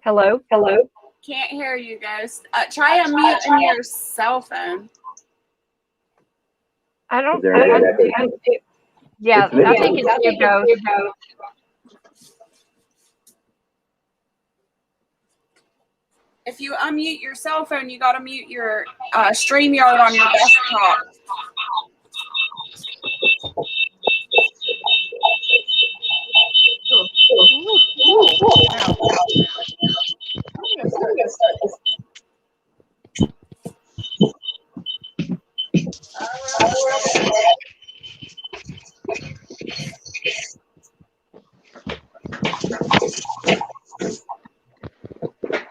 Hello. Can't hear you guys. Try unmuting your cell phone. I don't. Is there an echo? Yeah, It's I think it's you, Ghost. If you unmute your cell phone, you got to mute your StreamYard on your desktop.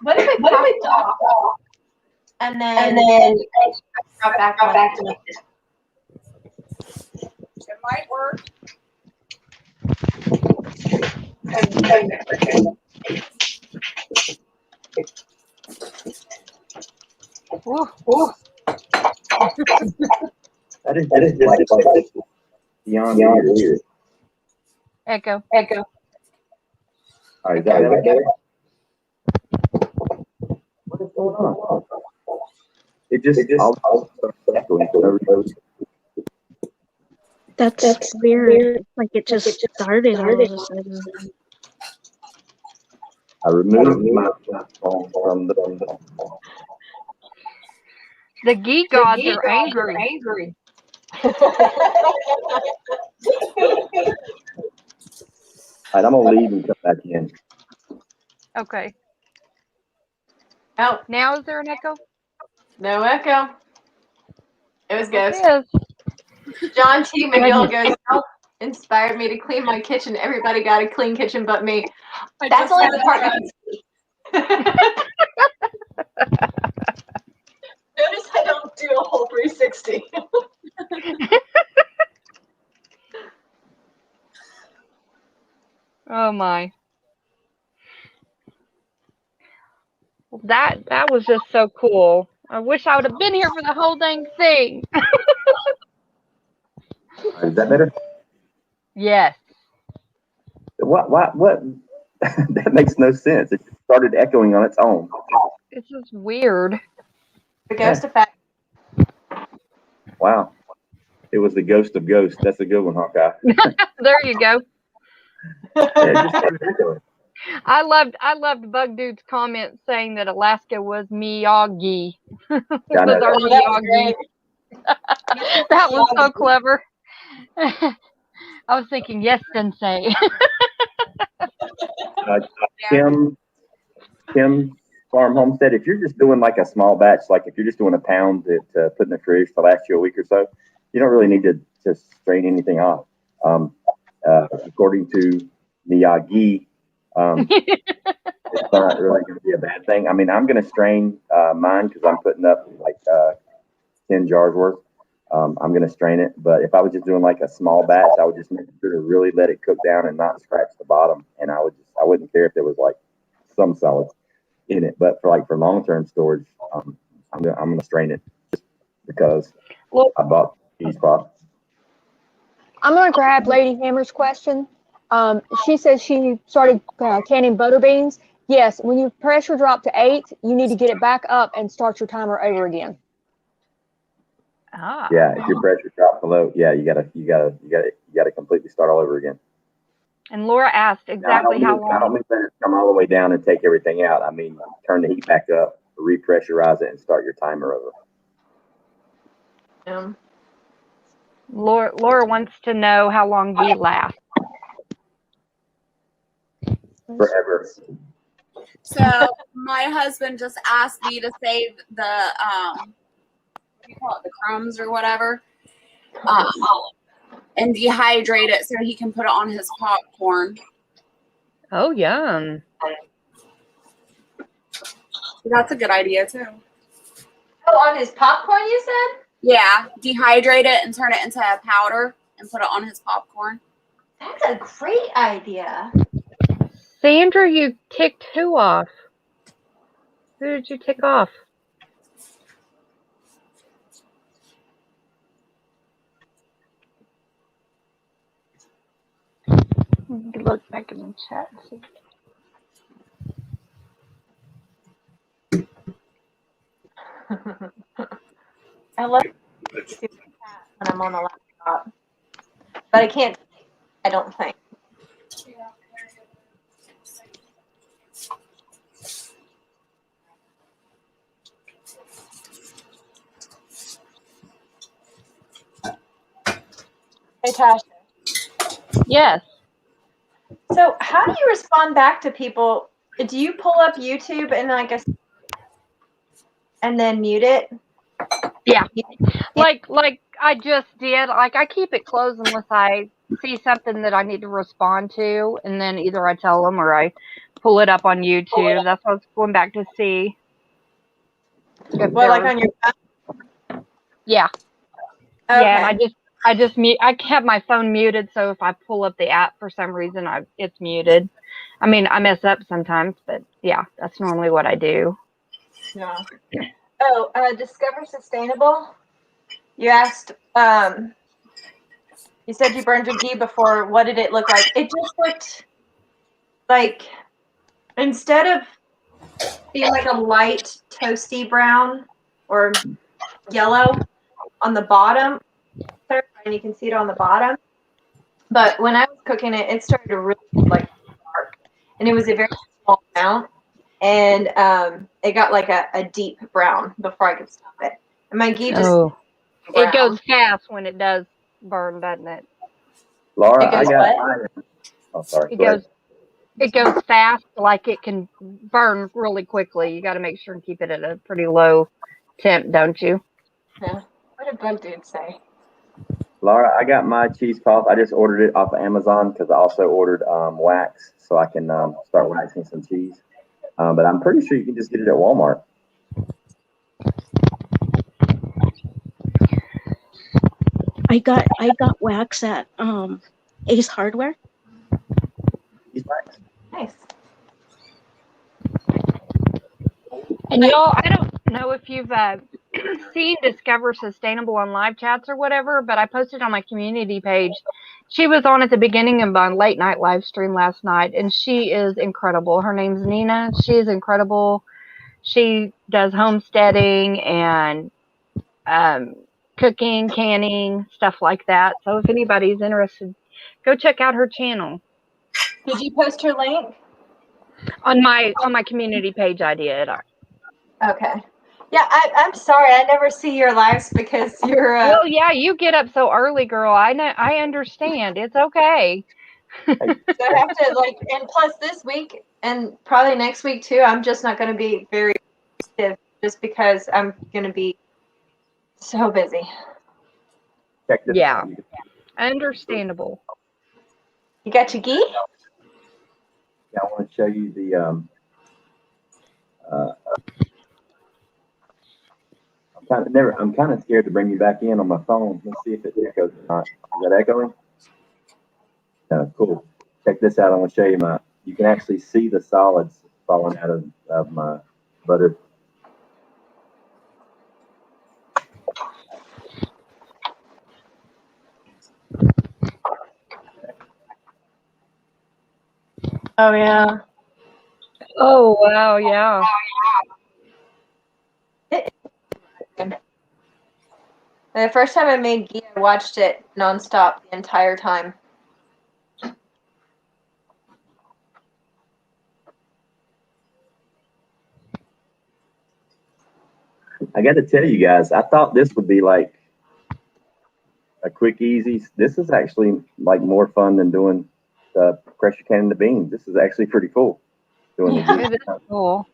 What if we talk and then drop back to it? It might work. That is just beyond weird. Echo. All right, is that better? What is going on? It just all echoing for no reason. That's weird. Like it just started all of a sudden. I removed my phone from the. The Ghee gods are angry. All right, I'm gonna leave and come back in. Okay. Oh, Now is there an echo? no echo. It was Ghost. It is. John T. McGill goes, "Help inspired me to clean my kitchen. Everybody got a clean kitchen but me." That's only the part I can see. Notice I don't do a whole 360. Oh my. Well, that was just so cool. I wish I would have been here for the whole dang thing. Is that better? Yes. What? That makes no sense. It started echoing on its own. It's just weird. The ghost effect. Wow. It was the ghost of ghosts. That's a good one, Hawkeye. There you go. Yeah, it just started echoing. I loved Bug Dude's comment saying that Alaska was Miyagi. Was our Miyagi. That was so clever. I was thinking, yes, Sensei. Kim Farm Homestead, if you're just doing like a small batch, like if you're just doing a pound to put in the fridge to last you a week or so, you don't really need to strain anything off. According to Miyagi, it's not really going to be a bad thing. I mean, I'm going to strain mine because I'm putting up like 10 jars worth. I'm going to strain it, but if I was just doing like a small batch, I would just make sure to really let it cook down and not scratch the bottom. And I wouldn't care if there was like some solids in it, but for long-term storage, I'm going to strain it just because I bought cheese pot. I'm going to grab Lady Hammer's question. She says she started canning butter beans. Yes, when you pressure drop to 8, you need to get it back up and start your timer over again. Ah. Yeah, if your pressure drops below, yeah, you gotta completely start all over again. And Laura asked exactly how long. I don't mean let it come all the way down and take everything out. I mean, turn the heat back up, repressurize it, and start your timer over. Laura wants to know how long Ghee lasts. Forever. So my husband just asked me to save the what do you call it, the crumbs or whatever, and dehydrate it so he can put it on his popcorn. Oh, yum. That's a good idea too. Oh, on his popcorn, you said? Yeah, dehydrate it and turn it into a powder and put it on his popcorn. That's a great idea. Sandra, you ticked who off? Who did you tick off? Look back in the chat and see. I love to see the chat when I'm on the laptop, but I can't. I don't think. Hey, Tasha. Yes. So, how do you respond back to people? Do you pull up YouTube and and then mute it? Yeah. Like I just did. Like I keep it closed unless I see something that I need to respond to, and then either I tell them or I pull it up on YouTube. That's what I was going back to see. Well, like on your phone? Yeah. Okay. Yeah, and I just mute. I have my phone muted, so if I pull up the app for some reason, it's muted. I mean, I mess up sometimes, but yeah, that's normally what I do. Yeah. Oh, Discover Sustainable. You asked. You said you burned your ghee before. What did it look like? It just looked like, instead of being like a light toasty brown or yellow on the bottom, and you can see it on the bottom. But when I was cooking it, it started to really like dark, and it was a very small amount, and it got like a deep brown before I could stop it. And my ghee just it goes fast when it does burn, doesn't it? Laura, I got. Oh, sorry. It goes fast, like it can burn really quickly. You got to make sure and keep it at a pretty low temp, don't you? Yeah. What did Bug Dude say? Laura, I got my cheesecloth. I just ordered it off of Amazon because I also ordered wax so I can start waxing some cheese. But I'm pretty sure you can just get it at Walmart. I got wax at Ace Hardware. Nice. And y'all, I don't know if you've seen Discover Sustainable on live chats or whatever, but I posted on my community page. She was on at the beginning of my late night live stream last night, and she is incredible. Her name's Nina. She is incredible. She does homesteading and cooking, canning, stuff like that. So if anybody's interested, go check out her channel. Did you post her link? On my community page, I did. Okay. Yeah, I'm sorry. I never see your lives because you're. Well, yeah, you get up so early, girl. I know. I understand. It's okay. So I have to like, and plus this week and probably next week too. I'm just not going to be very active just because I'm going to be so busy. Check this Yeah, out. understandable. You got your ghee? Yeah, I want to show you the. I'm kind of scared to bring you back in on my phone. Let's see if it echoes or not. Is that echoing? Cool. Check this out. I want to show you my. You can actually see the solids falling out of my butter. Oh yeah. Oh wow, yeah. The first time I made ghee, I watched it nonstop the entire time. I got to tell you guys, I thought this would be like a quick, easy. This is actually like more fun than doing the pressure canning the beans. This is actually pretty cool. Doing Yeah, it is cool.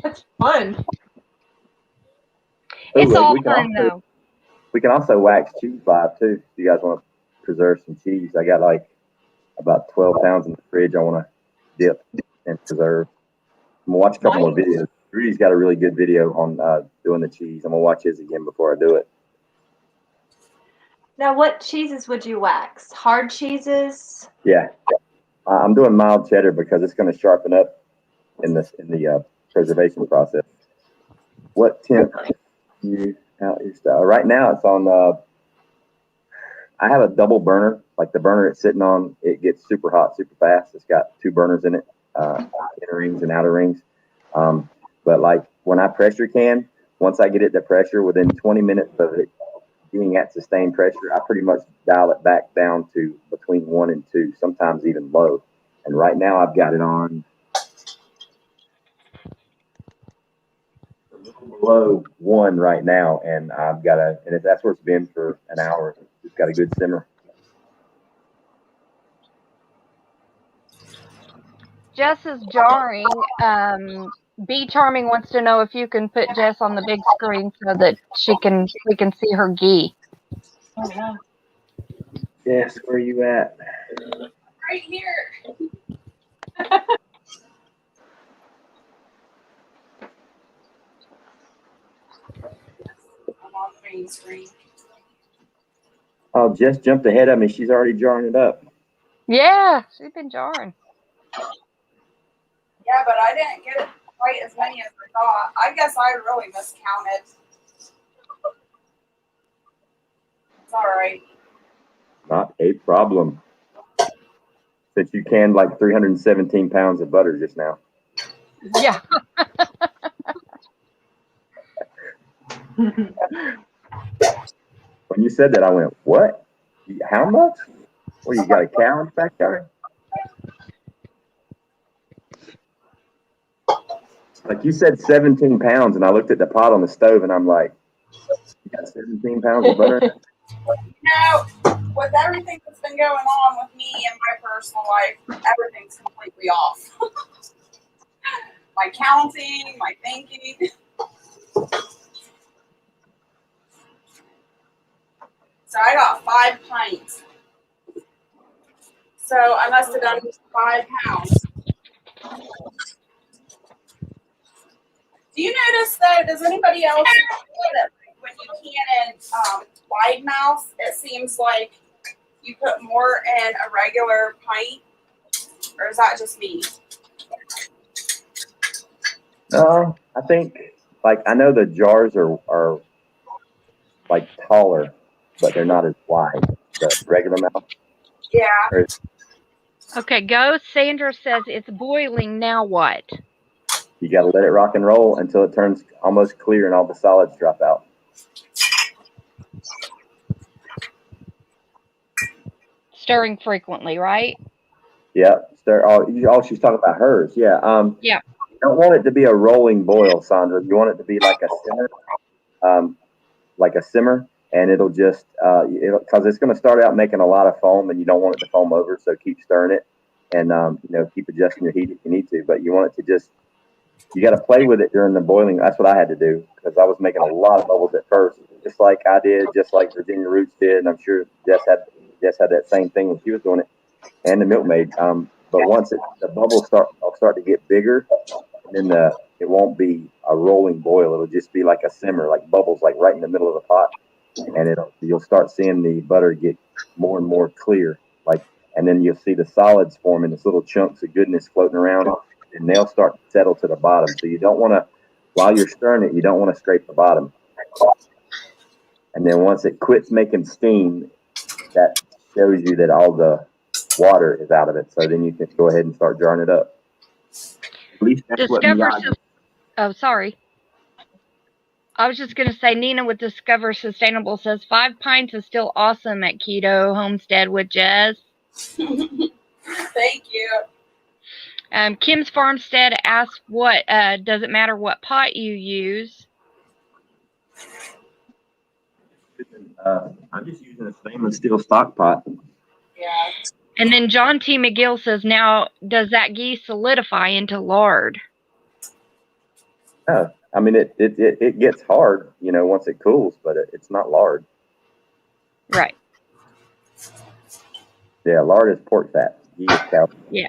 That's fun. It's Ooh, all fun though. We can also wax cheese live too. If you guys want to preserve some cheese, I got like about 12 pounds in the fridge. I want to dip and preserve. I'm gonna watch a couple more videos. Rudy's got a really good video on doing the cheese. I'm gonna watch his again before I do it. Now, what cheeses would you wax? Hard cheeses? Yeah, I'm doing mild cheddar because it's going to sharpen up in the preservation process. What temp you out your style? Right now, it's on. I have a double burner. Like the burner it's sitting on, it gets super hot super fast. It's got 2 burners in it, inner rings and outer rings. But like when I pressure can, once I get it to pressure, within 20 minutes of it being at sustained pressure, I pretty much dial it back down to between 1 and 2, sometimes even low. And right now I've got it on a little below 1 right now, and I've got and that's where it's been for an hour. It's got a good simmer. Jess is jarring. Be Charming wants to know if you can put Jess on the big screen so that we can see her ghee. Oh, yeah. Yes, where are you at? Right here. I'm on the main screen. Oh, Jess jumped ahead of me. She's already jarring it up. Yeah, she's been jarring. Yeah, but I didn't get quite as many as I thought. I guess I really miscounted. It's all right. Not a problem. Since you canned like 317 pounds of butter just now. Yeah. When you said that, I went, what? How much? Well, you got a cow in the backyard? Like you said 17 pounds, and I looked at the pot on the stove, and I'm like, you got 17 pounds of butter? With everything that's been going on with me in my personal life, everything's completely off. My counting, my thinking. So I got 5 pints. So I must have done 5 pounds. Do you notice though, does anybody else that when you can in wide mouth, it seems like you put more in a regular pint? Or is that just me? No, I think, like, I know the jars are like taller, but they're not as wide. The regular mouth. Yeah. Okay, go. Sandra says it's boiling. Now what? You got to let it rock and roll until it turns almost clear and all the solids drop out. Stirring frequently, right? Yeah, stir. Oh, she's talking about hers. Yeah. Yeah. You don't want it to be a rolling boil, Sandra. You want it to be like a simmer, and it'll just because it's going to start out making a lot of foam, and you don't want it to foam over. So keep stirring it, and keep adjusting your heat if you need to. But you want it to just you got to play with it during the boiling. That's what I had to do because I was making a lot of bubbles at first, just like I did, just like Virginia Roots did, and I'm sure Jess had that same thing when she was doing it, and the milkmaid. But once the bubbles start to get bigger, and then it won't be a rolling boil. It'll just be like a simmer, like bubbles, like right in the middle of the pot, and you'll start seeing the butter get more and more clear, and then you'll see the solids forming, this little chunks of goodness floating around, and they'll start to settle to the bottom. So you don't want to, while you're stirring it, you don't want to scrape the bottom. And then once it quits making steam, that shows you that all the water is out of it. So then you can go ahead and start jarring it up. At least that's what oh, sorry. I was just going to say, Nina with Discover Sustainable says 5 pints is still awesome at Keto Homestead with Jess. Thank you. Kim's Farmstead asks, "What does it matter what pot you use?" I'm just using a stainless steel stock pot. Yeah. And then John T. McGill says, "Now, does that ghee solidify into lard?" Yeah, I mean it gets hard, once it cools, but it's not lard. Right. Yeah, lard is pork fat. Ghee is cow. Yeah.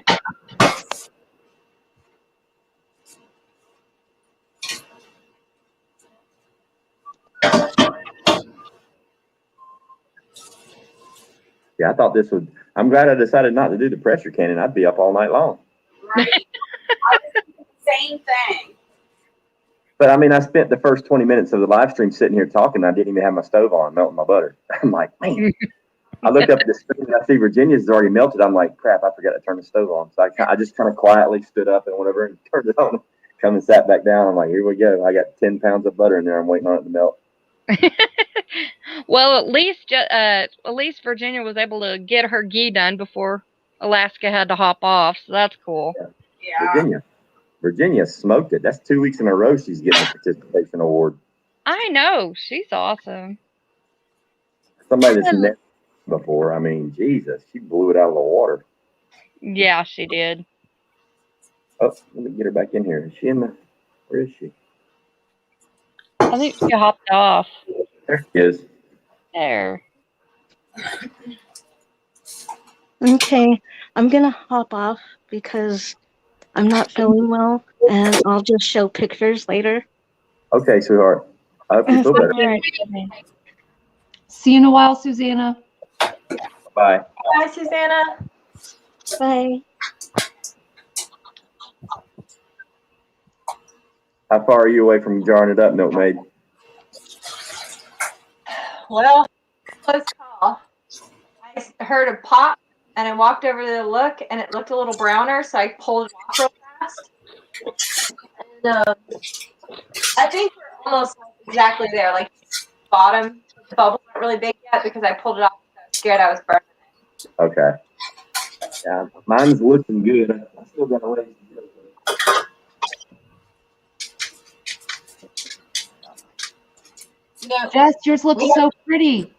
Yeah, I thought this would. I'm glad I decided not to do the pressure canning. I'd be up all night long. Right. Same thing. But I mean, I spent the first 20 minutes of the live stream sitting here talking. I didn't even have my stove on, melting my butter. I'm like, man. I looked up at the screen and I see Virginia's is already melted. I'm like, crap, I forgot to turn the stove on. So I just kind of quietly stood up and whatever and turned it on. Come and sat back down. I'm like, here we go. I got 10 pounds of butter in there. I'm waiting on it to melt. Well, at least Virginia was able to get her ghee done before Alaska had to hop off. So that's cool. Yeah. Virginia smoked it. That's 2 weeks in a row she's getting a participation award. I know. She's awesome. Somebody that's never before. I mean, Jesus, she blew it out of the water. Yeah, she did. Oh, let me get her back in here. Is she in the? Where is she? I think she hopped off. There she is. There. Okay, I'm gonna hop off because I'm not feeling well, and I'll just show pictures later. Okay, sweetheart. I hope you feel better. All right. See you in a while, Susanna. Bye. Bye, Susanna. Bye. How far are you away from jarring it up, milkmaid? Well, close call. I heard a pop, and I walked over to look, and it looked a little browner, so I pulled it off real fast. And I think we're almost exactly there. Like bottom, the bubbles aren't really big yet because I pulled it off because I was scared I was burning it. Okay. Yeah, mine's looking good. I still got a ways to go. Jess, yours looks so pretty.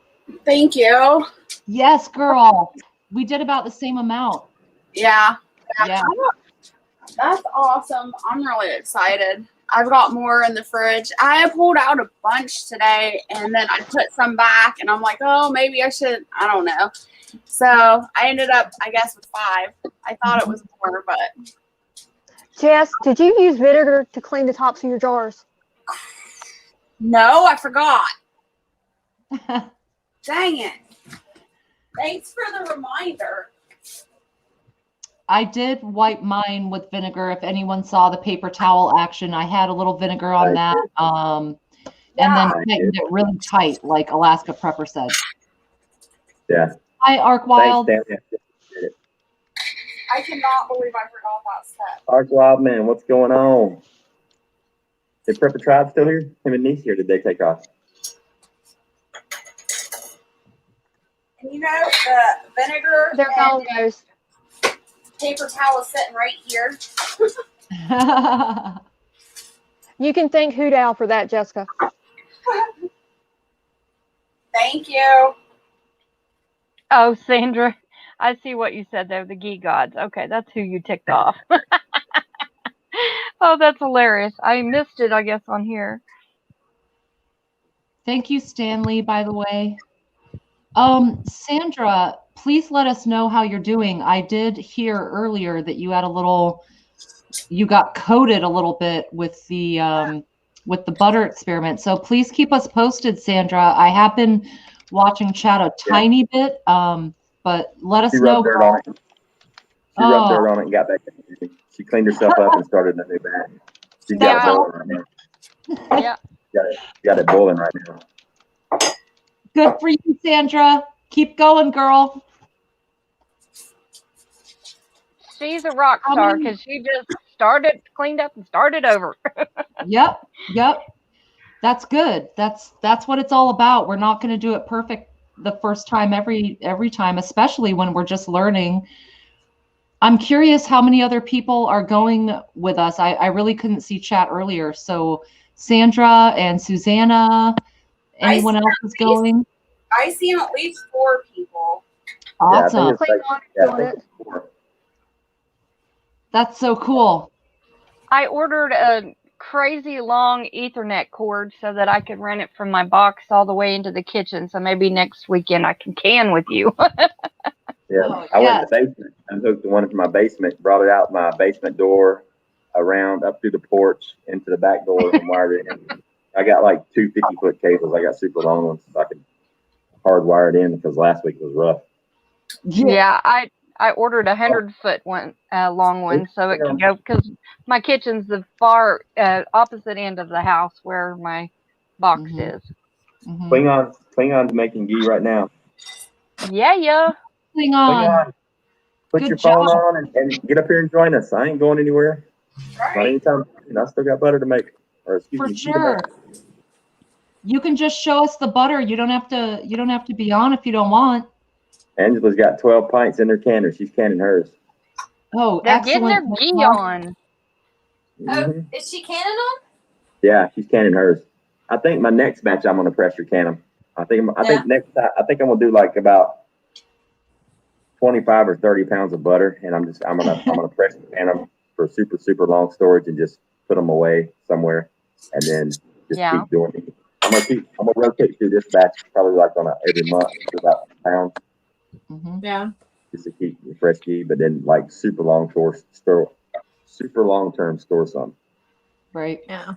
Thank you. Yes, girl. We did about the same amount. Yeah. Yeah. That's awesome. I'm really excited. I've got more in the fridge. I pulled out a bunch today and then I put some back and I'm like, oh, maybe I should. I don't know. So I ended up, I guess, with 5. I thought it was more, but. Jess, did you use vinegar to clean the tops of your jars? No, I forgot. Dang it. Thanks for the reminder. I did wipe mine with vinegar. If anyone saw the paper towel action, I had a little vinegar on that. And then tightened it really tight, like Alaska Prepper said. Yeah. Hi, Arkwild. Thanks, I cannot believe I forgot that step. Arkwild, man, what's going on? Is Prepper Tribe still here? Him and Niece here? Did they take off? And you know, the vinegar. There Colin goes. paper towel is sitting right here. You can thank Hoot Owl for that, Jessica. Thank you. Oh, Sandra, I see what you said there. The Ghee gods. Okay, that's who you ticked off. Oh, that's hilarious. I missed it, I guess, on here. Thank you, Stanley, by the way. Sandra, please let us know how you're doing. I did hear earlier that you had you got coated a little bit with the butter experiment. So please keep us posted, Sandra. I have been watching chat a tiny bit, but let us know. Rubbed dirt on it. She rubbed dirt on it and got back in. She cleaned herself up and started a new batch. She's got it boiling right now. Yeah. Got it boiling right now. Good for you, Sandra. Keep going, girl. She's a rock star because she just cleaned up and started over. Yep. That's good. That's what it's all about. We're not going to do it perfect the first time every time, especially when we're just learning. I'm curious how many other people are going with us. I really couldn't see chat earlier. So Sandra and Susanna, anyone else is going? I see at least 4 people. Awesome. Yeah, That's so cool. I ordered a crazy long Ethernet cord so that I could run it from my box all the way into the kitchen. So maybe next weekend I can with you. Yeah, I went to the basement. I hooked the one into my basement, brought it out my basement door, around up through the porch into the back door, and wired it in. I got like 2 50-foot cables. I got super long ones, so I could hardwire it in because last week was rough. Yeah, I ordered 100-foot one, long one, so it can go because my kitchen's the far opposite end of the house where my box is. Klingon's making ghee right now. Yeah. Klingon. Put your phone on and get up here and join us. I ain't going anywhere. Right. Not anytime. I still got butter to make. For sure. You can just show us the butter. You don't have to be on if you don't want. Angela's got 12 pints in her canner. She's canning hers. Oh, they're excellent. getting their Ghee on. Oh, is she canning them? Yeah, she's canning hers. I think my next batch I'm gonna pressure can them. I think next time I'm gonna do like about 25 or 30 pounds of butter, and I'm gonna pressure can them for super long storage and just put them away somewhere, and then just keep doing it. I'm gonna rotate through this batch probably like on every month for about pounds. Yeah. Just to keep the fresh ghee, but then like super long term store some. Right. Yeah.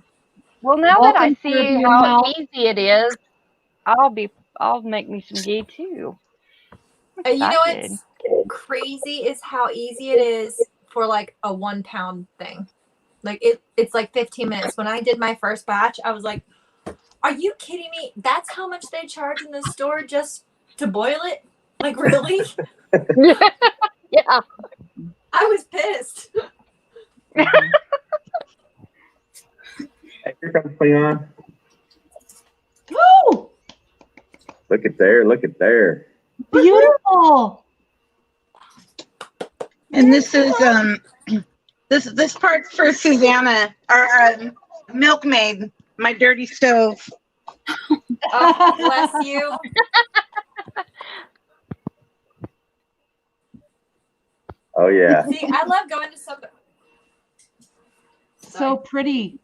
Well, now that I see how easy it is, I'll make me some Ghee too. You know what's crazy is how easy it is for like a 1 pound thing. Like it's like 15 minutes. When I did my first batch, I was like, are you kidding me? That's how much they charge in the store just to boil it? Like, really? Yeah. I was pissed. Hey, here comes Klingon. Woo! Look at there. Beautiful. And this is this part's for Susanna, our milkmaid, my dirty stove. Oh, bless you. Oh yeah. See, I love going to some. So pretty.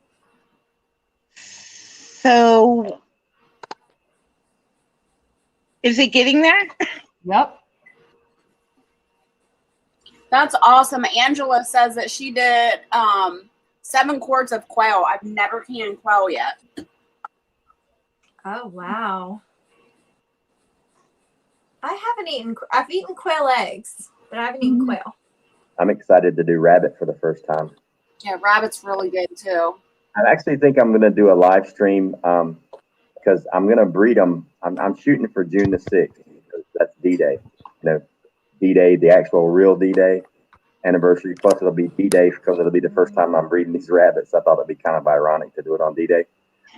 So, is it getting there? Yep. That's awesome. Angela says that she did 7 quarts of quail. I've never canned quail yet. Oh wow. I've eaten quail eggs, but I haven't eaten quail. I'm excited to do rabbit for the first time. Yeah, rabbit's really good too. I actually think I'm going to do a live stream because I'm going to breed them. I'm shooting for June the 6th. That's D-Day. D-Day, the actual real D-Day anniversary. Plus, it'll be D-Day because it'll be the first time I'm breeding these rabbits. I thought it'd be kind of ironic to do it on D-Day.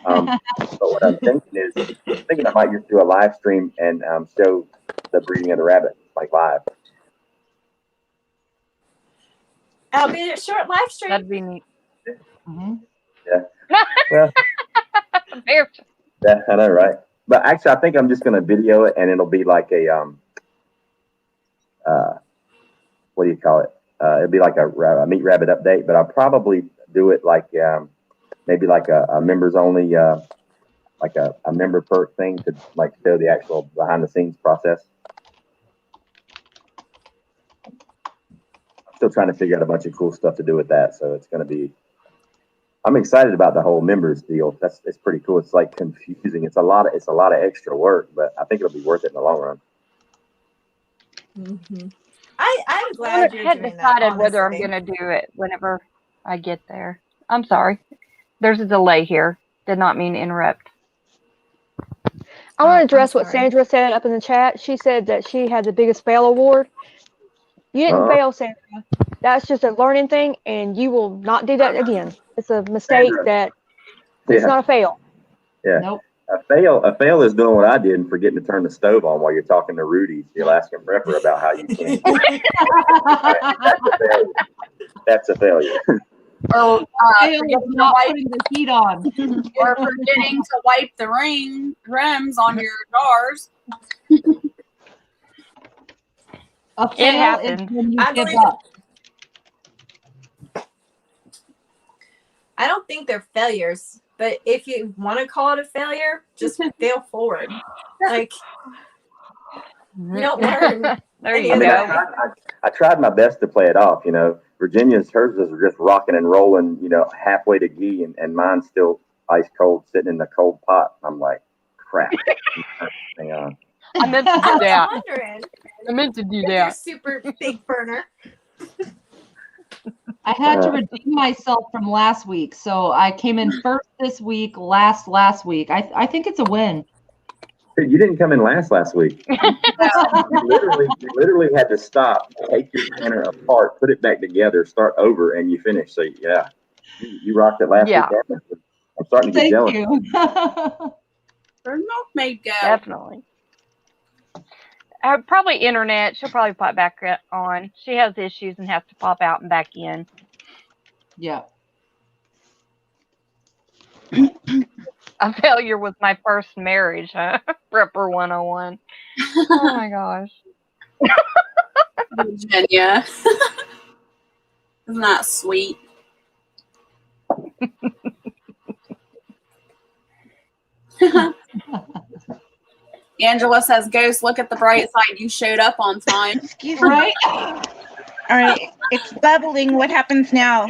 But what I'm thinking is, I might just do a live stream and show the breeding of the rabbit, like live. I'll be a short live stream. That'd be neat. Mm-hmm. Yeah. Well, yeah, I know, right? But actually, I think I'm just gonna video it, and it'll be like a what do you call it? It'll be like a meat rabbit update. But I'll probably do it like maybe like a members only, like a member perk thing to like show the actual behind the scenes process. Still trying to figure out a bunch of cool stuff to do with that, so it's gonna be. I'm excited about the whole members deal. It's pretty cool. It's like confusing. It's a lot of extra work, but I think it'll be worth it in the long run. Mm-hmm. I'm glad you're hadn't doing decided that, whether I'm honestly. going to do it whenever I get there. I'm sorry. There's a delay here. Did not mean to interrupt. I want to address what sorry. Sandra said up in the chat. She said that she had the biggest fail award. You didn't fail, Sandra. That's just a learning thing, and you will not do that again. It's a mistake that it's not a fail. Yeah. Nope. A fail is doing what I did and forgetting to turn the stove on while you're talking to Rudy, the Alaskan prepper, about how you can't. That's a failure. Or Fail is not putting the heat on. or forgetting to wipe the rims on your jars. A fail is when you give up. I don't think they're failures, but if you want to call it a failure, just fail forward. Like, you don't learn. There you go. I tried my best to play it off. You know, Virginia's, hers was just rocking and rolling, you know, halfway to Ghee, and mine's still ice cold, sitting in the cold pot. I'm like, crap. Hang on. I meant to do that. Wondering. I meant to do You're that. super big burner. I had to redeem myself from last week, so I came in first this week, last week. I think it's a win. You didn't come in last week. You literally had to stop, take your canner apart, put it back together, start over, and you finished. So yeah, you rocked it last week. I'm starting to get jealous. You. Where'd milkmaid go? Definitely. Probably internet. She'll probably pop back on. She has issues and has to pop out and back in. Yeah. A failure was my first marriage, huh? Prepper 101. Oh my gosh. Virginia. Isn't that sweet? Angela says, Ghost, look at the bright side. You showed up on time. Excuse me. Right? All right. It's bubbling. What happens now?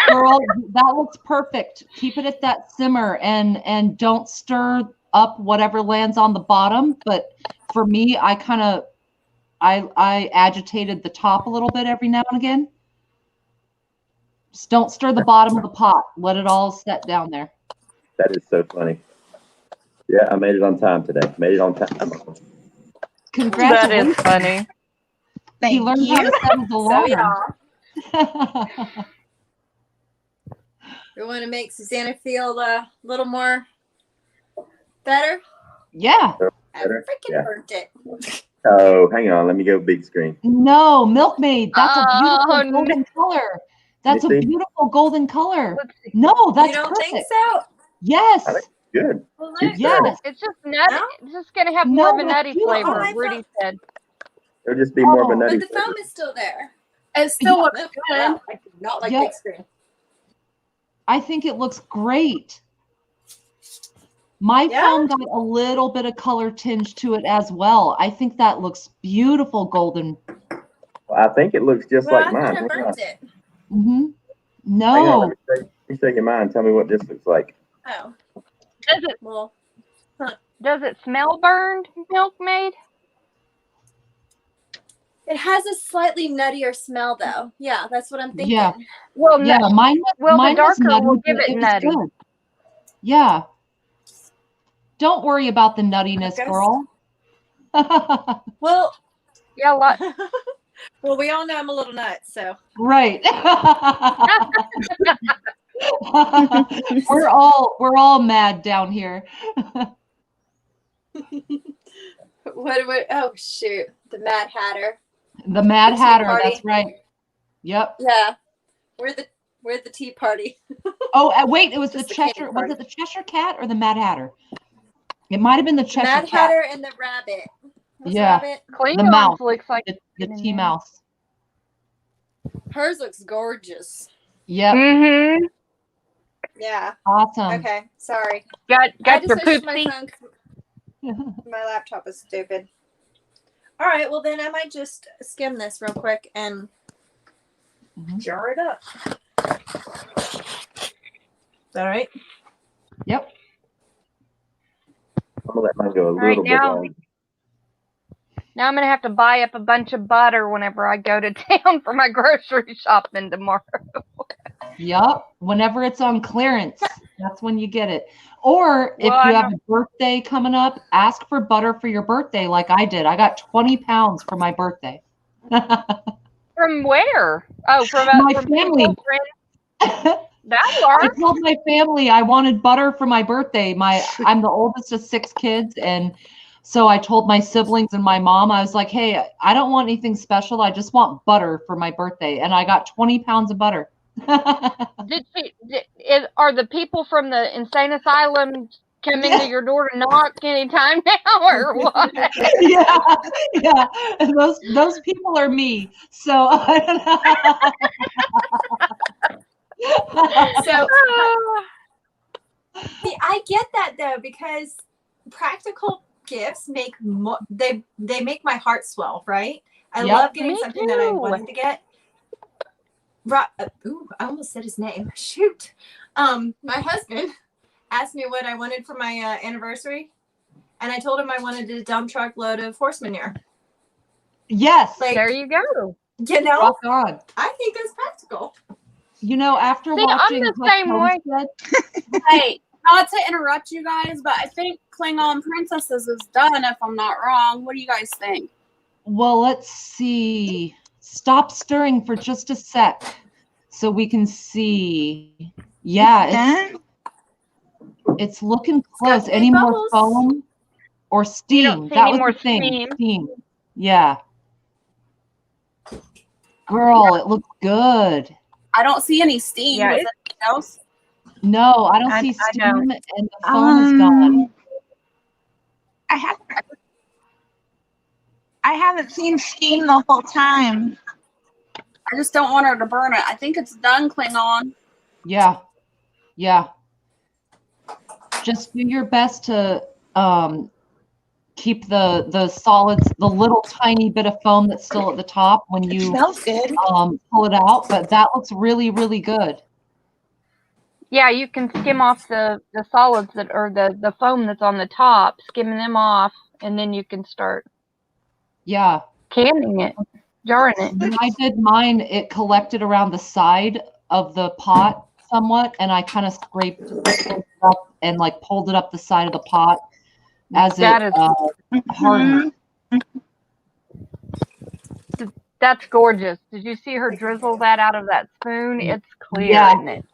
Girl, that looks perfect. Keep it at that simmer and don't stir up whatever lands on the bottom. But for me, I agitated the top a little bit every now and again. Just don't stir the bottom of the pot. Let it all set down there. That is so funny. Yeah, I made it on time today. Made it on time. Congratulations. That is funny. You learned how to set the alarm. We want to make Susanna feel a little more better. Yeah. I freaking burnt it. Oh, hang on. Let me go big screen. No, milkmaid. That's a beautiful golden no. color. That's a Let me see. beautiful golden color. No, that's You don't perfect. think so? Yes. I think it's good. Well, Keep Yes. stirring. It's just nutty. No? It's just going to have more of a nutty flavor, I Rudy said. It'll just be more of a nutty But the flavor. foam is still there. It still looks Wow, good. I do not like Yeah. big screen. I think it looks great. My foam got a little bit of color tinge to it as well. I think that looks beautiful golden. I think it looks just Well, like I mine. thought I burnt it. Mm-hmm. Hang on, No. let me take your mind. Tell me what this looks like. Oh. Does it? Well, Does it smell burned, milkmaid? it has a slightly nuttier smell, though. Yeah, that's what I'm thinking. Yeah. Well, Yeah, mine well, mine the was darker nutty, will give but it was nutty. good. Yeah. Don't worry about the nuttiness, Okay. girl. Well, Yeah, a lot. well, we all know I'm a little nuts, so. Right. we're all mad down here. What? Oh shoot! The Mad Hatter. The Mad Pizza Hatter, party. that's right. Yep. Yeah. We're the tea party. Oh, wait, it was the Just the Cheshire. candy Was party. it the Cheshire Cat or the Mad Hatter? It might have been the Cheshire Mad Cat. Hatter and the rabbit. What's Yeah. rabbit? The Klingons mouse. looks like The tea mouse. Hers looks gorgeous. Yep. Mm-hmm. Yeah. Awesome. Okay. Sorry. Got I your just wish my poopsie. phone. My laptop is stupid. All right. Well, then I might just skim this real quick and jar it up. Is that all right? Yep. I'm gonna let mine go a right, little bit now- longer. Now I'm gonna have to buy up a bunch of butter whenever I go to town for my grocery shopping tomorrow. Yup. Whenever it's on clearance, that's when you get it. Or if Well, you I have a birthday coming up, ask for butter for your birthday like I did. I got 20 pounds for my birthday. From where? Oh, from My from family. people, friends. That I works. told my family I wanted butter for my birthday. I'm the oldest of 6 kids, and so I told my siblings and my mom, I was like, hey, I don't want anything special. I just want butter for my birthday. And I got 20 pounds of butter. Are the people from the insane asylum coming to your door to knock anytime now, or what? Yeah. And those people are me. So I don't know. So see, I get that though, because practical gifts make they make my heart swell, right? I Yep. love getting Me something that I too. wanted to get. Ooh, I almost said his name. Shoot. My husband asked me what I wanted for my anniversary, and I told him I wanted a dump truck load of horse manure. Yes. Like, There you go. you know, Rock on. I think that's practical. You know, after See, I'm watching the Huck same way. Homestead, Hey, not to interrupt you guys, but I think Klingon Princesses is done, if I'm not wrong. What do you guys think? well, let's see. Stop stirring for just a sec so we can see. Yeah, it's looking close. big Any more bubbles. foam or steam? don't see That any was more the thing. steam. Steam. Yeah. Girl, it looks good. I don't see any steam. Yeah, Was anything else? No, I don't I see steam, don't. and the foam is gone. I haven't seen steam the whole time. I just don't want her to burn it. I think it's done, Klingon. Yeah. Yeah. Just do your best to keep the solids, the little tiny bit of foam that's still at the top when you Smells good. pull it out, but that looks really, really good. Yeah, you can skim off the solids that or the foam that's on the top, skimming them off, and then you can start Yeah. canning it, jarring it. When I did mine, it collected around the side of the pot somewhat, and I kind of scraped it up and like pulled it up the side of the pot as That it is- hardened. That's gorgeous. Did you see her drizzle that out of that spoon? It's clear, Yeah. isn't it?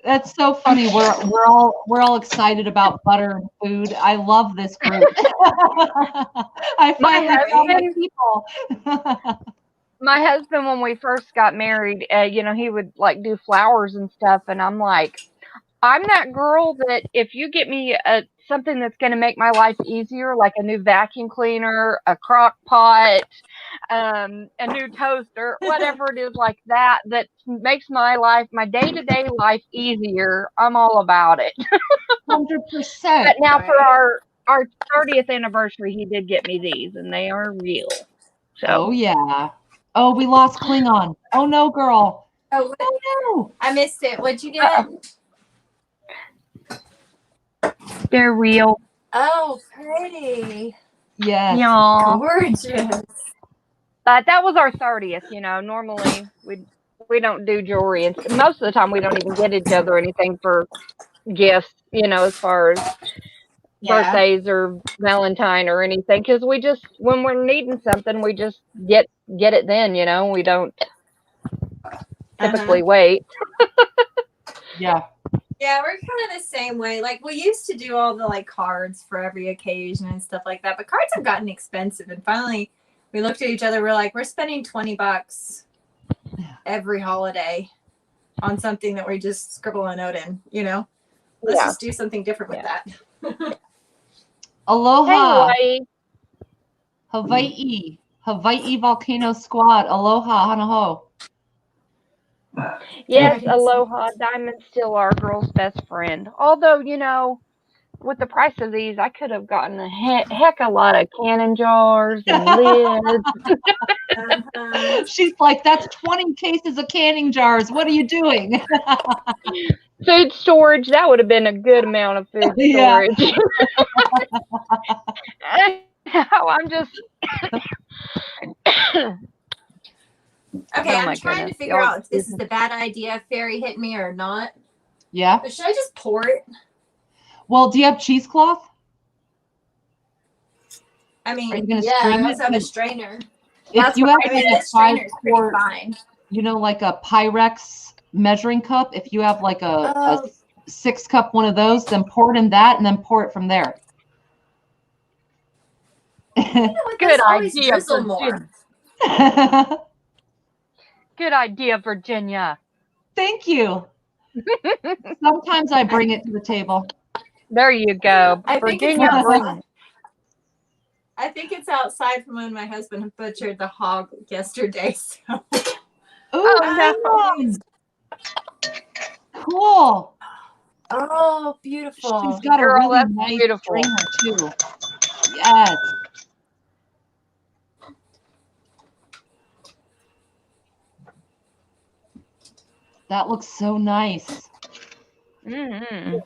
That's so funny. We're all excited about butter and food. I love this group. I My finally found my husband- people. My husband, when we first got married, he would like do flowers and stuff, and I'm like, I'm that girl that if you get me something that's going to make my life easier, like a new vacuum cleaner, a crock pot, a new toaster, whatever it is like that makes my day-to-day life easier, I'm all about it. 100%. But now for our 30th anniversary, he did get me these, and they are real. So. Oh yeah. Oh, we lost Klingon. Oh no, girl. Oh, no. I missed it. What'd you get? They're real. Oh, pretty. Yes. Y'all. Gorgeous. But that was our 30th, Normally we don't do jewelry, and most of the time we don't even get each other anything for gifts, as far as birthdays or Valentine or anything, because we just, when we're needing something, we just get it then, we don't typically wait. Yeah. Yeah, we're kind of the same way. Like, we used to do all the cards for every occasion and stuff like that, but cards have gotten expensive, and finally we looked at each other, we're like, we're spending $20 every holiday on something that we just scribble a note in, you know? Let's just do something different with that. Aloha. Hey, Hawaii. Hawaii Volcano Squad. Aloha, hanaho. yes, aloha. Diamond's still our girl's best friend. Although, you know, with the price of these, I could have gotten a heck a lot of canning jars and lids. She's like, that's 20 cases of canning jars. What are you doing? Food storage, that would have been a good amount of food storage. I'm just Okay, Oh I'm my trying to goodness. figure out if this is the bad idea fairy hit me or not. Yeah. But should I just pour it? Well, do you have cheesecloth? I Are you mean, gonna yeah, I strain also it? have a strainer. If you have I mean, like a this strainer's pretty 5-quart, fine. you know, like a Pyrex measuring cup, if you have like a 6-cup one of those, then pour it in that and then pour it from there. Good always idea, drizzle Virginia. more. Good idea, Virginia. Thank you. Sometimes I bring it to the table. There you go. I think it's Virginia, bring outside. it. I think it's outside from when my husband butchered the hog yesterday. So. Oh, no. Cool. Oh, beautiful. She's got Girl, a really that's nice beautiful. strainer too. Yes. That looks so nice. Mm-hmm.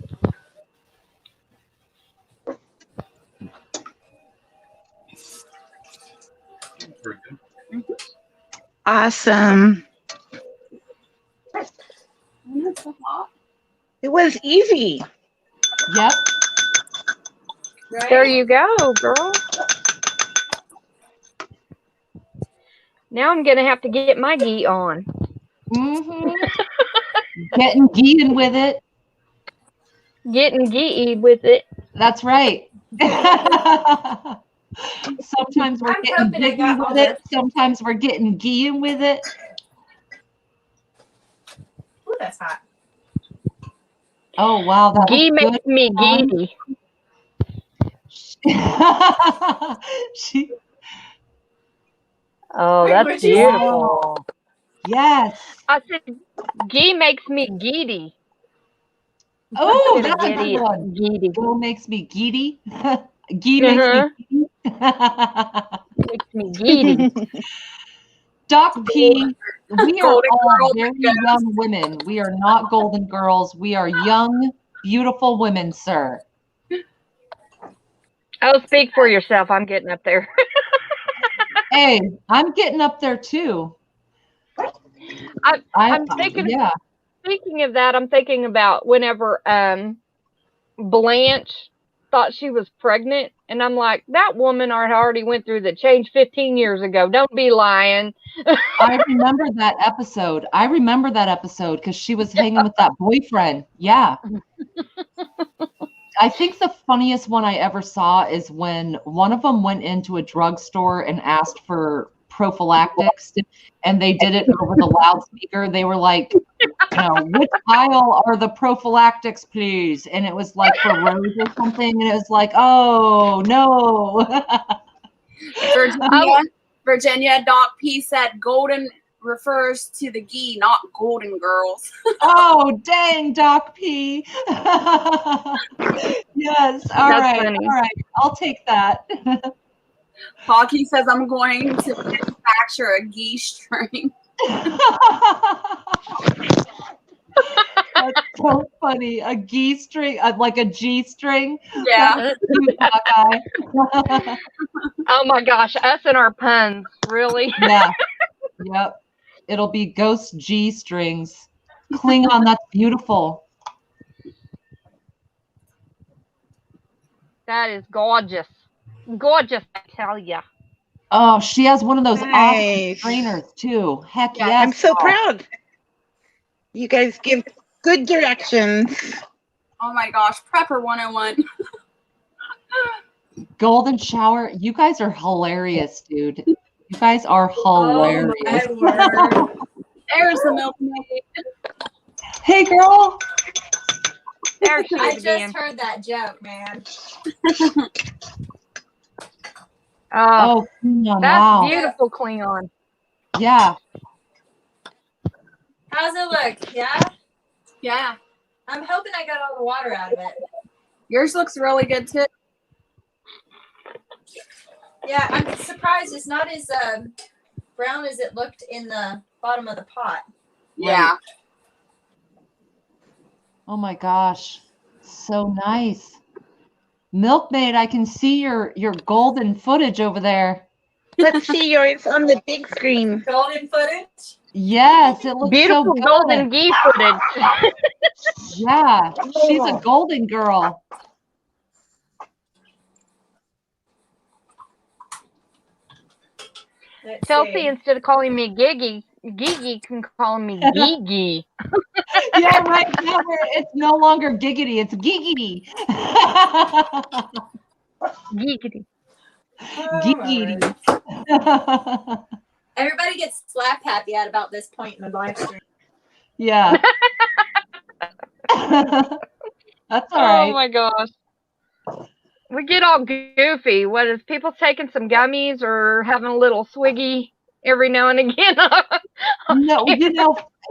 Awesome. It was easy. Yep. Right? There you go, girl. Now I'm gonna have to get my ghee on. Mm-hmm. Getting geeing with it. Getting ghee with it. That's right. Sometimes we're I'm getting hoping I geeing got all with it. Sometimes we're getting geeing with it. Ooh, that's hot. Oh wow, that Ghee looks makes me giddy. good. She. Oh, Wait, that's what'd you say? beautiful. Yes. I said ghee makes me giddy. Oh, Instead of that's a giddy, good it's one. giddy. Girl makes me giddy. Ghee makes me giddy. Makes me giddy. Doc P, we are Golden all girl, very yes. young women. We are not golden girls. We are young, beautiful women, sir. Oh, speak for yourself. I'm getting up there. Hey, I'm getting up there too. I'm thinking. Yeah. Speaking of that, I'm thinking about whenever Blanche thought she was pregnant, and I'm like, that woman already went through the change 15 years ago. Don't be lying. I remember that episode. Because she was hanging with that boyfriend. Yeah. I think the funniest one I ever saw is when one of them went into a drugstore and asked for prophylactics, and they did it over the loudspeaker. They were like, you know, which aisle are the prophylactics, please? And it was like for Rose or something, and it was like, oh no. Virginia, Doc P said golden refers to the ghee, not golden girls. Oh, dang, Doc P. Yes, all That's right, funny. all right. I'll take that. Hockey says I'm going to manufacture a ghee string. That's so funny. A Ghee string, like a G string. Yeah. That's cute, Hawkeye. Oh my gosh, us and our puns, really? Yeah. Yep. It'll be ghost G strings. Klingon, that's beautiful. That is gorgeous. Gorgeous, I tell ya. Oh, she has one of those awesome Nice. trainers too. Heck Yeah, yes. I'm so doll. proud. You guys give good directions. Oh my gosh, Prepper 101. Golden shower. You guys are hilarious, dude. You guys are hilarious. Oh my word. There's the milkmaid. Hey, girl. There she I is again. just heard that joke, man. Oh, Klingon, that's wow. beautiful, Klingon. Yeah. How's it look? Yeah? Yeah. I'm hoping I got all the water out of it. Yours looks really good too. Yeah, I'm surprised it's not as brown as it looked in the bottom of the pot. Yeah. Oh my gosh. So nice. Milkmaid, I can see your golden footage over there. Let's see yours on the big screen. Golden footage? Yes, it looks Beautiful so good. golden Ghee footage. Yeah, she's a golden girl. Let's Chelsea, see. instead of calling me Gigi can call me Gigi. Yeah, right. Now it's no longer giggity, it's giggity. Giggity. Giggity. Everybody gets slap happy at about this point in the live stream. Yeah. That's all right. Oh my gosh. We get all goofy. What is people taking some gummies or having a little swiggy every now and again? No,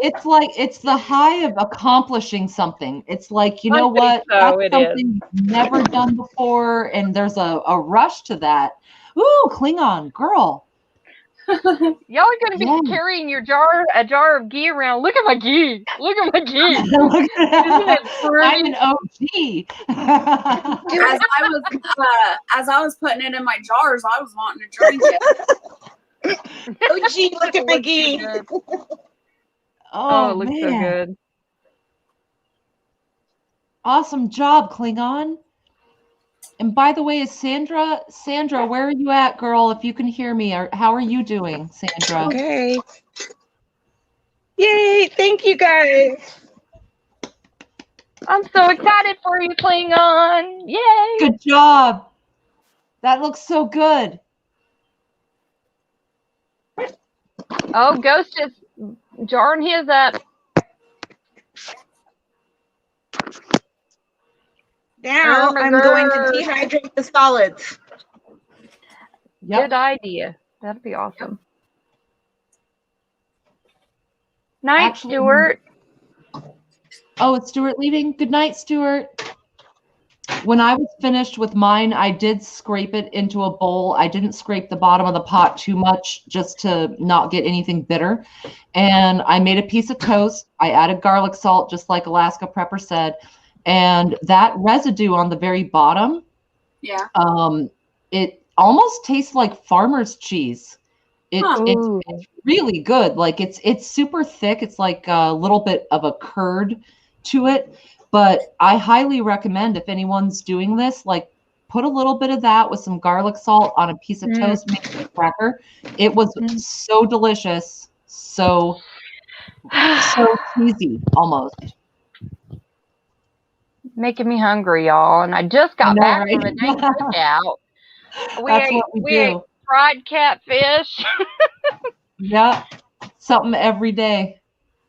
it's like it's the high of accomplishing something. It's like, you know what? So That's something you've never done before, and there's a rush to that. Ooh, Klingon girl. Y'all are going to be carrying a jar of Ghee around. Look at my Ghee. Look at my Ghee. Isn't it I'm an OG. As I was putting it in my jars, I was wanting to drink it. Oh, gee, look at my Ghee. Oh, it looks man. so good. Awesome job, Klingon. And by the way, is Sandra, where are you at, girl? If you can hear me, or how are you doing, Sandra? Okay. Yay, thank you guys. I'm so excited for you, Klingon. Yay. Good job. That looks so good. Oh, Ghost is jarring his up. Now I'm going to dehydrate the solids. Good idea. That'd be awesome. Night, Stuart. Oh, it's Stuart leaving? Good night, Stuart. When I was finished with mine, I did scrape it into a bowl. I didn't scrape the bottom of the pot too much just to not get anything bitter. And I made a piece of toast. I added garlic salt, just like Alaska Prepper said. And that residue on the very bottom, it almost tastes like farmer's cheese. It's really good. Like it's super thick. It's like a little bit of a curd to it. But I highly recommend, if anyone's doing this, like put a little bit of that with some garlic salt on a piece of toast, make it a cracker. It was so delicious, so cheesy almost. Making me hungry, y'all. And I just got back from a day cookout. We ate fried catfish. Yep. Something every day.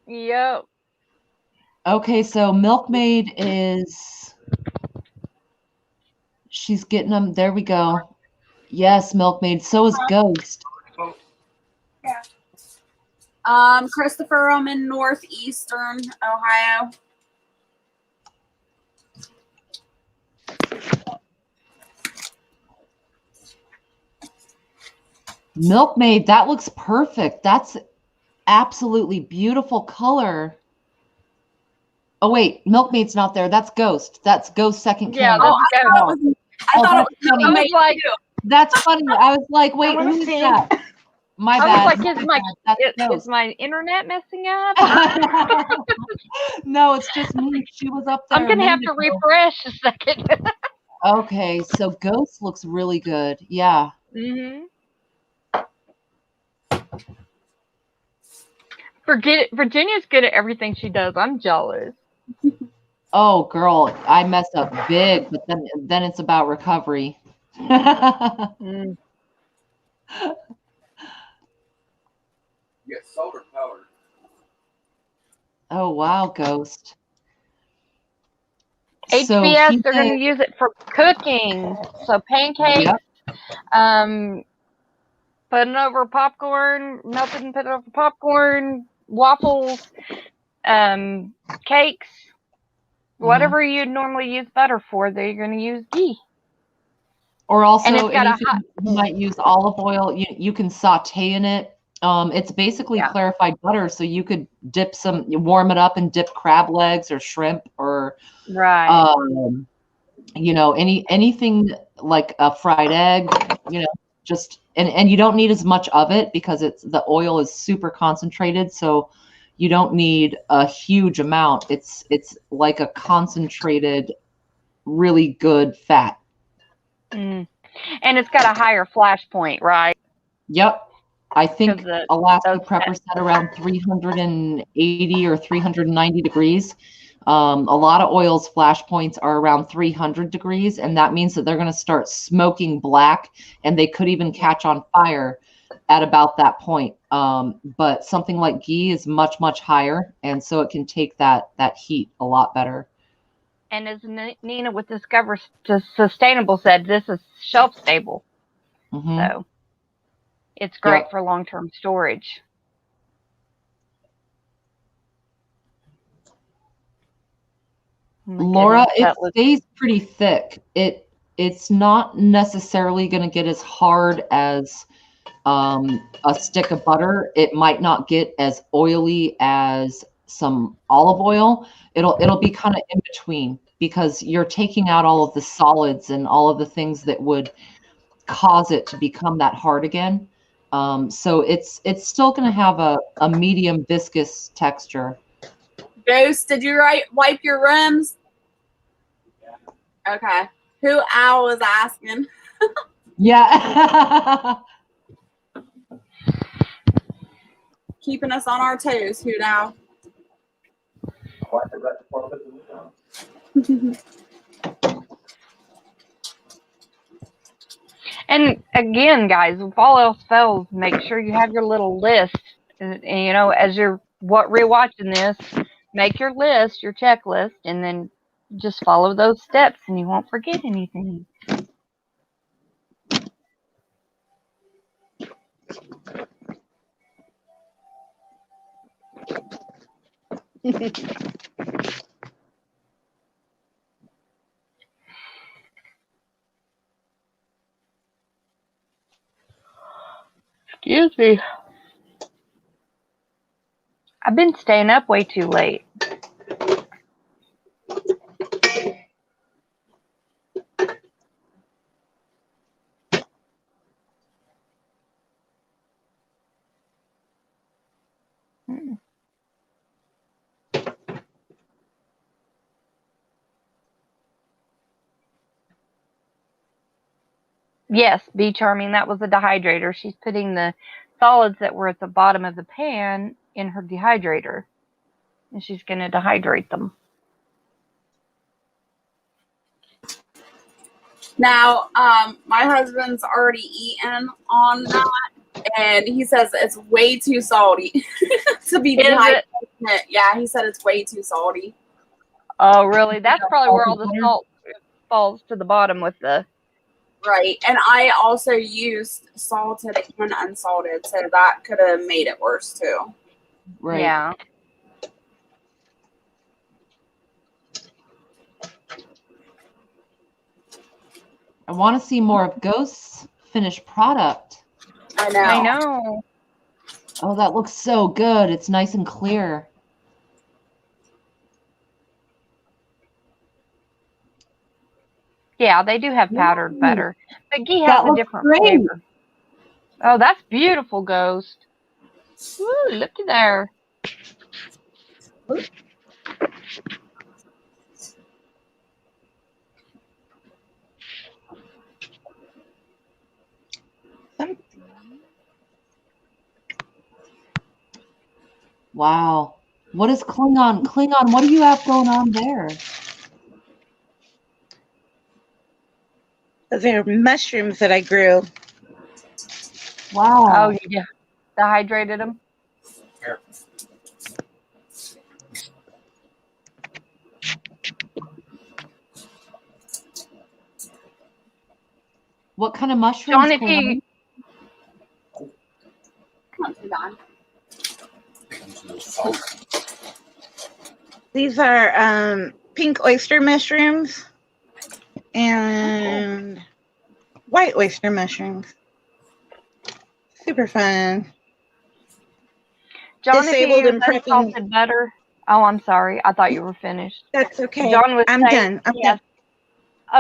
Yep. Okay, so Milkmaid she's getting them. There we go. Yes, Milkmaid. So is Ghost. Yeah. Christopher, I'm in northeastern Ohio. Milkmaid, that looks perfect. That's absolutely beautiful color. Oh wait, Milkmaid's not there. That's Ghost. That's Ghost second candle. I thought it was Milkmaid too. That's funny. I was like, wait, who's that? My bad. I was like, is my internet messing up? No, it's just me. She was up there. I'm gonna have to refresh a second. Okay, so Ghost looks really good. Yeah. Mm-hmm. Virginia's good at everything she does. I'm jealous. Oh, girl, I messed up big, but then it's about recovery. Mm. Get solar power. Oh, wow, Ghost. HBS, they're going to use it for cooking. So pancakes, putting over popcorn, melted and put over popcorn, waffles, cakes, whatever you'd normally use butter for, they're going to use ghee. Or also anything you might use olive oil. You can saute in it. It's basically clarified butter, so you could dip you warm it up and dip crab legs or shrimp or you know, anything like a fried egg, you know, just and you don't need as much of it because the oil is super concentrated, so you don't need a huge amount. It's like a concentrated, really good fat. And it's got a higher flash point, right? Yep. I think Alaska Prepper said around 380 or 390 degrees. A lot of oil's flash points are around 300 degrees, and that means that they're going to start smoking black, and they could even catch on fire at about that point. But something like ghee is much, much higher, and so it can take that heat a lot better. And as Nina with Discover Sustainable said, this is shelf stable. So it's great for long-term storage. Laura, it stays pretty thick. It's not necessarily going to get as hard as a stick of butter. It might not get as oily as some olive oil. It'll be kind of in between because you're taking out all of the solids and all of the things that would cause it to become that hard again. So it's still going to have a medium viscous texture. Ghost, did you wipe your rims? Okay. Who Al was asking? Yeah. Keeping us on our toes. Who now? And again, guys, if all else fails, make sure you have your little list. And you know, as you're rewatching this, make your list, your checklist, and then just follow those steps, and you won't forget anything. Excuse me. I've been staying up way too late. Yes, Be Charming, that was a dehydrator. She's putting the solids that were at the bottom of the pan in her dehydrator. And she's going to dehydrate them. Now, my husband's already eaten on that, and he says it's way too salty to be dehydrated. Yeah, he said it's way too salty. Oh, really? That's probably where all the salt falls to the bottom with the... Right, and I also used salted and unsalted, so that could have made it worse too. Right. Yeah. I want to see more of Ghost's finished product. I know. I know. Oh, that looks so good. It's nice and clear. Yeah, they do have powdered butter. But ghee has a different flavor. Oh, that's beautiful, Ghost. Ooh, looky there. Wow. What is Klingon? Klingon, what do you have going on there? They're mushrooms that I grew. Wow. Oh, yeah. Dehydrated them? What kind of mushrooms? John, if you Not too bad. These are pink oyster mushrooms and white oyster mushrooms. Super fun. John, Disabled if you and use prepping. unsalted butter. Oh, I'm sorry. I thought you were finished. That's okay. John was I'm saying done. I'm he done.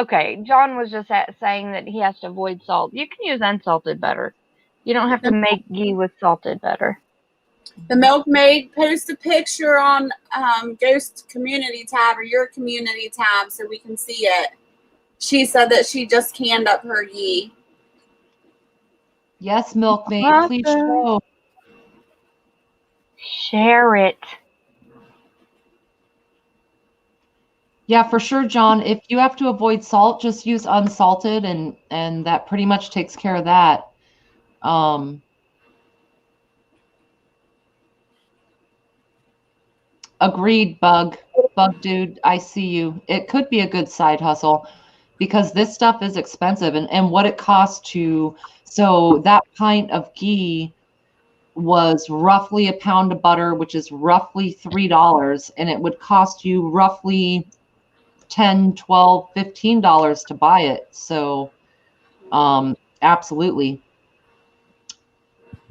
Okay, John was just saying that he has to avoid salt. You can use unsalted butter. You don't have to make ghee with salted butter. The milkmaid post a picture on Ghost Community tab or your community tab so we can see it. She said that she just canned up her ghee. Yes, milkmaid, please show. Share it. Yeah, for sure, John. If you have to avoid salt, just use unsalted, and that pretty much takes care of that. Agreed, Bug dude. I see you. It could be a good side hustle because this stuff is expensive, and what it costs to. So that pint of ghee was roughly a pound of butter, which is roughly $3, and it would cost you roughly $10, $12, $15 to buy it. So absolutely.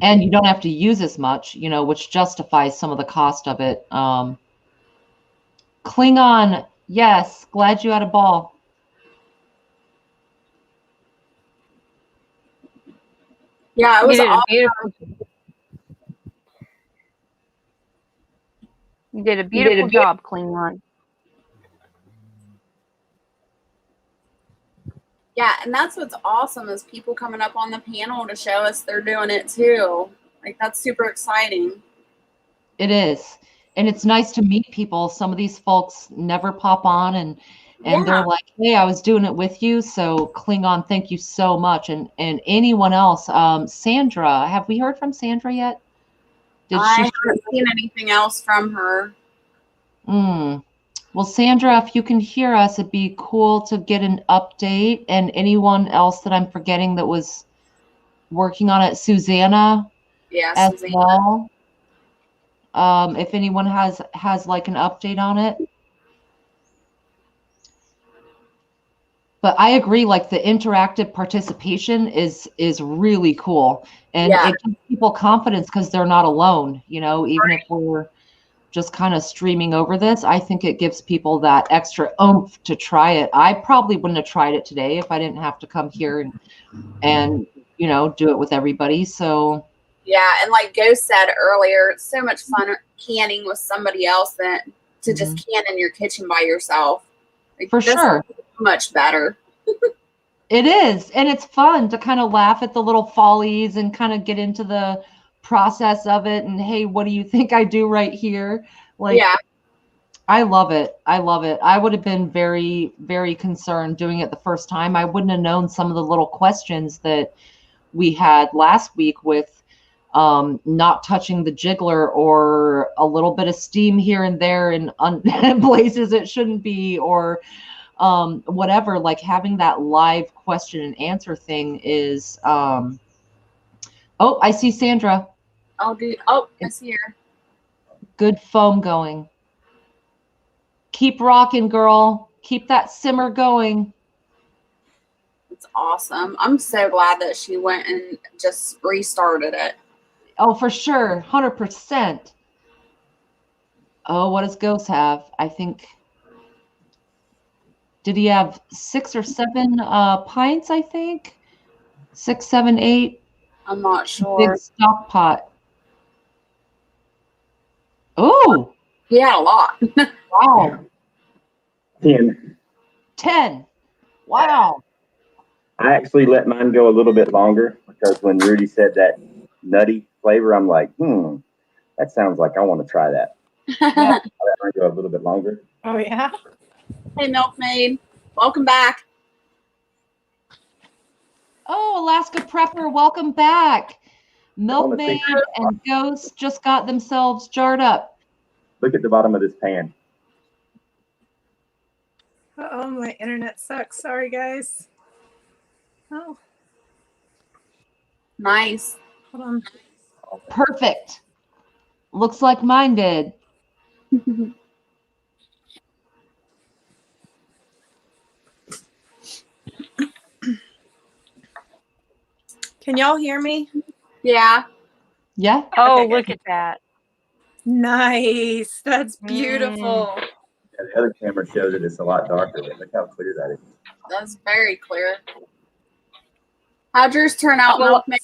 And you don't have to use as much, which justifies some of the cost of it. Klingon, yes, glad you had a ball. Yeah, it was awesome. You did a beautiful job, Klingon. Yeah, and that's what's awesome is people coming up on the panel to show us they're doing it too. Like, that's super exciting. It is. And it's nice to meet people. Some of these folks never pop on and they're like, hey, I was doing it with you. So Klingon, thank you so much. And anyone else, Sandra, have we heard from Sandra yet? I haven't seen anything else from her. Well, Sandra, if you can hear us, it'd be cool to get an update. And anyone else that I'm forgetting that was working on it, Susanna, as well. If anyone has like an update on it. But I agree, like the interactive participation is really cool. And it gives people confidence because they're not alone, even if we're just kind of streaming over this. I think it gives people that extra oomph to try it. I probably wouldn't have tried it today if I didn't have to come here and do it with everybody. So yeah, and like Ghost said earlier, it's so much fun canning with somebody else than to just can in your kitchen by yourself. Like, for sure. Much better. It is. And it's fun to kind of laugh at the little follies and kind of get into the process of it. And hey, what do you think I do right here? Like, yeah. I love it. I love it. I would have been very, very concerned doing it the first time. I wouldn't have known some of the little questions that we had last week with not touching the jiggler or a little bit of steam here and there in places it shouldn't be, or whatever. Like having that live question and answer thing is oh, I see Sandra. I see her. Good foam going. Keep rocking, girl. Keep that simmer going. It's awesome. I'm so glad that she went and just restarted it. Oh, for sure. 100%. Oh, what does Ghost have? I think, did he have 6 or 7 pints, I think? 6, 7, 8? I'm not sure. Big stock pot. Oh! He had a lot. Wow. 10. 10. Wow. I actually let mine go a little bit longer because when Rudy said that nutty flavor, I'm like, that sounds like I want to try that. I let mine go a little bit longer. Oh, yeah. Hey, Milkmaid. Welcome back. Oh, Alaska Prepper, welcome back. Milkmaid and Ghost just got themselves jarred up. Look at the bottom of this pan. Uh-oh, my internet sucks. Sorry, guys. Oh, Nice. Hold on. Perfect. Looks like mine did. Can y'all hear me? Yeah. Yeah. Oh, Okay, look good. at that. Nice. That's beautiful. Yeah, the other camera shows it. It's a lot darker, but look how clear that is. That's very clear. How'd yours turn out, Well, Milkmaid?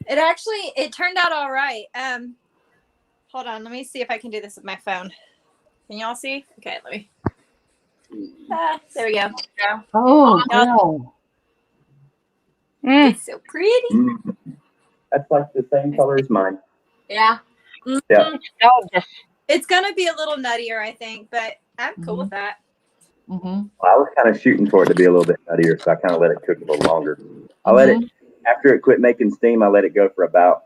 It turned out all right. Hold on. Let me see if I can do this with my phone. Can y'all see? Okay, let me. There we go. Yeah. Oh, Now girl. it's so pretty. That's like the same color as mine. Yeah. Yeah. gorgeous. It's gonna be a little nuttier, I think, but I'm cool with that. Mm-hmm. I was kind of shooting for it to be a little bit nuttier, so I kind of let it cook a little longer. I let it, after it quit making steam, I let it go for about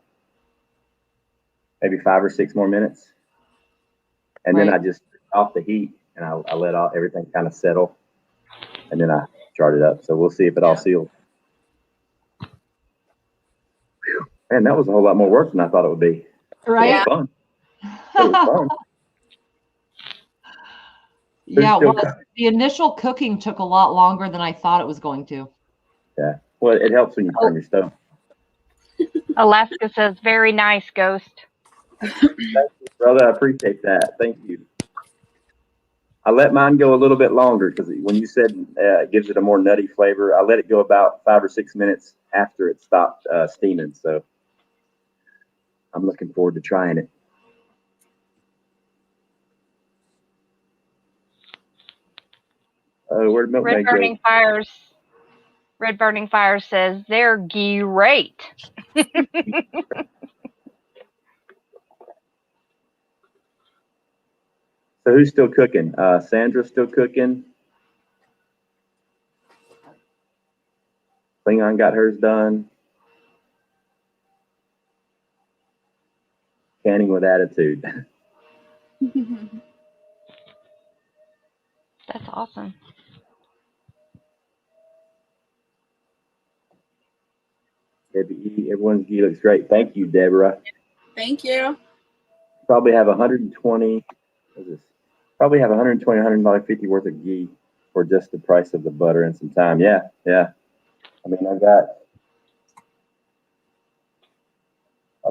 maybe 5 or 6 more minutes. And then I just off the heat and I let everything kind of settle. And then I charred it up. So we'll see if it all seals. Man, that was a whole lot more work than I thought it would be. Right? It was fun. It was fun. Yeah, well, the initial cooking took a lot longer than I thought it was going to. Yeah. Well, it helps when you turn your stove. Alaska says, very nice, Ghost. Thank you, brother. I appreciate that. Thank you. I let mine go a little bit longer because when you said it gives it a more nutty flavor, I let it go about 5 or 6 minutes after it stopped steaming. So I'm looking forward to trying it. Where'd Milkmaid go? Red Burning Fires says they're great. So who's still cooking? Sandra's still cooking. Klingon got hers done. Canning with attitude. That's awesome. Everyone's ghee looks great. Thank you, Deborah. Thank you. Probably have 120. What is this? Probably have 120, $150 worth of ghee for just the price of the butter and some time. Yeah, yeah. I mean, I've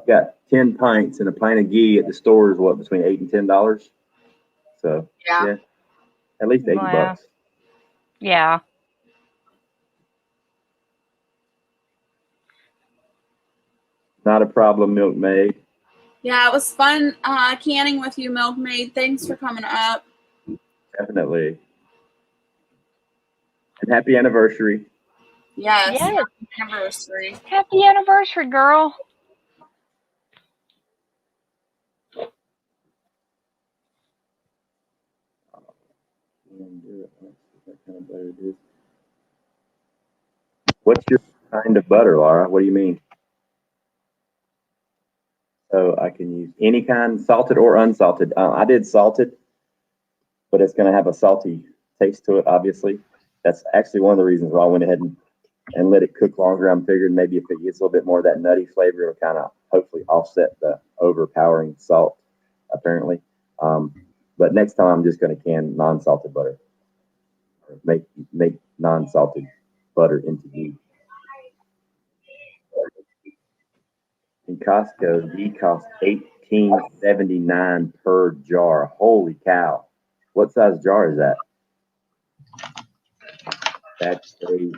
got 10 pints, and a pint of ghee at the store is what, between $8 and $10. So yeah, at least $80. Yeah. Not a problem, Milkmaid. Yeah, it was fun canning with you, Milkmaid. Thanks for coming up. Definitely. And happy anniversary. Yes. Yes. Happy anniversary. Happy anniversary, girl. What's your kind of butter, Laura? What do you mean? So I can use any kind, salted or unsalted. I did salted, but it's going to have a salty taste to it, obviously. That's actually one of the reasons why I went ahead and let it cook longer. I'm figuring maybe if it gets a little bit more of that nutty flavor, it'll kind of hopefully offset the overpowering salt, apparently. But next time I'm just going to can non-salted butter. Or make non-salted butter into ghee. In Costco, ghee costs $18.79 per jar. Holy cow! What size jar is that? That's crazy.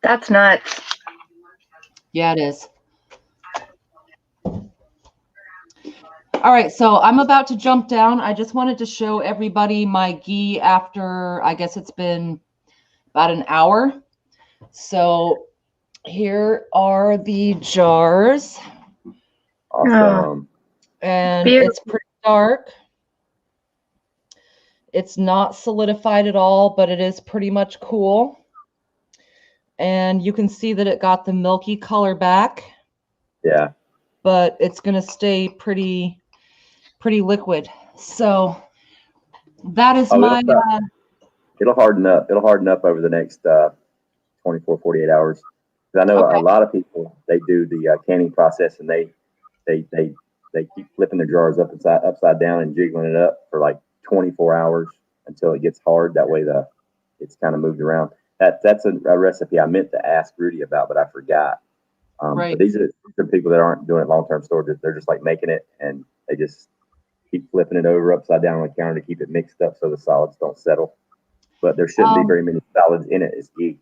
That's nuts. Yeah, it is. All right, so I'm about to jump down. I just wanted to show everybody my ghee after, I guess it's been about an hour. So here are the jars. Awesome. And it's pretty dark. It's not solidified at all, but it is pretty much cool. And you can see that it got the milky color back. Yeah. But it's going to stay pretty liquid. So that is my it'll harden up. It'll harden up over the next 24, 48 hours. Because I know a lot of people, they do the canning process, and they keep flipping their jars upside down and jiggling it up for like 24 hours until it gets hard. That way it's kind of moved around. That's a recipe I meant to ask Rudy about, but I forgot. But these are people that aren't doing it long-term storage. They're just like making it, and they just keep flipping it over upside down on the counter to keep it mixed up so the solids don't settle. But there shouldn't be very many solids in it. It's Ghee.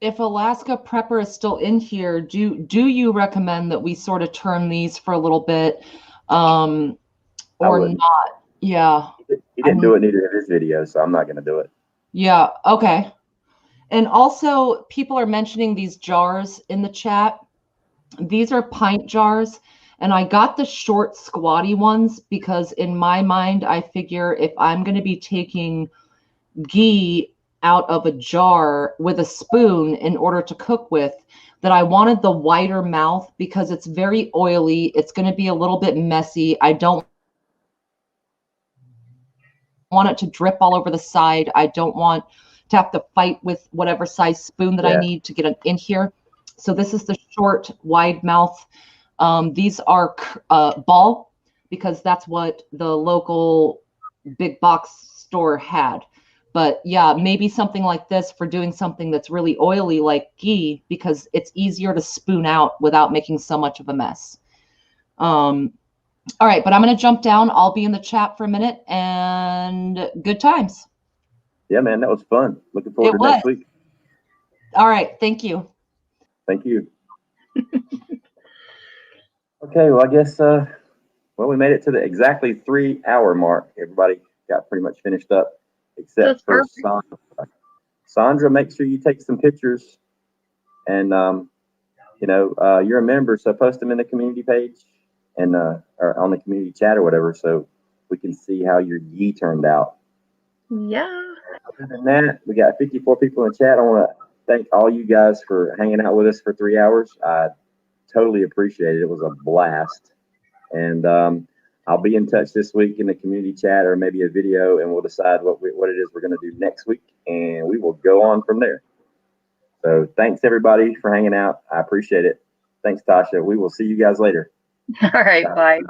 If Alaska Prepper is still in here, do you recommend that we sort of turn these for a little bit, or not? Yeah. He didn't do it in either of his videos, so I'm not going to do it. Yeah. Okay. And also, people are mentioning these jars in the chat. These are pint jars, and I got the short, squatty ones because in my mind, I figure if I'm going to be taking ghee out of a jar with a spoon in order to cook with, that I wanted the wider mouth because it's very oily. It's going to be a little bit messy. I don't want it to drip all over the side. I don't want to have to fight with whatever size spoon that I need to get it in here. So this is the short, wide mouth. These are ball because that's what the local big box store had. But yeah, maybe something like this for doing something that's really oily like ghee, because it's easier to spoon out without making so much of a mess. All right, but I'm going to jump down. I'll be in the chat for a minute, and good times. Yeah, man, that was fun. Looking forward to next week. All right, thank you. Thank you. Okay, well, I guess, we made it to the exactly 3-hour mark. Everybody got pretty much finished up, except for Sandra. Sandra, make sure you take some pictures, and, you're a member, so post them in the community page and or on the community chat or whatever, so we can see how your ghee turned out. Yeah. Other than that, we got 54 people in the chat. I want to thank all you guys for hanging out with us for 3 hours. I totally appreciate it. It was a blast. And I'll be in touch this week in the community chat or maybe a video, and we'll decide what it is we're going to do next week, and we will go on from there. So thanks, everybody, for hanging out. I appreciate it. Thanks, Tasha. We will see you guys later. All right, bye.